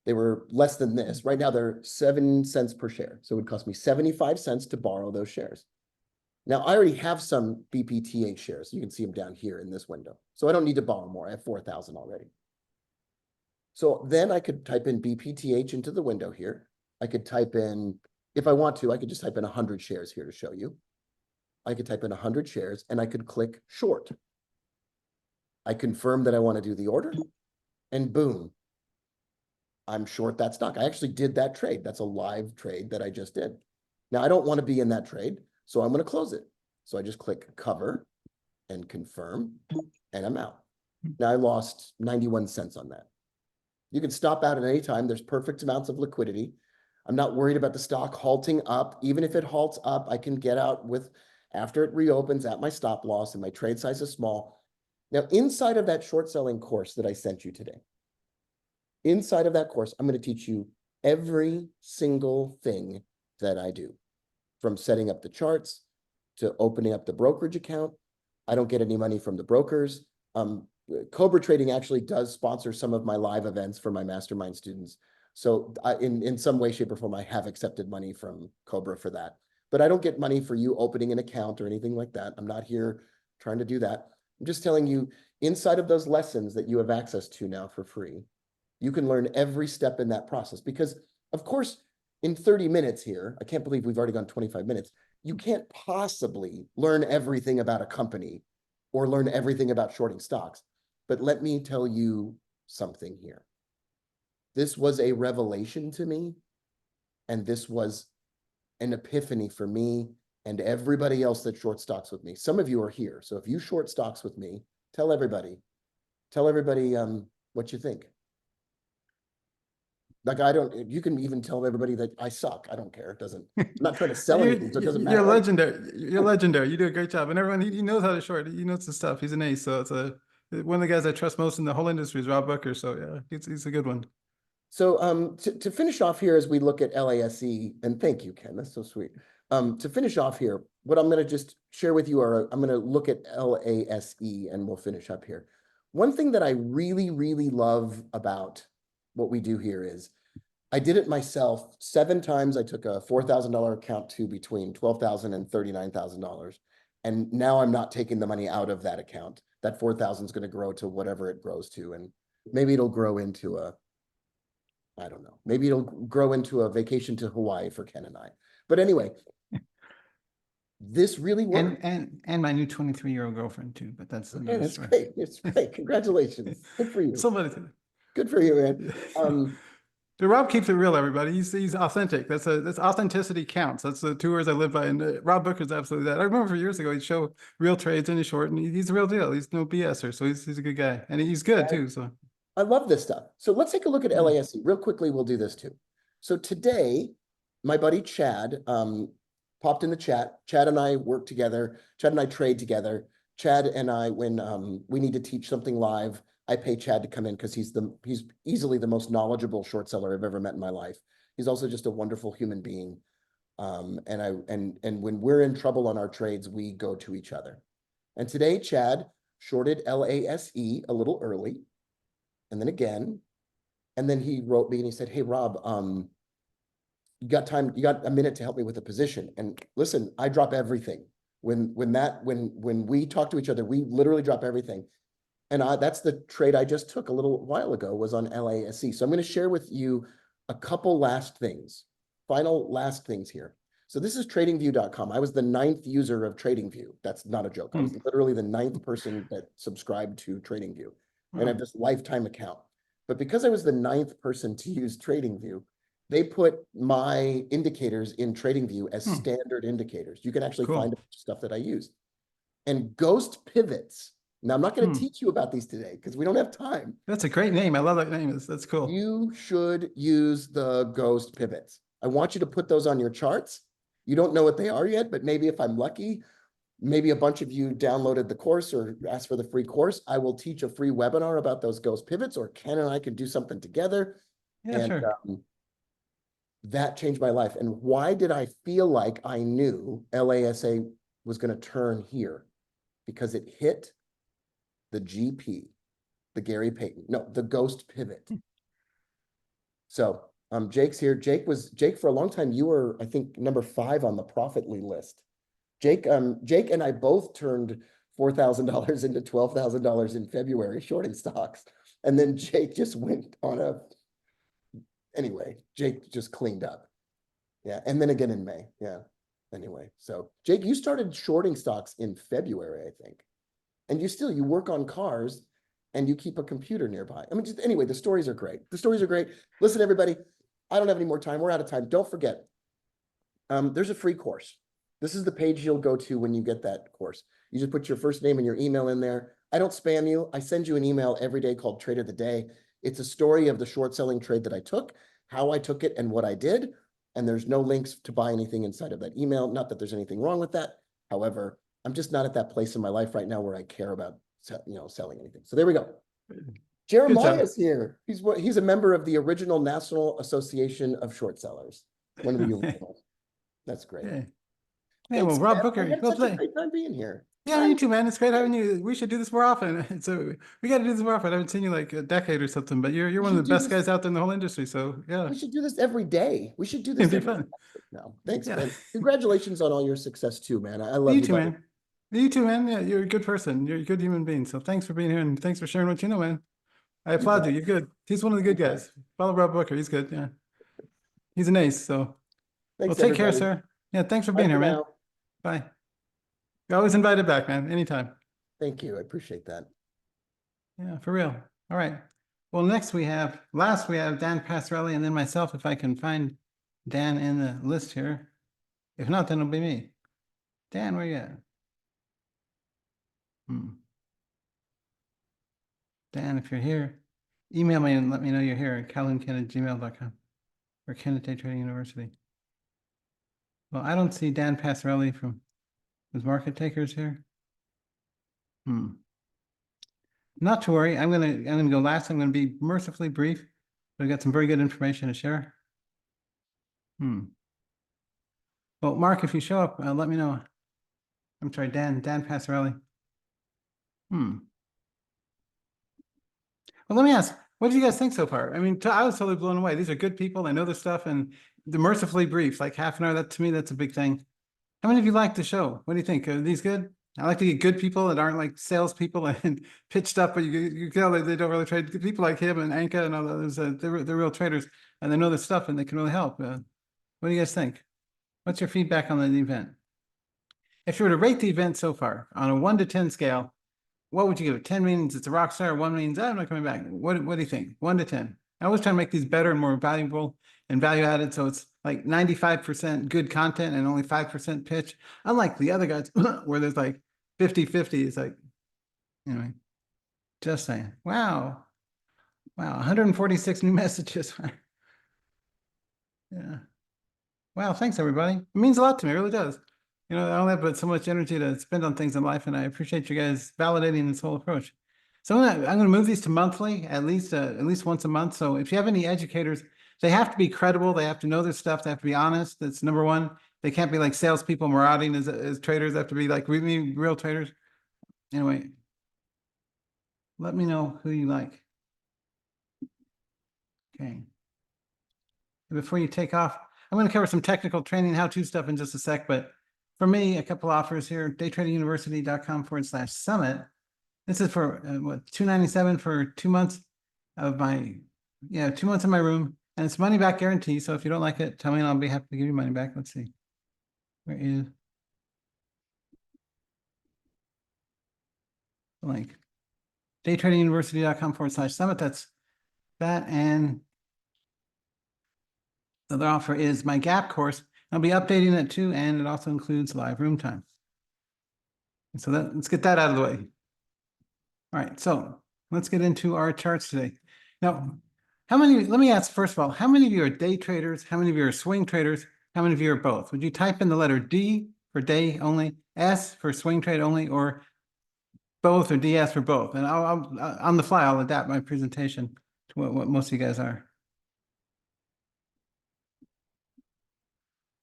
They were less than this. Right now they're 7 cents per share. So it would cost me 75 cents to borrow those shares. Now I already have some BPTH shares. You can see them down here in this window. So I don't need to borrow more. I have 4,000 already. So then I could type in BPTH into the window here. I could type in, if I want to, I could just type in 100 shares here to show you. I could type in 100 shares and I could click short. I confirm that I want to do the order and boom, I'm short that stock. I actually did that trade. That's a live trade that I just did. Now I don't want to be in that trade, so I'm going to close it. So I just click cover and confirm and I'm out. Now I lost 91 cents on that. You can stop out at any time. There's perfect amounts of liquidity. I'm not worried about the stock halting up. Even if it halts up, I can get out after it reopens at my stop loss and my trade size is small. Now, inside of that short selling course that I sent you today, inside of that course, I'm going to teach you every single thing that I do, from setting up the charts to opening up the brokerage account I don't get any money from the brokers. Cobra Trading actually does sponsor some of my live events for my mastermind students. So in some way, shape, or form, I have accepted money from Cobra for that. But I don't get money for you opening an account or anything like that. I'm not here trying to do that. I'm just telling you, inside of those lessons that you have access to now for free, you can learn every step in that process. Because, of course, in 30 minutes here, I can't believe we've already gone 25 minutes, you can't possibly learn everything about a company or learn everything about shorting stocks. But let me tell you something here. This was a revelation to me, and this was an epiphany for me and everybody else that short stocks with me. Some of you are here. So if you short stocks with me, tell everybody what you think. Like, you can even tell everybody that I suck. I don't care. It doesn't, I'm not trying to sell anything, so it doesn't matter. You're legendary. You're legendary. You do a great job. And everyone, he knows how to short. He knows the stuff. He's an ace. So it's one of the guys I trust most in the whole industry is Rob Booker. So yeah, he's a good one. So to finish off here as we look at LASE, and thank you, Ken, that's so sweet. To finish off here, what I'm going to just share with you I'm going to look at LASE and we'll finish up here. One thing that I really, really love about what we do here is I did it myself 7 times. I took a $4,000 account to between $12,000 and $39,000. And now I'm not taking the money out of that account. That 4,000 is going to grow to whatever it grows to. And maybe it'll grow into I don't know. Maybe it'll grow into a vacation to Hawaii for Ken and I. But anyway, this really worked. And my new 23-year-old girlfriend too. But that's Okay, that's great. It's great. Congratulations. Good for you. Somebody. Good for you, man. But Rob keeps it real, everybody. He's authentic. That's authenticity counts. That's the 2 words I live by. And Rob Booker's absolutely that. I remember for years ago, he'd show real trades in his short, and he's the real deal. He's no BSer. So he's a good guy, and he's good too. So I love this stuff. So let's take a look at LASE real quickly. We'll do this too. So today, my buddy Chad popped in the chat. Chad and I work together. Chad and I trade together. Chad and I, when we need to teach something live, I pay Chad to come in because he's easily the most knowledgeable short seller I've ever met in my life. He's also just a wonderful human being. And when we're in trouble on our trades, we go to each other. And today, Chad shorted LASE a little early, and then again, and then he wrote me and he said, "Hey Rob, you got time? You got a minute to help me with a position?" And listen, I drop everything when we talk to each other. We literally drop everything. And that's the trade I just took a little while ago, was on LASE. So I'm going to share with you a couple last things, final last things here. So this is tradingview.com. I was the 9th user of TradingView. That's not a joke. I was literally the 9th person that subscribed to TradingView. And I have this lifetime account. But because I was the 9th person to use TradingView, they put my indicators in TradingView as standard indicators. You can actually find a bunch of stuff that I use. And ghost pivots. Now, I'm not going to teach you about these today because we don't have time. that's a great name. I love that name. That's cool. You should use the ghost pivots. I want you to put those on your charts. You don't know what they are yet, but maybe if I'm lucky, maybe a bunch of you downloaded the course or asked for the free course. I will teach a free webinar about those ghost pivots, or Ken and I can do something together. Yeah, and sure. That changed my life. And why did I feel like I knew LASE was going to turn here? Because it hit the GP, the Gary Payton, no, the ghost pivot. So Jake's here. Jake for a long time, you were, I think, number 5 on the Profitly list. Jake and I both turned $4,000 into $12,000 in February shorting stocks. And then Jake just went on anyway, Jake just cleaned up. Yeah. And then again in May. Yeah. Anyway, so Jake, you started shorting stocks in February, I think. And you work on cars and you keep a computer nearby. I mean, anyway, the stories are great. The stories are great. Listen, everybody, I don't have any more time. We're out of time. Don't forget, there's a free course. This is the page you'll go to when you get that course. You just put your first name and your email in there. I don't spam you. I send you an email every day called Trade of the Day. It's a story of the short selling trade that I took, how I took it, and what I did. And there's no links to buy anything inside of that email. Not that there's anything wrong with that. However, I'm just not at that place in my life right now where I care about selling anything. So there we go. Jeremiah is here. He's a member of the original National Association of Short Sellers. When we That's great. Hey, Thanks, well, Rob man. Booker, I had well such a played. great time being here. Yeah, you too, man. It's great having you. We should do this more often. So we got to do this more often. I haven't seen you like a decade or something, but you're We one of the should do best this- guys out there in the whole industry. So yeah, We should do this every day. We should do this it'd be every fun. now. Thanks, Yeah. man. Congratulations on all your success too, man. I love You you, too, buddy. man. You too, man. Yeah, you're a good person. You're a good human being. So thanks for being here and thanks for sharing what you know, man. I applaud bet. you. You're good. He's one of the good guys. Follow Rob Booker. He's good. Yeah. He's an ace. So well, Thanks, take care, everybody. sir. Yeah, thanks for Bye being for here, man. now. Bye. You're always invited back, man. Anytime. Thank you. I appreciate that. Yeah, for real. All right. Well, last we have Dan Passarelli and then myself, if I can find Dan in the list here. If not, then it'll be me. Dan, where you at? Dan, if you're here, email me and let me know you're here at calvinken@gmail.com or Ken at Day Trading University. Well, I don't see Dan Passarelli from his Market Takers here. Not to worry. I'm gonna go last. I'm gonna be mercifully brief. But I've got some very good information to share. Well, Mark, if you show up, let me know. I'm sorry, Dan Passarelli. Well, let me ask, what do you guys think so far? I mean, I was totally blown away. These are good people. They know their stuff, and the mercifully brief, like half an hour. That to me, that's a big thing. How many of you like the show? What do you think? Are these good? I like to get good people that aren't like salespeople and pitched up, but you can tell they don't really trade. People like him and Anka and all others, they're real traders and they know their stuff and they can really help. What do you guys think? What's your feedback on the event? If you were to rate the event so far on a 1 to 10 scale, what would you give it? 10 means it's a rock star, 1 means I'm not coming back. What do you think? 1 to 10. I always try to make these better and more valuable and value added. So it's like 95% good content and only 5% pitch. Unlike the other guys where there's like 50-50. It's like, anyway, just saying. Wow. 146 new messages. Yeah. Wow. Thanks, everybody. It means a lot to me. It really does. I don't have but so much energy to spend on things in life, and I appreciate you guys validating this whole approach. So I'm gonna move these to monthly, at least once a month. So if you have any educators, they have to be credible. They have to know their stuff. They have to be honest. That's number one. They can't be like salespeople marauding as traders. They have to be like really real traders. Anyway, let me know who you like. Okay. Before you take off, I'm going to cover some technical training, how-to stuff in just a sec, but for me, a couple offers here, daytradinguniversity.com/summit. This is for what, $297 for 2 months of 2 months in my room, and it's money back guarantee. So if you don't like it, tell me and I'll be happy to give you money back. Let's see. Where is the link? daytradinguniversity.com/summit. That's that. And the other offer is my gap course. I'll be updating it too, and it also includes live room time. And so let's get that out of the way. All right, so let's get into our charts today. Now, let me ask first of all, how many of you are day traders? How many of you are swing traders? How many of you are both? Would you type in the letter D for day only, S for swing trade only, or both, or DS for both? And I'll on the fly, I'll adapt my presentation to what most of you guys are.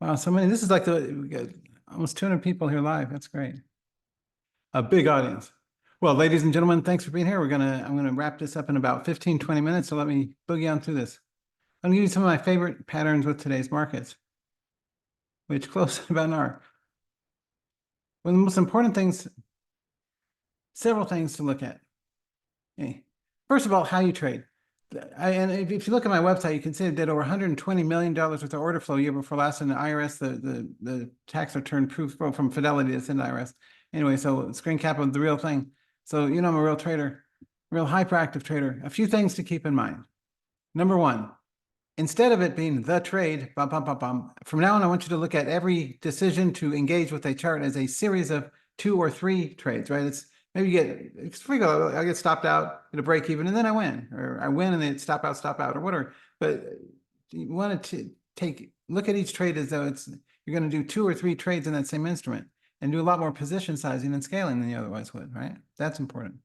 Wow, so many. This is like we got almost 200 people here live. That's great. A big audience. Well, ladies and gentlemen, thanks for being here. I'm gonna wrap this up in about 15-20 minutes. So let me boogie on through this. I'm gonna give you some of my favorite patterns with today's markets, which close about an hour. One of the most important things, several things to look at. Okay. First of all, how you trade. And if you look at my website, you can see I did over $120 million worth of order flow year before last in the IRS, the tax return proof from Fidelity that's in the IRS. Anyway, so screen cap of the real thing. So, I'm a real trader, real hyperactive trader. A few things to keep in mind. Number one, instead of it being the trade, from now on, I want you to look at every decision to engage with a chart as a series of 2 or 3 trades, right? It's maybe it's frequently I get stopped out at a break even, and then I win, or I win and then stop out, or whatever. But you want to look at each trade as though you're going to do 2 or 3 trades in that same instrument, and do a lot more position sizing and scaling than you otherwise would, right? That's important.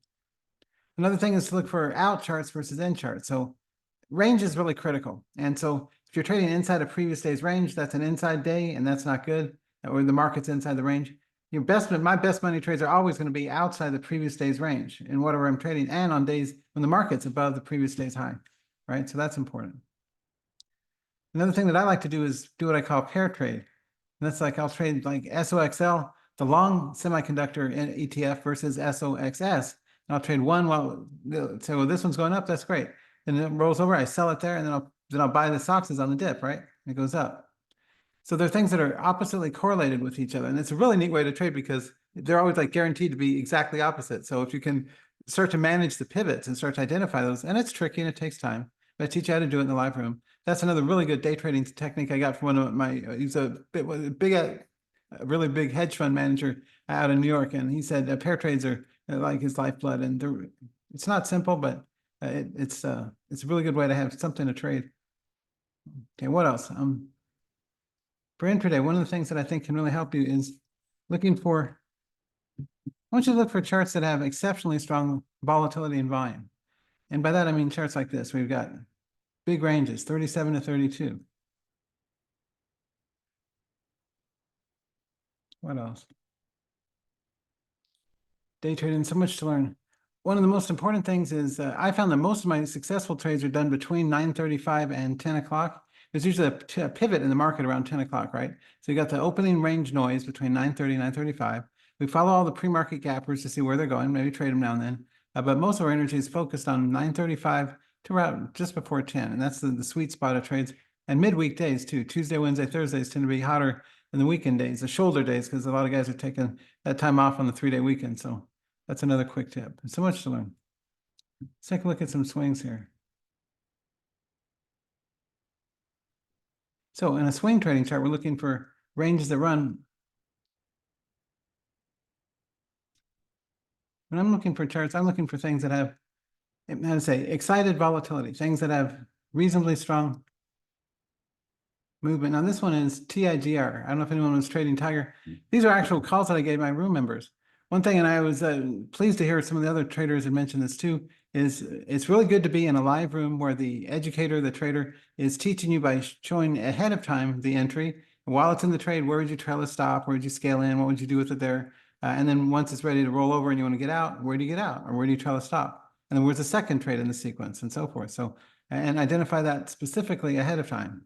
Another thing is to look for out charts versus in charts. So range is really critical. And so if you're trading inside a previous day's range, that's an inside day, and that's not good, or the market's inside the range. my best money trades are always going to be outside the previous day's range in whatever I'm trading, and on days when the market's above the previous day's high, right? So that's important. Another thing that I like to do is do what I call pair trade. And that's like I'll trade like SOXL, the long semiconductor ETF versus SOXS. And I'll trade one while say, well, this one's going up, that's great. And it rolls over, I sell it there, and then I'll buy the SOXs on the dip, right? And it goes up. So there are things that are oppositely correlated with each other. And it's a really neat way to trade because they're always like guaranteed to be exactly opposite. So if you can start to manage the pivots and start to identify those, and it's tricky and it takes time, but I teach you how to do it in the live room. That's another really good day trading technique I got from one of my, he's a really big hedge fund manager out in New York. And he said pair trades are like his lifeblood. And it's not simple, but it's a really good way to have something to trade. Okay, what else? For intraday, one of the things that I think can really help you is looking for, I want you to look for charts that have exceptionally strong volatility and volume. And by that, I mean charts like this. We've got big ranges, 37 to 32. What else? Day trading, so much to learn. One of the most important things is I found that most of my successful trades are done between 9:35 and 10 o'clock. There's usually a pivot in the market around 10 o'clock, right? So you got the opening range noise between 9:30 and 9:35. We follow all the pre-market gappers to see where they're going, maybe trade them now and then. But most of our energy is focused on 9:35 to around just before 10. And that's the sweet spot of trades. And midweek days too. Tuesday, Wednesday, Thursdays tend to be hotter than the weekend days, the shoulder days, because a lot of guys are taking that time off on the 3-day weekend. So that's another quick tip. So much to learn. Let's take a look at some swings here. So in a swing trading chart, we're looking for ranges that run. When I'm looking for charts, I'm looking for things that have, how to say, excited volatility, things that have reasonably strong movement. Now this one is TIGR. I don't know if anyone was trading Tiger. These are actual calls that I gave my room members. One thing, and I was pleased to hear some of the other traders had mentioned this too, is it's really good to be in a live room where the educator, the trader, is teaching you by showing ahead of time the entry. And while it's in the trade, where would you trail a stop? Where would you scale in? What would you do with it there? And then once it's ready to roll over and you want to get out, where do you get out? Or where do you trail a stop? And then where's the second trade in the sequence and so forth. So, and identify that specifically ahead of time.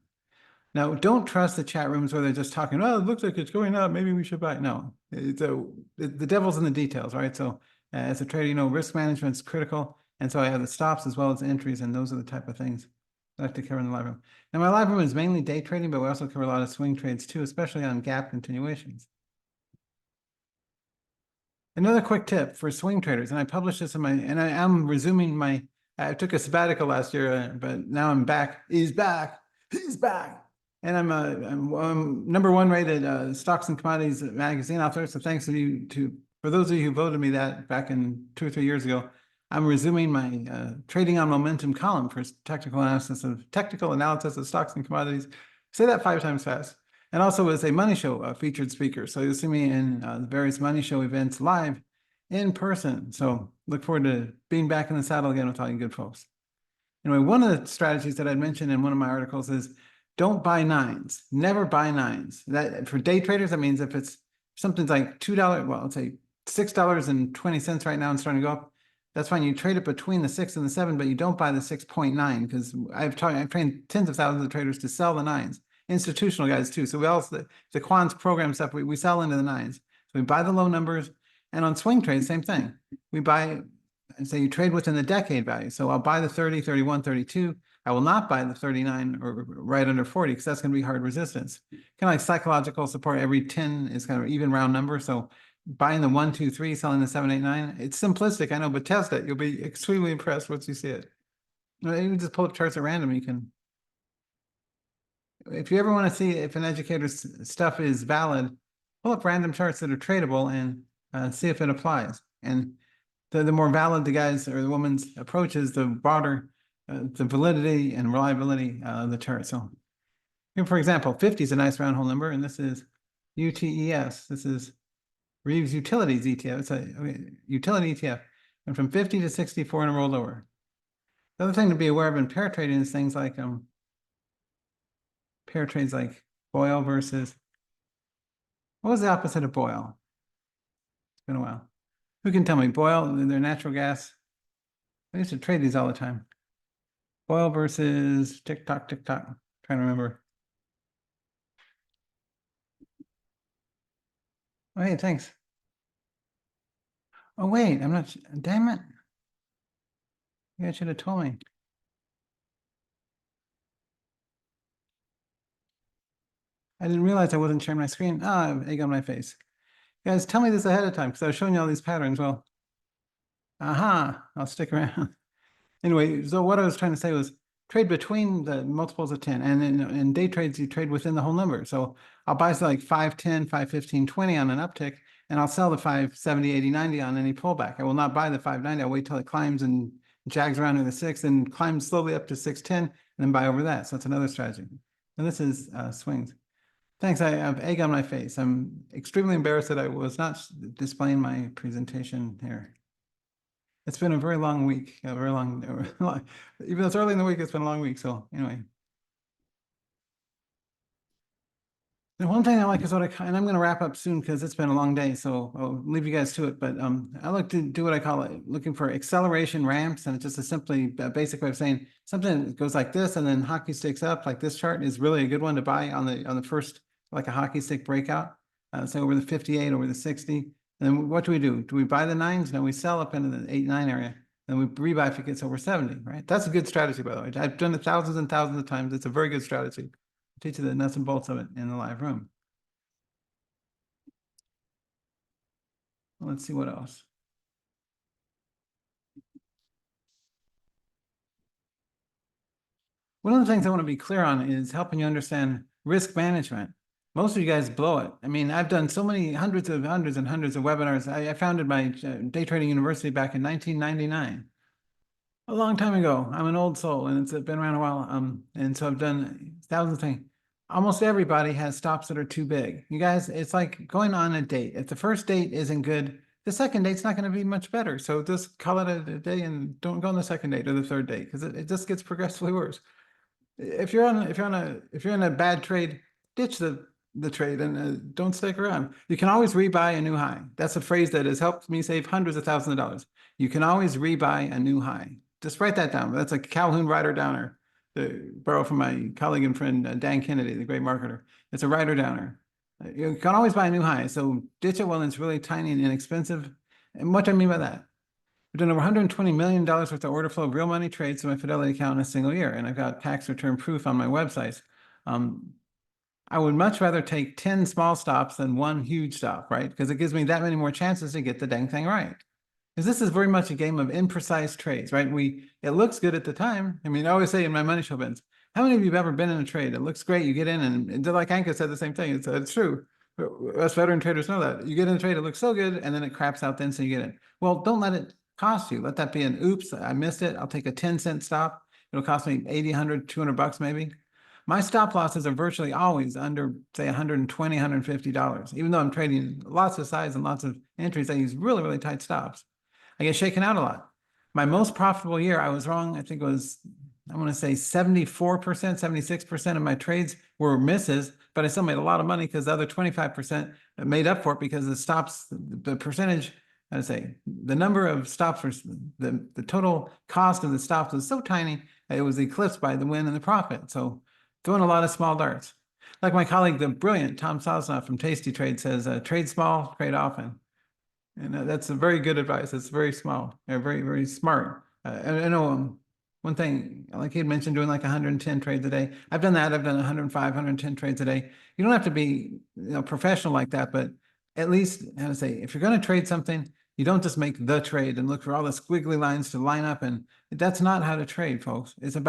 Now, don't trust the chat rooms where they're just talking, oh, it looks like it's going up, maybe we should buy. No, the devil's in the details, right? So as a trader, risk management is critical. And so I have the stops as well as the entries, and those are the type of things I like to cover in the live room. Now, my live room is mainly day trading, but we also cover a lot of swing trades too, especially on gap continuations. Another quick tip for swing traders, and I published this and I am resuming I took a sabbatical last year, but now I'm back. He's back. And I'm #1 rated Stocks and Commodities magazine author. So thanks for those of you who voted me that back in 2 or 3 years ago. I'm resuming my Trading on Momentum column for technical analysis of stocks and commodities. Say that 5 times fast. And also as a Money Show featured speaker. So you'll see me in the various Money Show events live in person. So look forward to being back in the saddle again with all you good folks. Anyway, one of the strategies that I mentioned in one of my articles is don't buy nines. Never buy nines. That for day traders, that means if it's something's like $2, well, let's say $6.20 right now and starting to go up, that's fine. You trade it between the 6 and the 7, but you don't buy the 6.9 because I've trained tens of thousands of traders to sell the nines, institutional guys too. So we also the quants program stuff we sell into the nines. So we buy the low numbers, and on swing trades, same thing. We buy. And so you trade within the decade value. So I'll buy the 30, 31, 32. I will not buy the 39 or right under 40 because that's going to be hard resistance. Kind of like psychological support. Every 10 is kind of even round number. So buying the 1, 2, 3, selling the 7, 8, 9. It's simplistic, I know, but test it. You'll be extremely impressed once you see it. You can just pull up charts at random. You can. If you ever want to see if an educator's stuff is valid, pull up random charts that are tradable and see if it applies. And the more valid the guy's or the woman's approach is, the broader the validity and reliability of the chart. So here, for example, 50 is a nice round hole number, and this is UTES. This is Reeves Utilities ETF. It's a utility ETF. And from 50 to 64 in a rolled over. The other thing to be aware of in pair trading is things like pair trades like Boyle versus, what was the opposite of Boyle? It's been a while. Who can tell me? Oil, their natural gas. I used to trade these all the time. Oil versus TikTok, TikTok. Trying to remember. Oh, hey, thanks. Oh, wait, I'm not, damn it. You guys should have told me. I didn't realize I wasn't sharing my screen. Ah, I have egg on my face. Guys, tell me this ahead of time because I was showing you all these patterns. Well, aha, I'll stick around. Anyway, so what I was trying to say was trade between the multiples of 10. And in day trades, you trade within the whole number. So I'll buy like 5, 10, 5, 15, 20 on an uptick, and I'll sell the 5, 70, 80, 90 on any pullback. I will not buy the 590. I'll wait till it climbs and jags around to the 6 and climbs slowly up to 610 and then buy over that. So that's another strategy. And this is swings. Thanks. I have egg on my face. I'm extremely embarrassed that I was not displaying my presentation here. It's been a very long week, a very long, even though it's early in the week, it's been a long week. So anyway. The one thing I like is what and I'm going to wrap up soon because it's been a long day. So I'll leave you guys to it. But I like to do what I call it, looking for acceleration ramps. And it's just a simply basic way of saying something that goes like this and then hockey sticks up, like this chart is really a good one to buy on the first, like a hockey stick breakout. So over the 58, over the 60. And then what do? Do we buy the 9s? No, we sell up into the 8, 9 area. Then we rebuy if it gets over 70, right? That's a good strategy, by the way. I've done it thousands and thousands of times. It's a very good strategy. I'll teach you the nuts and bolts of it in the live room. Let's see what else. One of the things I want to be clear on is helping you understand risk management. Most of you guys blow it. I mean, I've done so many hundreds and hundreds of webinars. I founded my day trading university back in 1999. A long time ago. I'm an old soul and it's been around a while. And so I've done thousands of things. Almost everybody has stops that are too big. You guys, it's like going on a date. If the first date isn't good, the second date's not going to be much better. So just call it a day and don't go on the second date or the third date because it just gets progressively worse. If you're in a bad trade, ditch the trade and don't stick around. You can always rebuy a new high. That's a phrase that has helped me save hundreds of thousands of dollars. You can always rebuy a new high. Just write that down. That's a Calhoun writer downer. Borrow from my colleague and friend Dan Kennedy, the great marketer. It's a writer downer. You can always buy a new high. So ditch it when it's really tiny and inexpensive. And what do I mean by that? We've done over $120 million worth of order flow of real money trades to my Fidelity account in a single year. And I've got tax return proof on my websites. I would much rather take 10 small stops than one huge stop, right? Because it gives me that many more chances to get the dang thing right. Because this is very much a game of imprecise trades, right? It looks good at the time. I mean, I always say in my money show events, how many of you have ever been in a trade? It looks great. You get in and like Anka said the same thing. It's true. Us veteran traders know that. You get in a trade, it looks so good, and then it craps out then, so you get it. Well, don't let it cost you. Let that be an oops, I missed it. I'll take a 10-cent stop. It'll cost me 80, 100, 200 bucks maybe. My stop losses are virtually always under, say, $120, $150. Even though I'm trading lots of size and lots of entries, I use really, really tight stops. I get shaken out a lot. My most profitable year, I was wrong. I think it was, I want to say 74%, 76% of my trades were misses, but I still made a lot of money because the other 25% made up for it because the stops, the percentage, I'd say the number of stops, the total cost of the stops was so tiny, it was eclipsed by the win and the profit. So throwing a lot of small darts. Like my colleague, the brilliant Tom Sosnoff from Tasty Trade says, trade small, trade often. And that's a very good advice. It's very small, very, very smart. I know one thing, like he had mentioned, doing like 110 trades a day. I've done that. I've done 105, 110 trades a day. You don't have to be, professional like that, but at least, how to say, if you're going to trade something, you don't just make the trade and look for all the squiggly lines to line up. And that's not how to trade, folks. It's a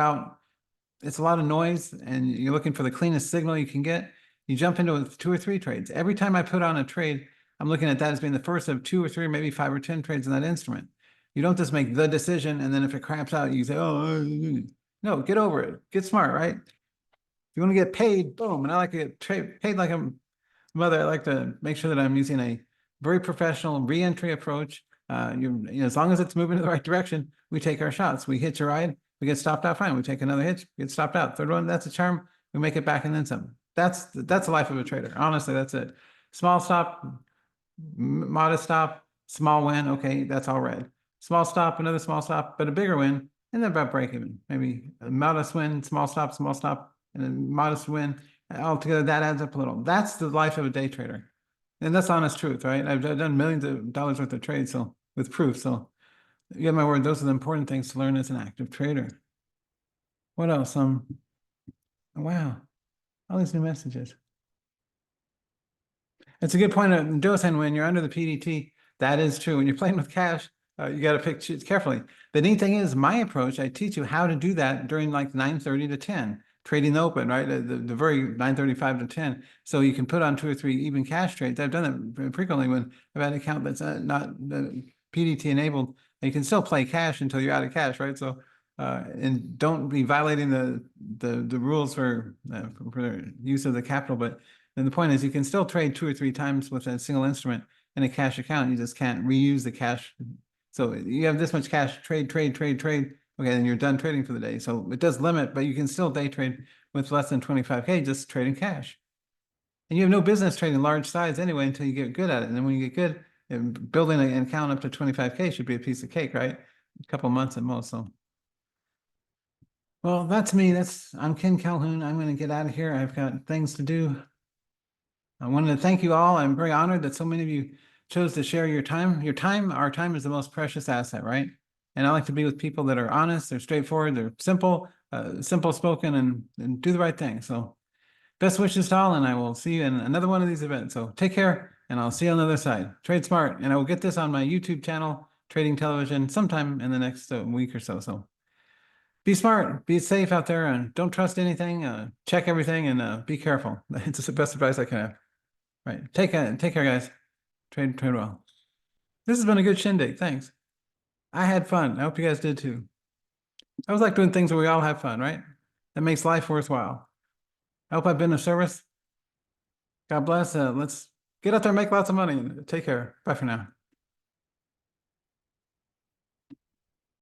lot of noise and you're looking for the cleanest signal you can get. You jump into it with 2 or 3 trades. Every time I put on a trade, I'm looking at that as being the first of 2 or 3, maybe 5 or 10 trades in that instrument. You don't just make the decision and then if it craps out, you say, oh, no, get over it. Get smart, right? If you want to get paid, boom. And I like to get paid like a mother. I like to make sure that I'm using a very professional re-entry approach. As long as it's moving in the right direction, we take our shots. We hit your ride, we get stopped out fine. We take another hit, get stopped out. Third one, that's a charm. We make it back and then some. That's the life of a trader. Honestly, that's it. Small stop, modest stop, Small win, okay, that's all red. Small stop, another small stop, but a bigger win, and then about break even. Maybe a modest win, small stop, and a modest win. Altogether, that adds up a little. That's the life of a day trader. And that's honest truth, right? I've done millions of dollars worth of trades, so with proof. So you get my word, those are the important things to learn as an active trader. What else? Wow, all these new messages. It's a good point. Dosan, when you're under the PDT, that is true. When you're playing with cash, you got to pick carefully. The neat thing is, my approach, I teach you how to do that during like 9:30 to 10, trading open, right? The very 9:35 to 10. So you can put on 2 or 3 even cash trades. I've done it frequently when I've had an account that's not PDT enabled. You can still play cash until you're out of cash, right? So and don't be violating the rules for use of the capital. But then the point is, you can still trade 2 or 3 times with a single instrument in a cash account. You just can't reuse the cash. So you have this much cash, trade. Okay, then you're done trading for the day. So it does limit, but you can still day trade with less than 25K, just trading cash. And you have no business trading large size anyway until you get good at it. And then when you get good, building an account up to 25K should be a piece of cake, right? A couple months at most. So, well, that's me. I'm Ken Calhoun. I'm going to get out of here. I've got things to do. I wanted to thank you all. I'm very honored that so many of you chose to share your time. Our time is the most precious asset, right? And I like to be with people that are honest, they're straightforward, they're simple, simple spoken, and do the right thing. So best wishes to all, and I will see you in another one of these events. So take care, and I'll see you on the other side. Trade smart, and I will get this on my YouTube channel, Trading Television, sometime in the next week or so. So be smart, be safe out there, and don't trust anything. Check everything, and be careful. It's the best advice I can have. Right. Take care, guys. Trade well. This has been a good shindig. Thanks. I had fun. I hope you guys did too. I always like doing things where we all have fun, right? That makes life worthwhile. I hope I've been of service. God bless. Let's get out there and make lots of money. Take care. Bye for now.